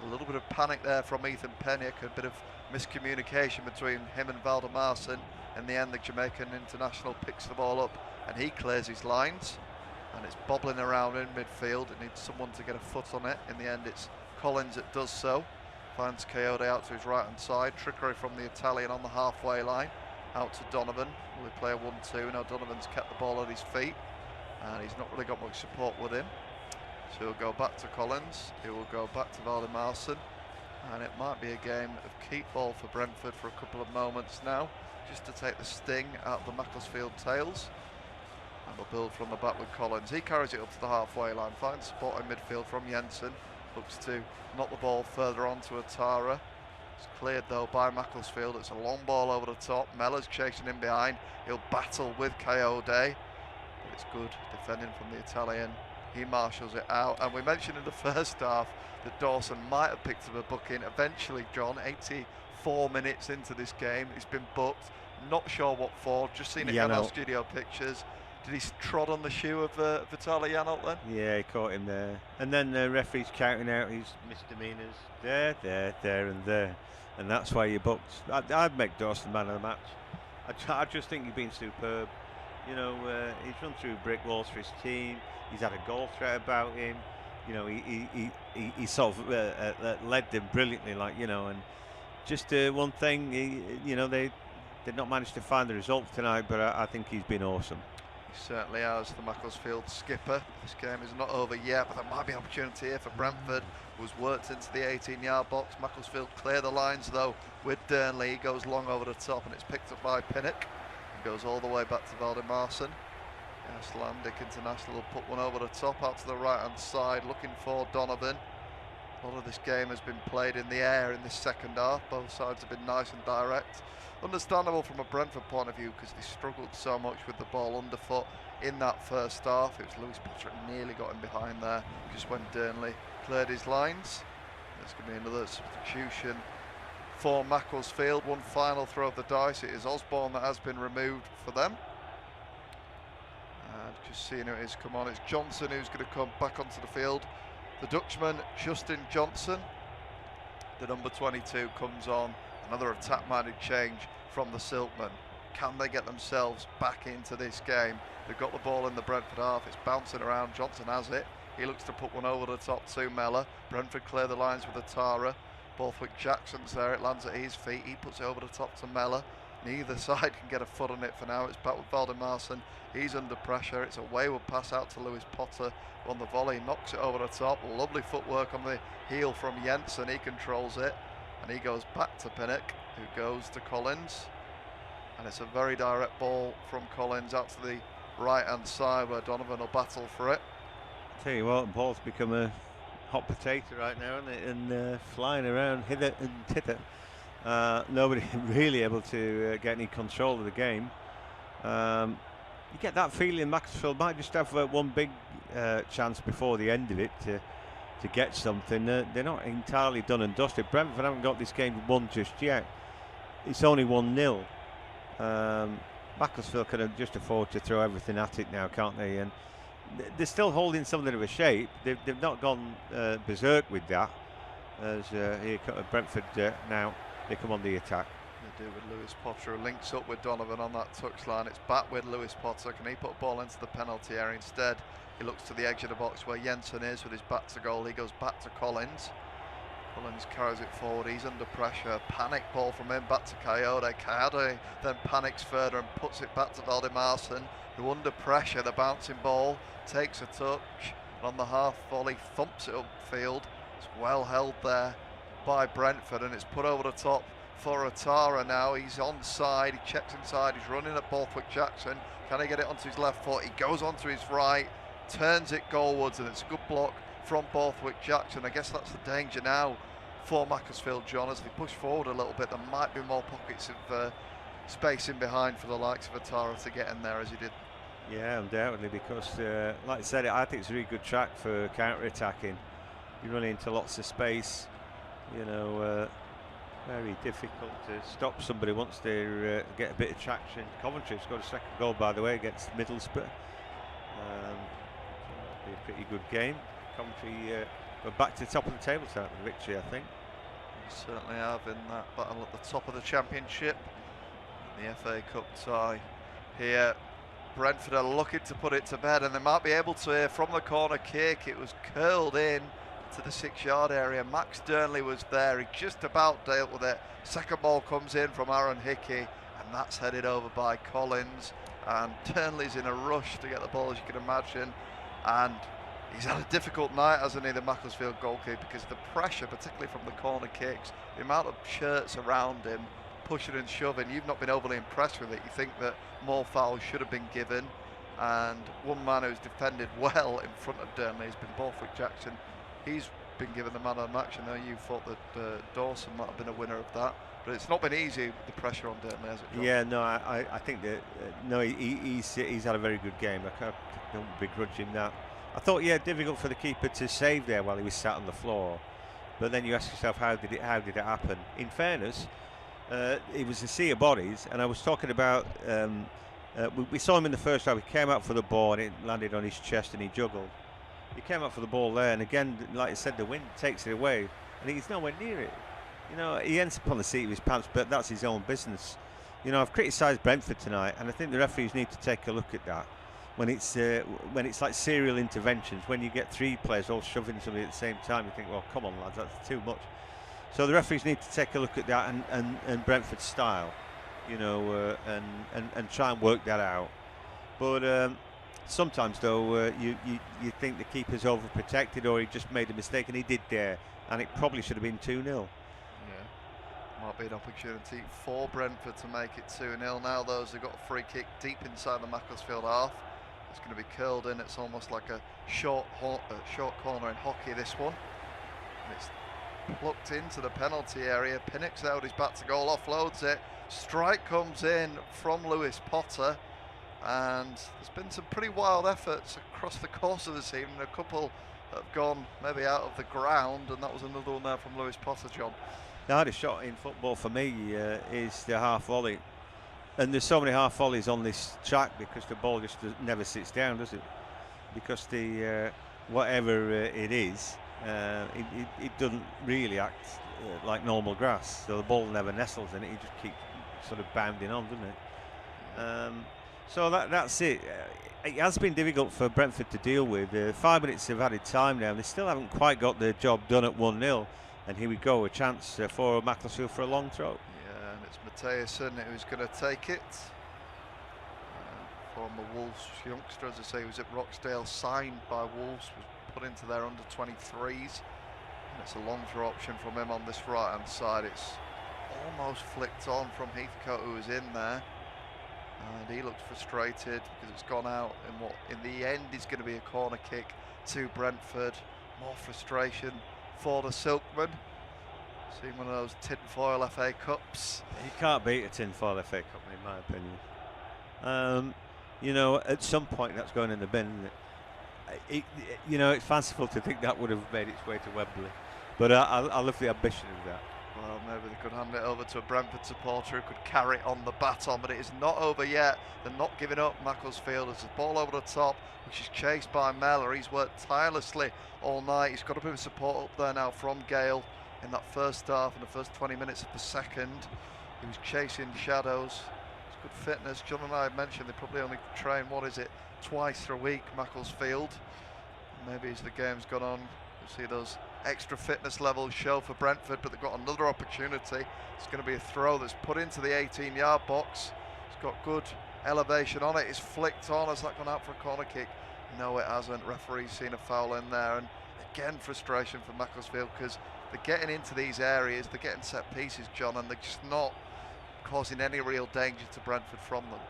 S3: A little bit of panic there from Ethan Pennick, a bit of miscommunication between him and Valdemarson. In the end, the Jamaican international picks the ball up and he clears his lines, and it's bobbling around in midfield. It needs someone to get a foot on it. In the end, it's Collins that does so. Finds Coyote out to his right hand side. Trickery from the Italian on the halfway line. Out to Donovan. Will he play a 1-2? Now Donovan's kept the ball at his feet, and he's not really got much support with him. So he'll go back to Collins. He will go back to Valdemarson. And it might be a game of keep ball for Brentford for a couple of moments now, just to take the sting out of the Macclesfield tails. And they'll build from the back with Collins. He carries it up to the halfway line, finds support in midfield from Jensen. Looks to knock the ball further on to Atara. It's cleared though by Macclesfield. It's a long ball over the top. Mellor's chasing in behind. He'll battle with Coyote, but it's good defending from the Italian. He marshals it out, and we mentioned in the first half that Dawson might have picked up a booking. Eventually, John, 84 minutes into this game, he's been booked. Not sure what for. Just seen it on our studio pictures. Did he trod on the shoe of Vitaly Janelt then?
S2: Yeah, he caught him there. And then the referee's counting out his misdemeanours. There, and there. And that's why you booked. I'd make Dawson man of the match. I just think he's been superb. He's run through brick walls for his team. He's had a goal threat about him. He sort of led them brilliantly, and just one thing, they did not manage to find the result tonight, but I think he's been awesome.
S3: He certainly has, the Macclesfield skipper. This game is not over yet, but there might be an opportunity here for Brentford. Was worked into the 18-yard box. Macclesfield clear the lines though with Durnley. He goes long over the top, and it's picked up by Pinnock. He goes all the way back to Valdemarson. Icelandic international will put one over the top out to the right hand side, looking for Donovan. A lot of this game has been played in the air in this second half. Both sides have been nice and direct. Understandable from a Brentford point of view, because they struggled so much with the ball underfoot in that first half. It was Lewis Potter nearly got him behind there just when Durnley cleared his lines. There's going to be another substitution for Macclesfield. One final throw of the dice. It is Osborne that has been removed for them. And just seeing who it is come on, it's Johnson who's going to come back onto the field. The Dutchman, Justin Johnson. The number 22 comes on. Another attack-minded change from the Silkmen. Can they get themselves back into this game? They've got the ball in the Brentford half. It's bouncing around. Johnson has it. He looks to put one over the top to Mellor. Brentford clear the lines with Atara. Borthwick Jackson's there. It lands at his feet. He puts it over the top to Mellor. Neither side can get a foot on it for now. It's back with Valdemarson. He's under pressure. It's a wayward pass out to Lewis Potter on the volley. Knocks it over the top. Lovely footwork on the heel from Jensen. He controls it. And he goes back to Pinnock, who goes to Collins. And it's a very direct ball from Collins out to the right-hand side where Donovan will battle for it.
S2: Tell you what, the ball's become a hot potato right now, isn't it? And flying around hither and thither. Nobody really able to get any control of the game. You get that feeling Macclesfield might just have one big chance before the end of it to get something. They're not entirely done and dusted. Brentford haven't got this game won just yet. It's only 1-0. Macclesfield can just afford to throw everything at it now, can't they? And they're still holding something of a shape. They've not gone berserk with that. As here Brentford now, they come on the attack.
S3: do with Lewis Potter, who links up with Donovan on that touchline. It's back with Lewis Potter. Can he put a ball into the penalty area? Instead, he looks to the edge of the box where Jensen is with his back to goal. He goes back to Collins. Collins carries it forward. He's under pressure. Panic ball from him back to Coyote. Coyote then panics further and puts it back to Valdimarsson, who under pressure, the bouncing ball, takes a touch. And on the half volley, thumps it upfield. It's well held there by Brentford, and it's put over the top for Atara now. He's onside, he checks inside, he's running at Borthwick Jackson. Can he get it onto his left foot? He goes onto his right, turns it goalwards, and it's a good block from Borthwick Jackson. I guess that's the danger now for Macclesfield, John. As they push forward a little bit, there might be more pockets of space in behind for the likes of Atara to get in there as he did.
S2: Yeah, undoubtedly, because like I said, I think it's a really good track for counter-attacking. You run into lots of space, you know, very difficult to stop somebody once they get a bit of traction. Coventry scored a second goal, by the way, against Middlesbrough. That'll be a pretty good game. Coventry go back to the top of the table to have a victory, I think.
S3: They certainly have in that battle at the top of the Championship. The FA Cup tie here. Brentford are looking to put it to bed, and they might be able to here from the corner kick. It was curled in to the 6-yard area. Max Durnley was there. He just about dealt with it. Second ball comes in from Aaron Hickey, and that's headed over by Collins. And Durnley's in a rush to get the ball, as you can imagine. And he's had a difficult night, hasn't he, the Macclesfield goalkeeper, because the pressure, particularly from the corner kicks, the amount of shirts around him, pushing and shoving. You've not been overly impressed with it. You think that more fouls should have been given. And one man who's defended well in front of Durnley has been Borthwick Jackson. He's been given the man of the match. I know you thought that Dawson might have been a winner of that, but it's not been easy, the pressure on Durnley, has it, John?
S2: Yeah, no, I think that no, he's had a very good game. I don't begrudge him that. I thought, yeah, difficult for the keeper to save there while he was sat on the floor, but then you ask yourself, how did it happen? In fairness, it was a sea of bodies, and I was talking about we saw him in the first half. He came up for the ball and it landed on his chest and he juggled. He came up for the ball there, and again, like I said, the wind takes it away and he's nowhere near it. You know, he ends up on the seat of his pants, but that's his own business. You know, I've criticised Brentford tonight, and I think the referees need to take a look at that. When it's like serial interventions, when you get 3 players all shoving somebody at the same time, you think, well, come on, lads, that's too much. So the referees need to take a look at that and Brentford's style, you know, and try and work that out. But sometimes, though, you think the keeper's overprotected, or he just made a mistake, and he did there, and it probably should have been 2-0.
S3: Yeah, might be an opportunity for Brentford to make it 2-0 now. Those who've got a free kick deep inside the Macclesfield half. It's going to be curled in. It's almost like a short corner in hockey, this one. And it's plucked into the penalty area. Pinnock's out his back to goal, offloads it. Strike comes in from Lewis Potter, and there's been some pretty wild efforts across the course of the season. A couple have gone maybe out of the ground, and that was another one there from Lewis Potter, John.
S2: The hardest shot in football for me is the half volley, and there's so many half volleys on this track because the ball just never sits down, does it? Because the whatever it is, it doesn't really act like normal grass, so the ball never nestles in it. It just keeps sort of bounding on, doesn't it? So that's it. It has been difficult for Brentford to deal with. 5 minutes of added time now. They still haven't quite got their job done at 1-0. And here we go, a chance for Macclesfield for a long throw.
S3: Yeah, and it's Mathiasson who's going to take it. Former Wolves youngster, as I say, was at Rochdale, signed by Wolves, was put into their under-23s. And it's a long throw option from him on this right-hand side. It's almost flicked on from Heathcote, who was in there. And he looked frustrated because it's gone out in what in the end is going to be a corner kick to Brentford. More frustration for the Silkmen. Seeing one of those tinfoil FA Cups.
S2: You can't beat a tinfoil FA Cup, in my opinion. You know, at some point that's going in the bin, isn't it? You know, it's fanciful to think that would have made its way to Wembley, but I love the ambition of that.
S3: Well, maybe they could hand it over to a Brentford supporter who could carry it on the baton, but it is not over yet. They're not giving up, Macclesfield. There's a ball over the top, which is chased by Mellor. He's worked tirelessly all night. He's got a bit of support up there now from Gale in that first half and the first 20 minutes of the second. He was chasing shadows. It's good fitness. John and I have mentioned they probably only train, twice a week, Macclesfield. Maybe as the game's gone on, you'll see those extra fitness levels show for Brentford, but they've got another opportunity. It's going to be a throw that's put into the 18-yard box. It's got good elevation on it. It's flicked on. Has that gone out for a corner kick? No, it hasn't. Referee's seen a foul in there, and again frustration for Macclesfield because they're getting into these areas, they're getting set pieces, John, and they're just not causing any real danger to Brentford from them.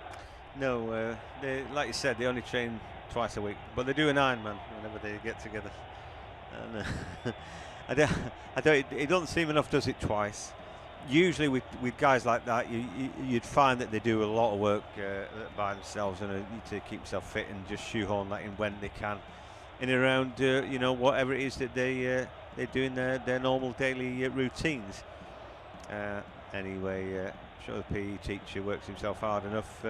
S2: No, they, like you said, they only train twice a week, but they do an Ironman whenever they get together. And it doesn't seem enough, does it, twice? Usually with guys like that, you'd find that they do a lot of work by themselves and need to keep themselves fit and just shoehorn that in when they can, in and around you know, whatever it is that they do in their normal daily routines. Anyway, I'm sure the PE teacher works himself hard enough,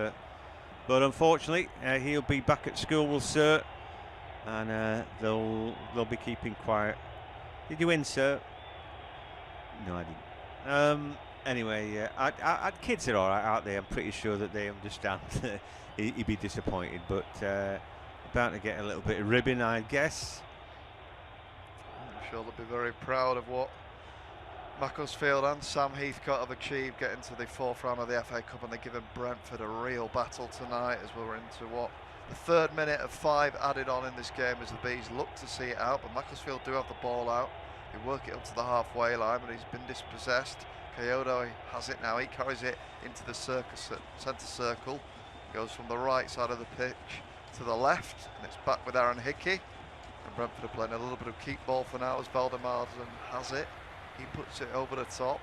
S2: but unfortunately he'll be back at school with Sir, and they'll be keeping quiet. Did you win, Sir? No, I didn't. Anyway, kids are all right out there. I'm pretty sure that they understand. He'd be disappointed, but about to get a little bit of ribbon, I guess.
S3: I'm sure they'll be very proud of what Macclesfield and Sam Heathcote have achieved, getting to the fourth round of the FA Cup, and they're giving Brentford a real battle tonight as we're into the third minute of 5 added on in this game as the Bees look to see it out, but Macclesfield do have the ball out. They work it up to the halfway line, but he's been dispossessed. Kyoto has it now. He carries it into the centre circle. Goes from the right side of the pitch to the left, and it's back with Aaron Hickey. And Brentford are playing a little bit of keep ball for now as Valdemarsen has it. He puts it over the top,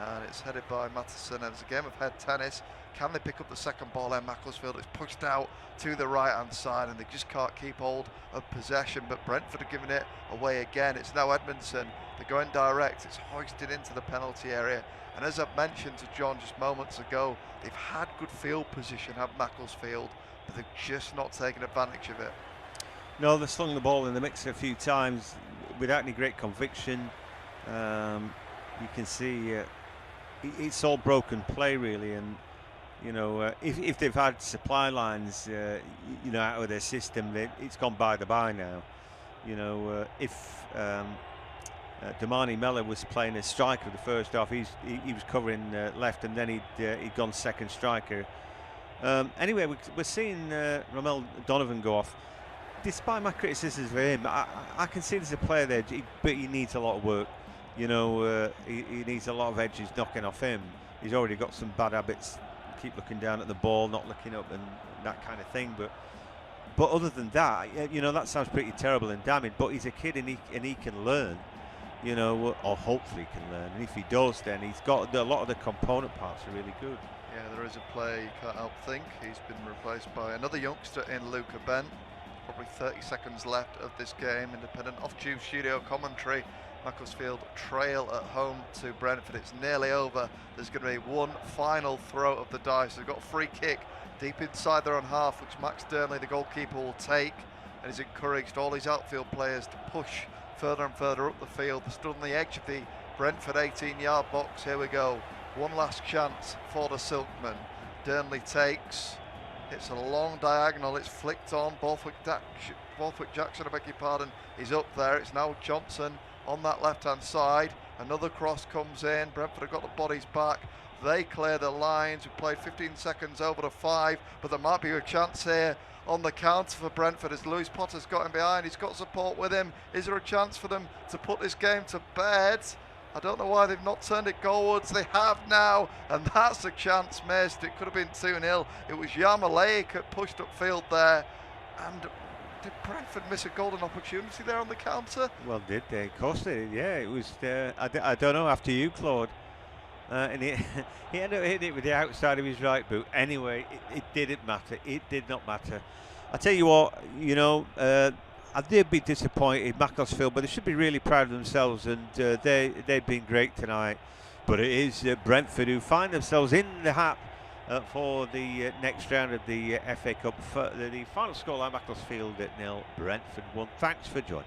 S3: and it's headed by Mattison. And it's a game of head tennis. Can they pick up the second ball there? Macclesfield is pushed out to the right-hand side, and they just can't keep hold of possession. But Brentford are giving it away again. It's now Edmondson. They're going direct. It's hoisted into the penalty area. And as I've mentioned to John just moments ago, they've had good field position, have Macclesfield, but they've just not taken advantage of it.
S2: No, they've slung the ball in the mix a few times without any great conviction. You can see it's all broken play, really, and you know, if they've had supply lines, you know, out of their system, it's gone by the by now. You know, if Damani Mellor was playing as striker the first half, he was covering left, and then he'd gone second striker. Anyway, we're seeing Romel Donovan go off. Despite my criticisms of him, I can see there's a player there, but he needs a lot of work. You know, he needs a lot of edges knocking off him. He's already got some bad habits. Keep looking down at the ball, not looking up, and that kind of thing. But other than that, you know, that sounds pretty terrible and damning. But he's a kid, and he can learn. You know, or hopefully he can learn. And if he does, then he's got a lot of the component parts are really good.
S3: Yeah, there is a player you can't help think. He's been replaced by another youngster in Luca Bent. Probably 30 seconds left of this game. Independent off-tube studio commentary. Macclesfield trail at home to Brentford. It's nearly over. There's going to be one final throw of the dice. They've got a free kick deep inside their own half, which Max Durnley, the goalkeeper, will take, and he's encouraged all his outfield players to push further and further up the field. They're stood on the edge of the Brentford 18-yard box. Here we go. One last chance for the Silkmen. Durnley takes. It's a long diagonal. It's flicked on. Borthwick Jackson, I beg your pardon, is up there. It's now Johnson on that left-hand side. Another cross comes in. Brentford have got the bodies back. They clear the lines. We played 15 seconds over to 5, but there might be a chance here on the counter for Brentford as Lewis Potter's got him behind. He's got support with him. Is there a chance for them to put this game to bed? I don't know why they've not turned it goalwards. They have now, and that's a chance missed. It could have been 2-0. It was Yarmolaik that pushed upfield there, and did Brentford miss a golden opportunity there on the counter?
S2: Well, did they? Of course they did. Yeah, it was. I don't know. After you, Claude, and he ended up hitting it with the outside of his right boot. Anyway, it didn't matter. It did not matter. I tell you what, you know, I did be disappointed, Macclesfield, but they should be really proud of themselves, and they've been great tonight. But it is Brentford who find themselves in the hat for the next round of the FA Cup. The final scoreline, Macclesfield at 0, Brentford 1. Thanks for joining.